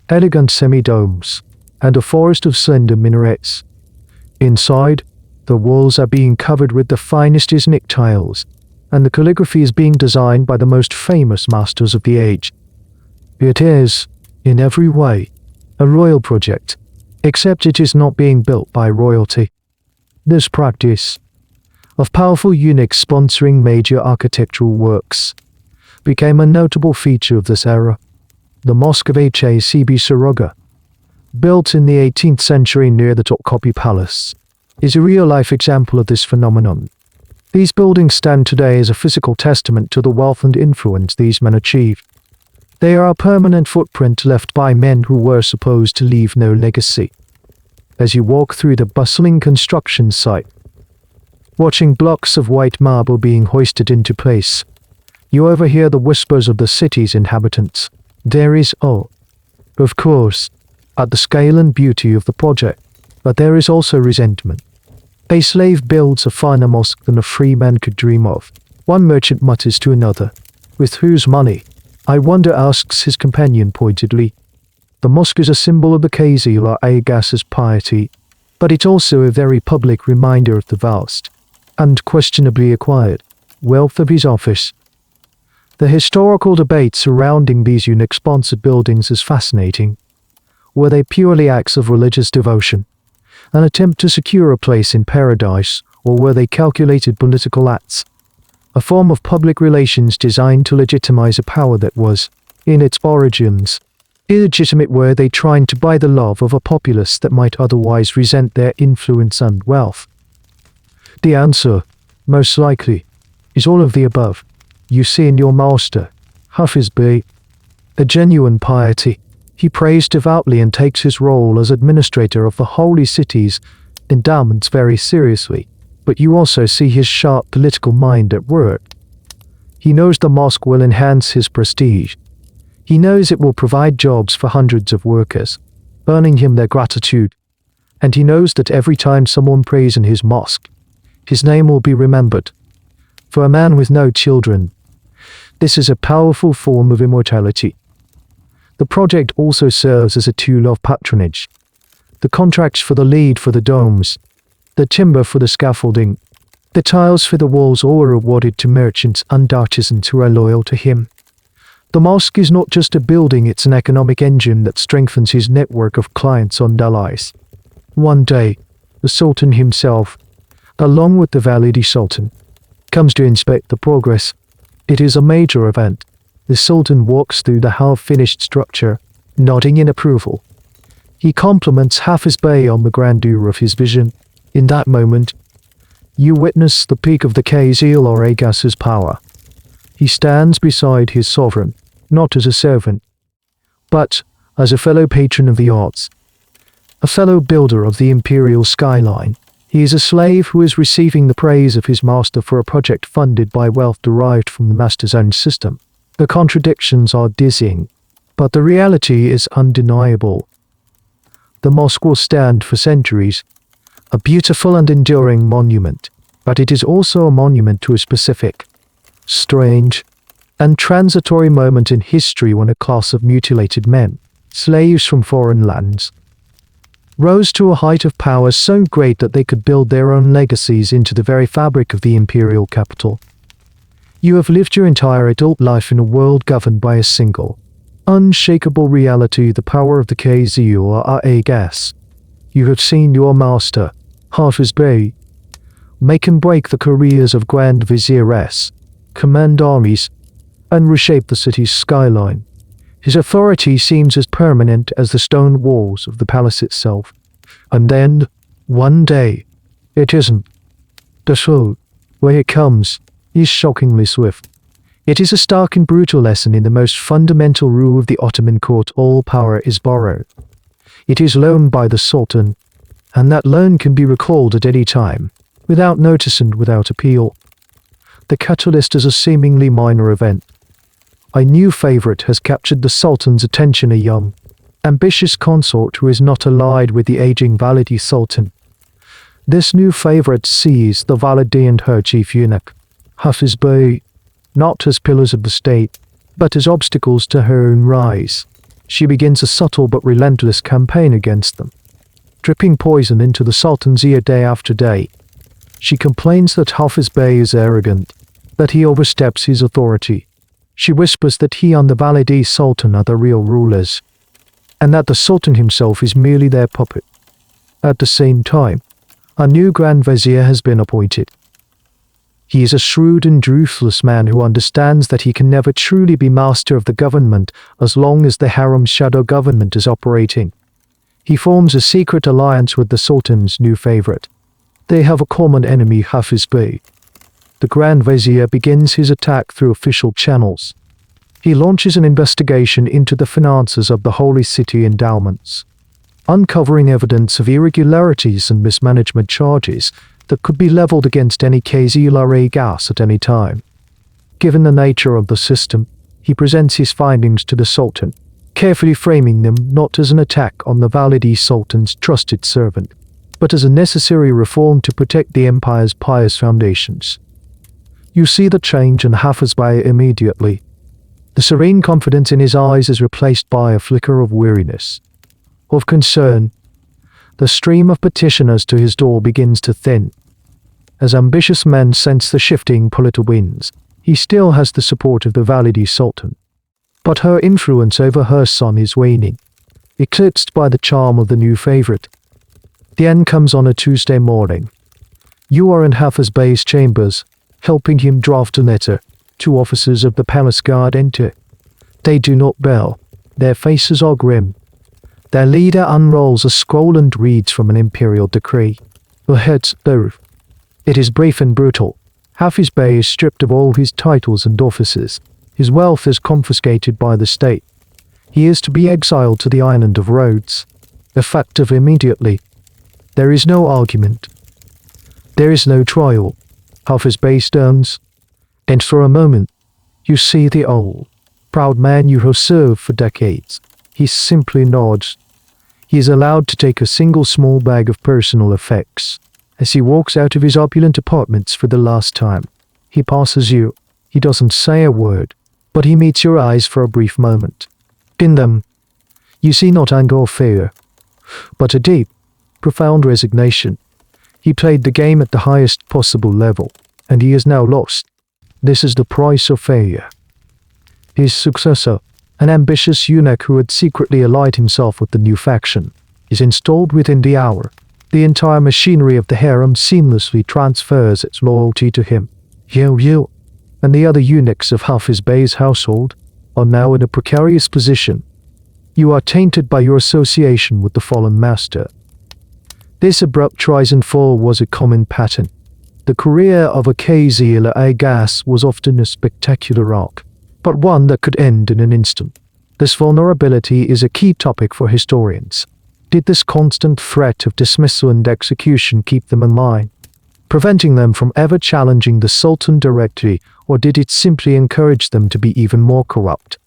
elegant semi-domes, and a forest of slender minarets. Inside, the walls are being covered with the finest Islamic tiles, and the calligraphy is being designed by the most famous masters of the age. It is, in every way, a royal project, except it is not being built by royalty. This practice, of powerful eunuchs sponsoring major architectural works, became a notable feature of this era. The Mosque of Hcb Saruga, built in the 18th century near the Topkapi Palace, is a real-life example of this phenomenon. These buildings stand today as a physical testament to the wealth and influence these men achieved. They are a permanent footprint left by men who were supposed to leave no legacy. As you walk through the bustling construction site, watching blocks of white marble being hoisted into place, you overhear the whispers of the city's inhabitants. There is awe, of course, at the scale and beauty of the project, but there is also resentment. A slave builds a finer mosque than a free man could dream of. One merchant mutters to another, "With whose money?" "I wonder," asks his companion pointedly. The mosque is a symbol of the Kizlar Agha's piety, but it's also a very public reminder of the vast, and questionably acquired, wealth of his office. The historical debate surrounding these eunuch-sponsored buildings is fascinating. Were they purely acts of religious devotion, an attempt to secure a place in paradise, or were they calculated political acts, a form of public relations designed to legitimize a power that was, in its origins, illegitimate? Were they trying to buy the love of a populace that might otherwise resent their influence and wealth? The answer, most likely, is all of the above. You see in your master, Hafiz Bey, a genuine piety. He prays devoutly and takes his role as administrator of the holy city's endowments very seriously, but you also see his sharp political mind at work. He knows the mosque will enhance his prestige. He knows it will provide jobs for hundreds of workers, earning him their gratitude. And he knows that every time someone prays in his mosque, his name will be remembered. For a man with no children, this is a powerful form of immortality. The project also serves as a tool of patronage. The contracts for the lead for the domes, the timber for the scaffolding, the tiles for the walls all are awarded to merchants and artisans who are loyal to him. The mosque is not just a building, it's an economic engine that strengthens his network of clients and allies. One day, the Sultan himself, along with the Valide Sultan, comes to inspect the progress. It is a major event. The Sultan walks through the half-finished structure, nodding in approval. He compliments Hafiz Bey on the grandeur of his vision. In that moment, you witness the peak of the Kizlar Agha's power. He stands beside his sovereign, not as a servant, but as a fellow patron of the arts, a fellow builder of the imperial skyline. He is a slave who is receiving the praise of his master for a project funded by wealth derived from the master's own system. The contradictions are dizzying, but the reality is undeniable. The mosque will stand for centuries, a beautiful and enduring monument, but it is also a monument to a specific, strange, and transitory moment in history when a class of mutilated men, slaves from foreign lands, rose to a height of power so great that they could build their own legacies into the very fabric of the imperial capital. You have lived your entire adult life in a world governed by a single, unshakable reality, the power of the Kizlar Agha. You have seen your master, Hafiz Bey, make and break the careers of Grand Viziers, command armies, and reshape the city's skyline. His authority seems as permanent as the stone walls of the palace itself. And then, one day, it isn't. The slow way it comes is shockingly swift. It is a stark and brutal lesson in the most fundamental rule of the Ottoman court: all power is borrowed. It is loaned by the Sultan, and that loan can be recalled at any time, without notice and without appeal. The catalyst is a seemingly minor event. A new favorite has captured the Sultan's attention, a young, ambitious consort who is not allied with the aging Valide Sultan. This new favorite sees the Valide and her chief eunuch, Hafiz Bey, not as pillars of the state, but as obstacles to her own rise. She begins a subtle but relentless campaign against them, dripping poison into the Sultan's ear day after day. She complains that Hafiz Bey is arrogant, that he oversteps his authority. She whispers that he and the Valide Sultan are the real rulers, and that the Sultan himself is merely their puppet. At the same time, a new Grand Vizier has been appointed. He is a shrewd and ruthless man who understands that he can never truly be master of the government as long as the harem's shadow government is operating. He forms a secret alliance with the Sultan's new favorite. They have a common enemy, Hafiz Bey. The Grand Vizier begins his attack through official channels. He launches an investigation into the finances of the holy city endowments, uncovering evidence of irregularities and mismanagement charges that could be leveled against any Kizlar Agha at any time. Given the nature of the system, he presents his findings to the Sultan, carefully framing them not as an attack on the Valide Sultan's trusted servant, but as a necessary reform to protect the empire's pious foundations. You see the change in Hafiz Bey immediately. The serene confidence in his eyes is replaced by a flicker of weariness, of concern. The stream of petitioners to his door begins to thin. As ambitious men sense the shifting political winds, he still has the support of the Valide Sultan. But her influence over her son is waning, eclipsed by the charm of the new favorite. The end comes on a Tuesday morning. You are in Hafiz Bey's chambers, helping him draft a letter. 2 officers of the palace guard enter. They do not bow. Their faces are grim. Their leader unrolls a scroll and reads from an imperial decree. The heads move. It is brief and brutal. Hafiz Bey is stripped of all his titles and offices. His wealth is confiscated by the state. He is to be exiled to the island of Rhodes, effective immediately. There is no argument. There is no trial. Hafiz Bey stands, and for a moment, you see the old, proud man you have served for decades. He simply nods. He is allowed to take a single small bag of personal effects. As he walks out of his opulent apartments for the last time, he passes you. He doesn't say a word, but he meets your eyes for a brief moment. In them, you see not anger or fear, but a deep, profound resignation. He played the game at the highest possible level, and he is now lost. This is the price of failure. His successor, an ambitious eunuch who had secretly allied himself with the new faction, is installed within the hour. The entire machinery of the harem seamlessly transfers its loyalty to him. You, and the other eunuchs of Hafiz Bey's household are now in a precarious position. You are tainted by your association with the fallen master. This abrupt rise and fall was a common pattern. The career of a Kizlar Agha was often a spectacular arc, but one that could end in an instant. This vulnerability is a key topic for historians. Did this constant threat of dismissal and execution keep them in line, preventing them from ever challenging the Sultan directly, or did it simply encourage them to be even more corrupt?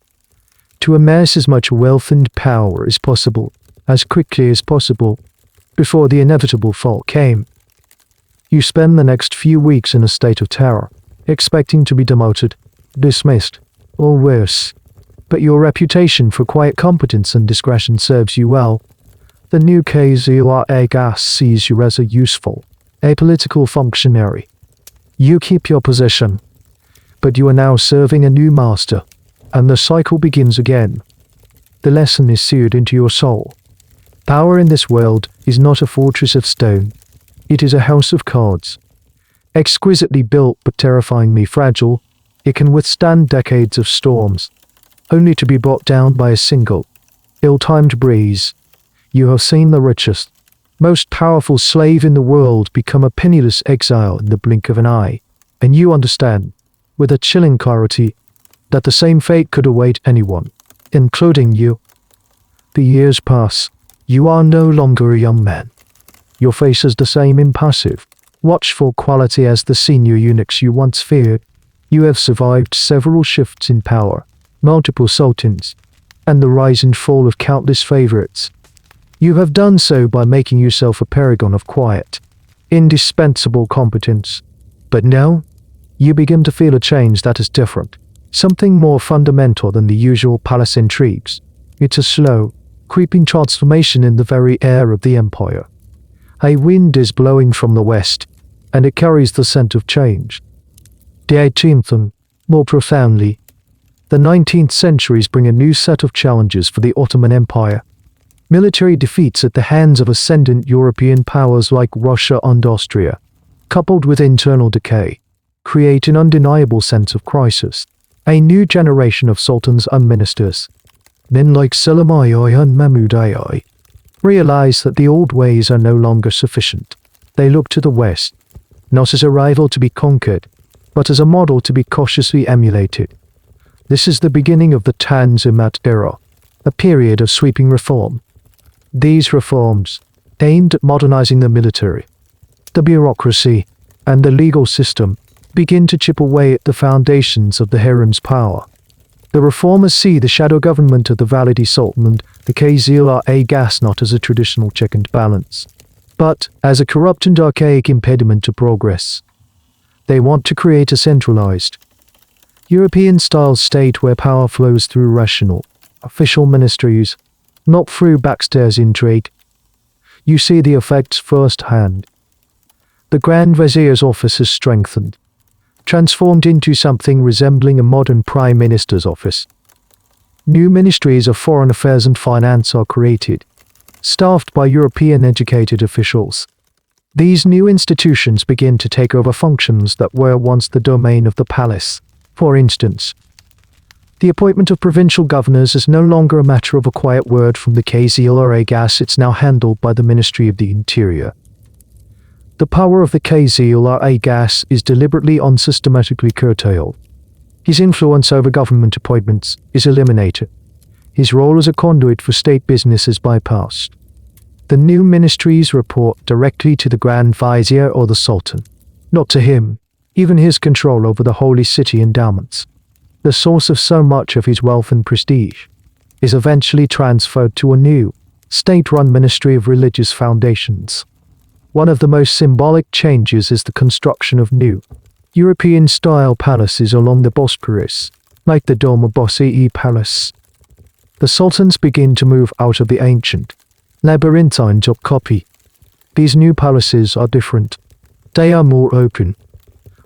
To amass as much wealth and power as possible, as quickly as possible, before the inevitable fall came. You spend the next few weeks in a state of terror, expecting to be demoted, dismissed, or worse. But your reputation for quiet competence and discretion serves you well. The new Kizlar Agha sees you as a useful, apolitical functionary. You keep your position, but you are now serving a new master, and the cycle begins again. The lesson is seared into your soul. Power in this world is not a fortress of stone. It is a house of cards. Exquisitely built but terrifyingly fragile, it can withstand decades of storms, only to be brought down by a single, ill-timed breeze. You have seen the richest, most powerful slave in the world become a penniless exile in the blink of an eye, and you understand, with a chilling clarity, that the same fate could await anyone, including you. The years pass. You are no longer a young man. Your face is the same impassive, watchful quality as the senior eunuchs you once feared. You have survived several shifts in power, multiple sultans, and the rise and fall of countless favorites. You have done so by making yourself a paragon of quiet, indispensable competence. But now, you begin to feel a change that is different, something more fundamental than the usual palace intrigues. It's a slow, creeping transformation in the very air of the empire. A wind is blowing from the west, and it carries the scent of change. The 18th and, more profoundly, the 19th centuries bring a new set of challenges for the Ottoman Empire. Military defeats at the hands of ascendant European powers like Russia and Austria, coupled with internal decay, create an undeniable sense of crisis. A new generation of sultans and ministers, men like Selimai and Mahmud Ai, realize that the old ways are no longer sufficient. They look to the west, not as a rival to be conquered, but as a model to be cautiously emulated. This is the beginning of the Tanzimat era, a period of sweeping reform. These reforms, aimed at modernizing the military, the bureaucracy, and the legal system, begin to chip away at the foundations of the harem's power. The reformers see the shadow government of the Valide Sultan and the Kizlar Agha not as a traditional check and balance, but as a corrupt and archaic impediment to progress. They want to create a centralized, European-style state where power flows through rational, official ministries, not through backstairs intrigue. You see the effects firsthand. The Grand Vizier's office is strengthened, transformed into something resembling a modern Prime Minister's office. New ministries of foreign affairs and finance are created, staffed by European-educated officials. These new institutions begin to take over functions that were once the domain of the palace. For instance, the appointment of provincial governors is no longer a matter of a quiet word from the Kizlar Agha, it's now handled by the Ministry of the Interior. The power of the Kizlar Agha is deliberately unsystematically curtailed. His influence over government appointments is eliminated. His role as a conduit for state business is bypassed. The new ministries report directly to the Grand Vizier or the Sultan, not to him. Even his control over the holy city endowments, the source of so much of his wealth and prestige, is eventually transferred to a new, state-run Ministry of Religious Foundations. One of the most symbolic changes is the construction of new, European-style palaces along the Bosporus, like the dome of Topkapi Palace. The sultans begin to move out of the ancient, labyrinthine Topkapi. These new palaces are different. They are more open,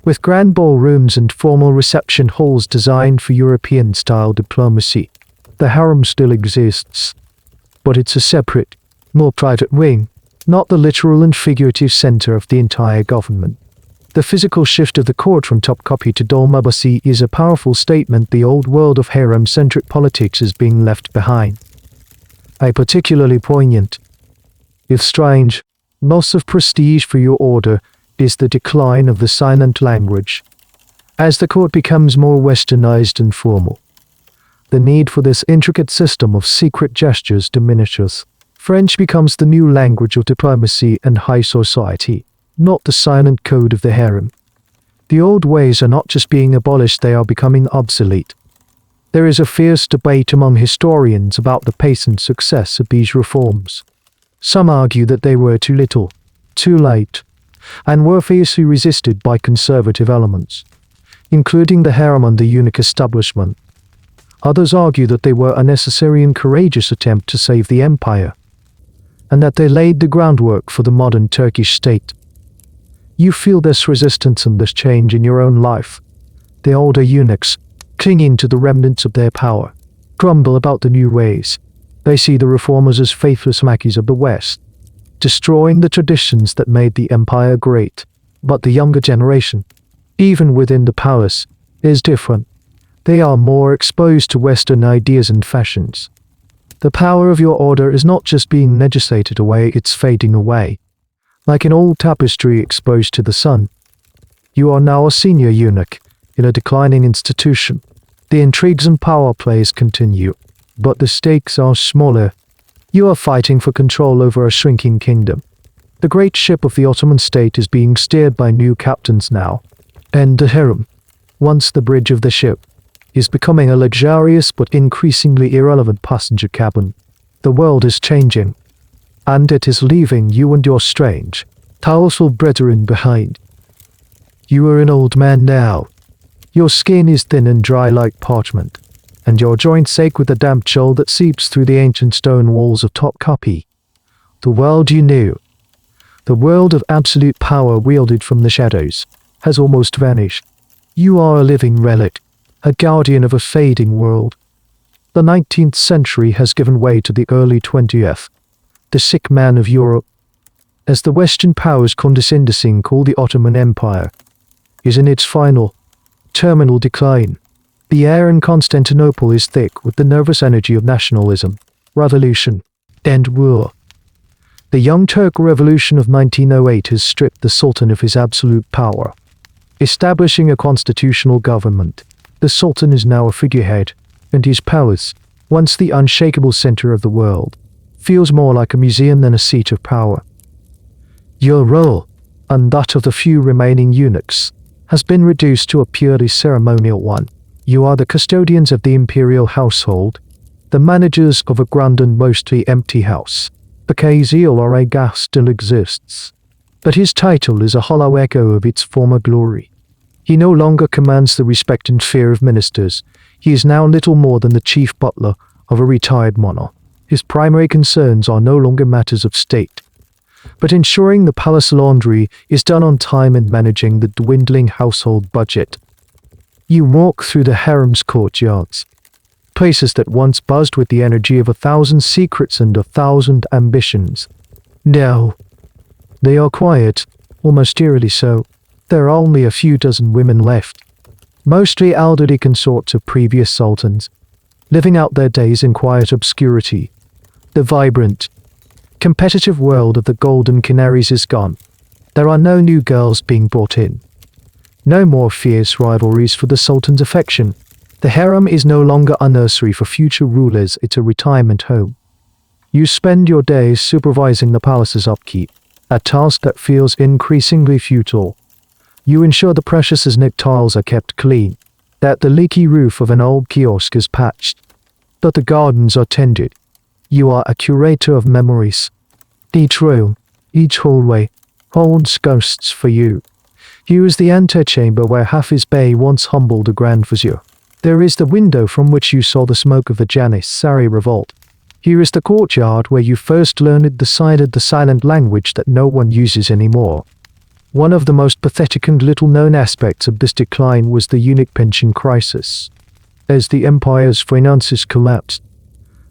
with grand ballrooms and formal reception halls designed for European-style diplomacy. The harem still exists, but it's a separate, more private wing, not the literal and figurative center of the entire government. The physical shift of the court from Topkapi to Dolmabasi is a powerful statement. The old world of harem-centric politics is being left behind. A particularly poignant, if strange, loss of prestige for your order is the decline of the silent language. As the court becomes more westernized and formal, the need for this intricate system of secret gestures diminishes. French becomes the new language of diplomacy and high society, not the silent code of the harem. The old ways are not just being abolished, they are becoming obsolete. There is a fierce debate among historians about the pace and success of these reforms. Some argue that they were too little, too late, and were fiercely resisted by conservative elements, including the harem and the eunuch establishment. Others argue that they were a necessary and courageous attempt to save the empire, and that they laid the groundwork for the modern Turkish state. You feel this resistance and this change in your own life. The older eunuchs, clinging to the remnants of their power, grumble about the new ways. They see the reformers as faithless Mackies of the West, destroying the traditions that made the empire great. But the younger generation, even within the palace, is different. They are more exposed to Western ideas and fashions. The power of your order is not just being legislated away, it's fading away. Like an old tapestry exposed to the sun. You are now a senior eunuch in a declining institution. The intrigues and power plays continue, but the stakes are smaller. You are fighting for control over a shrinking kingdom. The great ship of the Ottoman state is being steered by new captains now, and the harem, once the bridge of the ship, is becoming a luxurious but increasingly irrelevant passenger cabin. The world is changing, and it is leaving you and your strange, powerful brethren behind. You are an old man now. Your skin is thin and dry like parchment, and your joints ache with the damp chill that seeps through the ancient stone walls of Topkapi. The world you knew, the world of absolute power wielded from the shadows, has almost vanished. You are a living relic, a guardian of a fading world. The 19th century has given way to the early 20th, the sick man of Europe. As the Western powers condescending call the Ottoman Empire, is in its final, terminal decline. The air in Constantinople is thick with the nervous energy of nationalism, revolution, and war. The Young Turk Revolution of 1908 has stripped the Sultan of his absolute power, establishing a constitutional government. The Sultan is now a figurehead, and his palace, once the unshakable center of the world, feels more like a museum than a seat of power. Your role, and that of the few remaining eunuchs, has been reduced to a purely ceremonial one. You are the custodians of the imperial household, the managers of a grand and mostly empty house. The Kizlar Agha still exists, but his title is a hollow echo of its former glory. He no longer commands the respect and fear of ministers. He is now little more than the chief butler of a retired monarch. His primary concerns are no longer matters of state, but ensuring the palace laundry is done on time and managing the dwindling household budget. You walk through the harem's courtyards, places that once buzzed with the energy of 1,000 secrets and 1,000 ambitions. Now, they are quiet, almost eerily so. There are only a few dozen women left, mostly elderly consorts of previous sultans, living out their days in quiet obscurity. The vibrant, competitive world of the Golden Canaries is gone. There are no new girls being brought in. No more fierce rivalries for the Sultan's affection. The harem is no longer a nursery for future rulers, it's a retirement home. You spend your days supervising the palace's upkeep, a task that feels increasingly futile. You ensure the precious Aznic tiles are kept clean, that the leaky roof of an old kiosk is patched, that the gardens are tended. You are a curator of memories. Each room, each hallway, holds ghosts for you. Here is the antechamber where Hafiz Bey once humbled a Grand Vizier. There is the window from which you saw the smoke of the Janissary revolt. Here is the courtyard where you first learned the silent language that no one uses anymore. One of the most pathetic and little-known aspects of this decline was the eunuch pension crisis. As the empire's finances collapsed,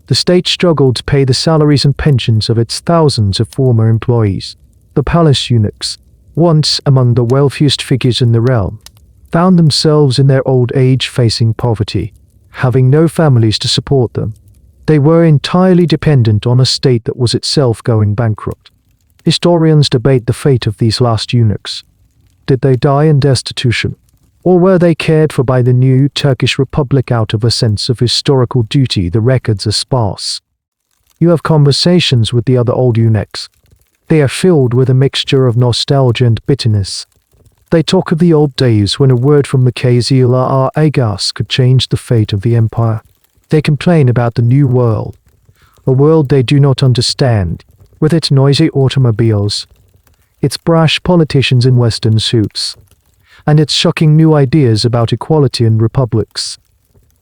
the state struggled to pay the salaries and pensions of its thousands of former employees. The palace eunuchs, once among the wealthiest figures in the realm, found themselves in their old age facing poverty, having no families to support them. They were entirely dependent on a state that was itself going bankrupt. Historians debate the fate of these last eunuchs. Did they die in destitution? Or were they cared for by the new Turkish Republic out of a sense of historical duty? The records are sparse. You have conversations with the other old eunuchs. They are filled with a mixture of nostalgia and bitterness. They talk of the old days when a word from the Kizlar Agha could change the fate of the empire. They complain about the new world, a world they do not understand, with its noisy automobiles, its brash politicians in Western suits, and its shocking new ideas about equality and republics.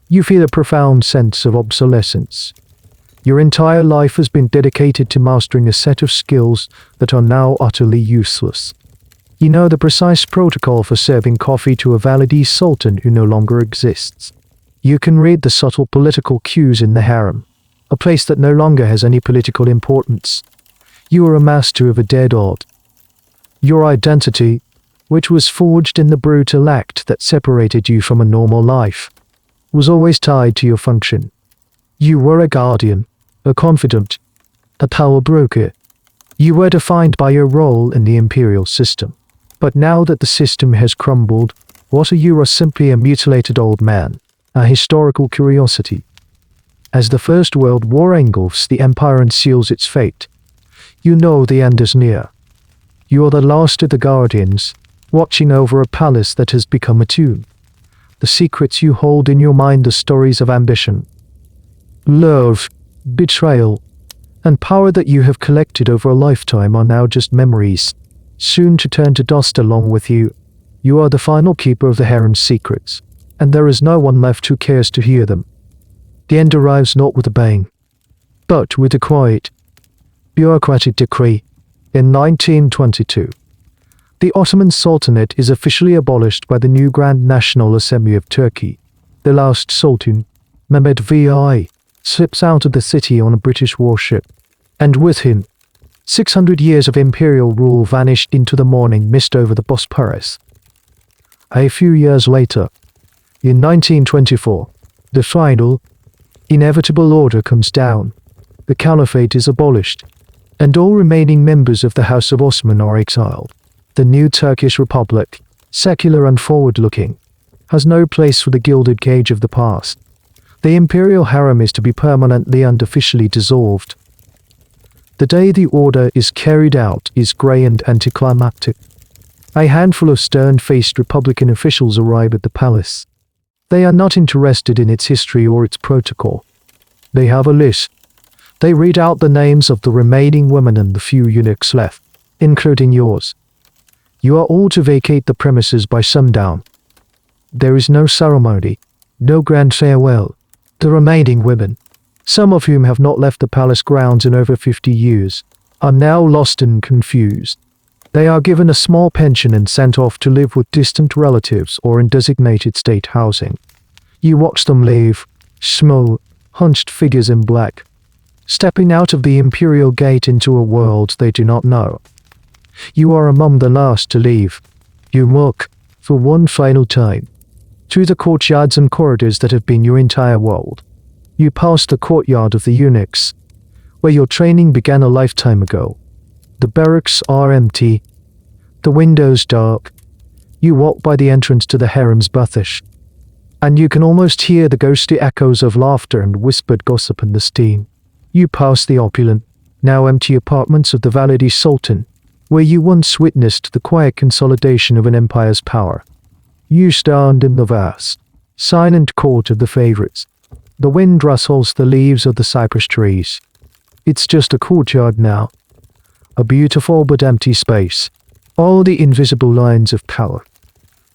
You feel a profound sense of obsolescence. Your entire life has been dedicated to mastering a set of skills that are now utterly useless. You know the precise protocol for serving coffee to a Validi sultan who no longer exists. You can read the subtle political cues in the harem, a place that no longer has any political importance. You are a master of a dead art. Your identity, which was forged in the brutal act that separated you from a normal life, was always tied to your function. You were a guardian, a confidant, a power broker. You were defined by your role in the imperial system. But now that the system has crumbled, what are you? Are simply a mutilated old man, a historical curiosity. As the First World War engulfs the empire and seals its fate, you know the end is near. You are the last of the guardians, watching over a palace that has become a tomb. The secrets you hold in your mind are stories of ambition, love, betrayal, and power that you have collected over a lifetime are now just memories, soon to turn to dust along with you. You are the final keeper of the harem's secrets, and there is no one left who cares to hear them. The end arrives not with a bang, but with a quiet, bureaucratic decree. In 1922, the Ottoman Sultanate is officially abolished by the new Grand National Assembly of Turkey. The last Sultan, Mehmed VI, slips out of the city on a British warship, and with him, 600 years of imperial rule vanished into the morning mist over the Bosporus. A few years later, in 1924, the final, inevitable order comes down. The caliphate is abolished, and all remaining members of the House of Osman are exiled. The new Turkish Republic, secular and forward-looking, has no place for the gilded cage of the past. The Imperial Harem is to be permanently and officially dissolved. The day the order is carried out is grey and anticlimactic. A handful of stern-faced Republican officials arrive at the palace. They are not interested in its history or its protocol. They have a list, They read out the names of the remaining women and the few eunuchs left, including yours. You are all to vacate the premises by sundown. There is no ceremony, no grand farewell. The remaining women, some of whom have not left the palace grounds in over 50 years, are now lost and confused. They are given a small pension and sent off to live with distant relatives or in designated state housing. You watch them leave, small, hunched figures in black, stepping out of the Imperial Gate into a world they do not know. You are among the last to leave. You look, for one final time, through the courtyards and corridors that have been your entire world. You pass the courtyard of the eunuchs, where your training began a lifetime ago. The barracks are empty, the windows dark. You walk by the entrance to the harem's bathish, and you can almost hear the ghostly echoes of laughter and whispered gossip in the steam. You pass the opulent, now empty apartments of the Validi Sultan, where you once witnessed the quiet consolidation of an empire's power. You stand in the vast, silent court of the favorites. The wind rustles the leaves of the cypress trees. It's just a courtyard now, a beautiful but empty space. All the invisible lines of power,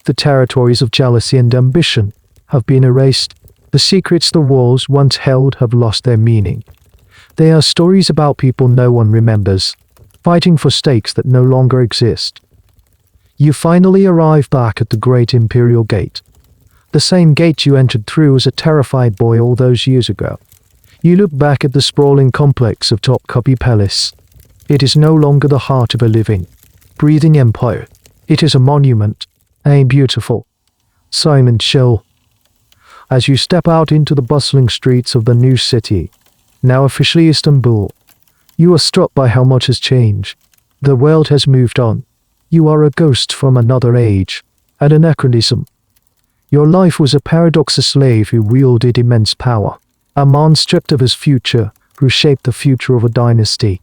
the territories of jealousy and ambition, have been erased. The secrets the walls once held have lost their meaning. They are stories about people no one remembers, fighting for stakes that no longer exist. You finally arrive back at the great Imperial Gate, the same gate you entered through as a terrified boy all those years ago. You look back at the sprawling complex of Topkapi Palace. It is no longer the heart of a living, breathing empire. It is a monument, a beautiful, silent shell. As you step out into the bustling streets of the new city, now officially Istanbul, you are struck by how much has changed. The world has moved on. You are a ghost from another age, an anachronism. Your life was a paradox, a slave who wielded immense power, a man stripped of his future who shaped the future of a dynasty,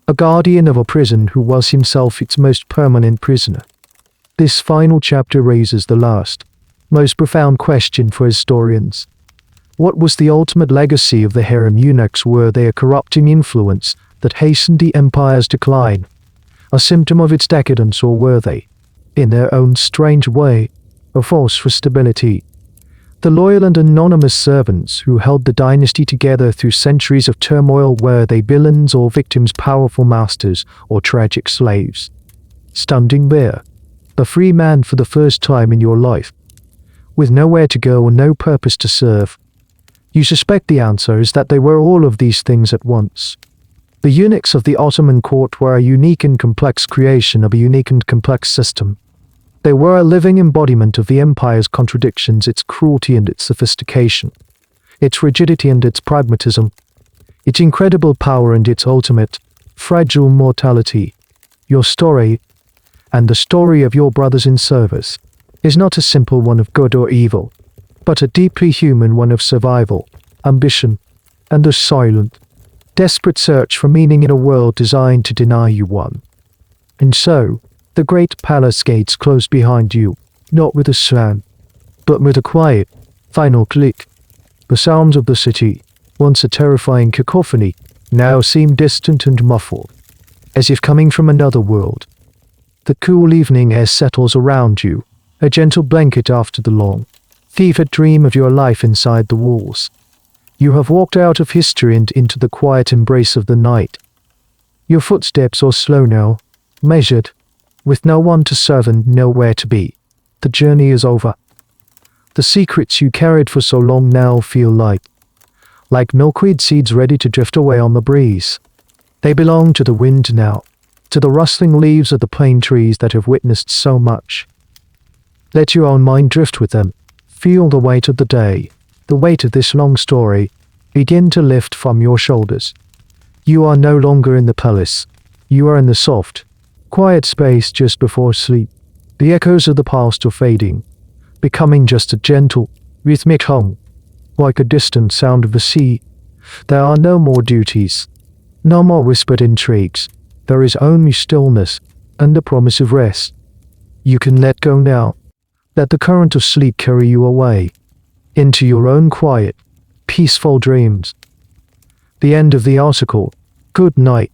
a guardian of a prison who was himself its most permanent prisoner. This final chapter raises the last, most profound question for historians. What was the ultimate legacy of the harem eunuchs? Were they a corrupting influence that hastened the empire's decline, a symptom of its decadence, or were they, in their own strange way, a force for stability? The loyal and anonymous servants who held the dynasty together through centuries of turmoil, were they villains or victims, powerful masters or tragic slaves? Standing there, a free man for the first time in your life, with nowhere to go and no purpose to serve, you suspect the answer is that they were all of these things at once. The eunuchs of the Ottoman court were a unique and complex creation of a unique and complex system. They were a living embodiment of the empire's contradictions, its cruelty and its sophistication, its rigidity and its pragmatism, its incredible power and its ultimate, fragile mortality. Your story, and the story of your brothers in service, is not a simple one of good or evil, but a deeply human one of survival, ambition, and a silent, desperate search for meaning in a world designed to deny you one. And so, the great palace gates closed behind you, not with a slam, but with a quiet, final click. The sounds of the city, once a terrifying cacophony, now seem distant and muffled, as if coming from another world. The cool evening air settles around you, a gentle blanket after the long, fevered dream of your life inside the walls. You have walked out of history and into the quiet embrace of the night. Your footsteps are slow now, measured, with no one to serve and nowhere to be. The journey is over. The secrets you carried for so long now feel like milkweed seeds ready to drift away on the breeze. They belong to the wind now, to the rustling leaves of the plane trees that have witnessed so much. Let your own mind drift with them. Feel the weight of the day, the weight of this long story, begin to lift from your shoulders. You are no longer in the palace. You are in the soft, quiet space just before sleep. The echoes of the past are fading, becoming just a gentle, rhythmic hum, like a distant sound of the sea. There are no more duties, no more whispered intrigues. There is only stillness and the promise of rest. You can let go now. Let the current of sleep carry you away, into your own quiet, peaceful dreams. The end of the article. Good night.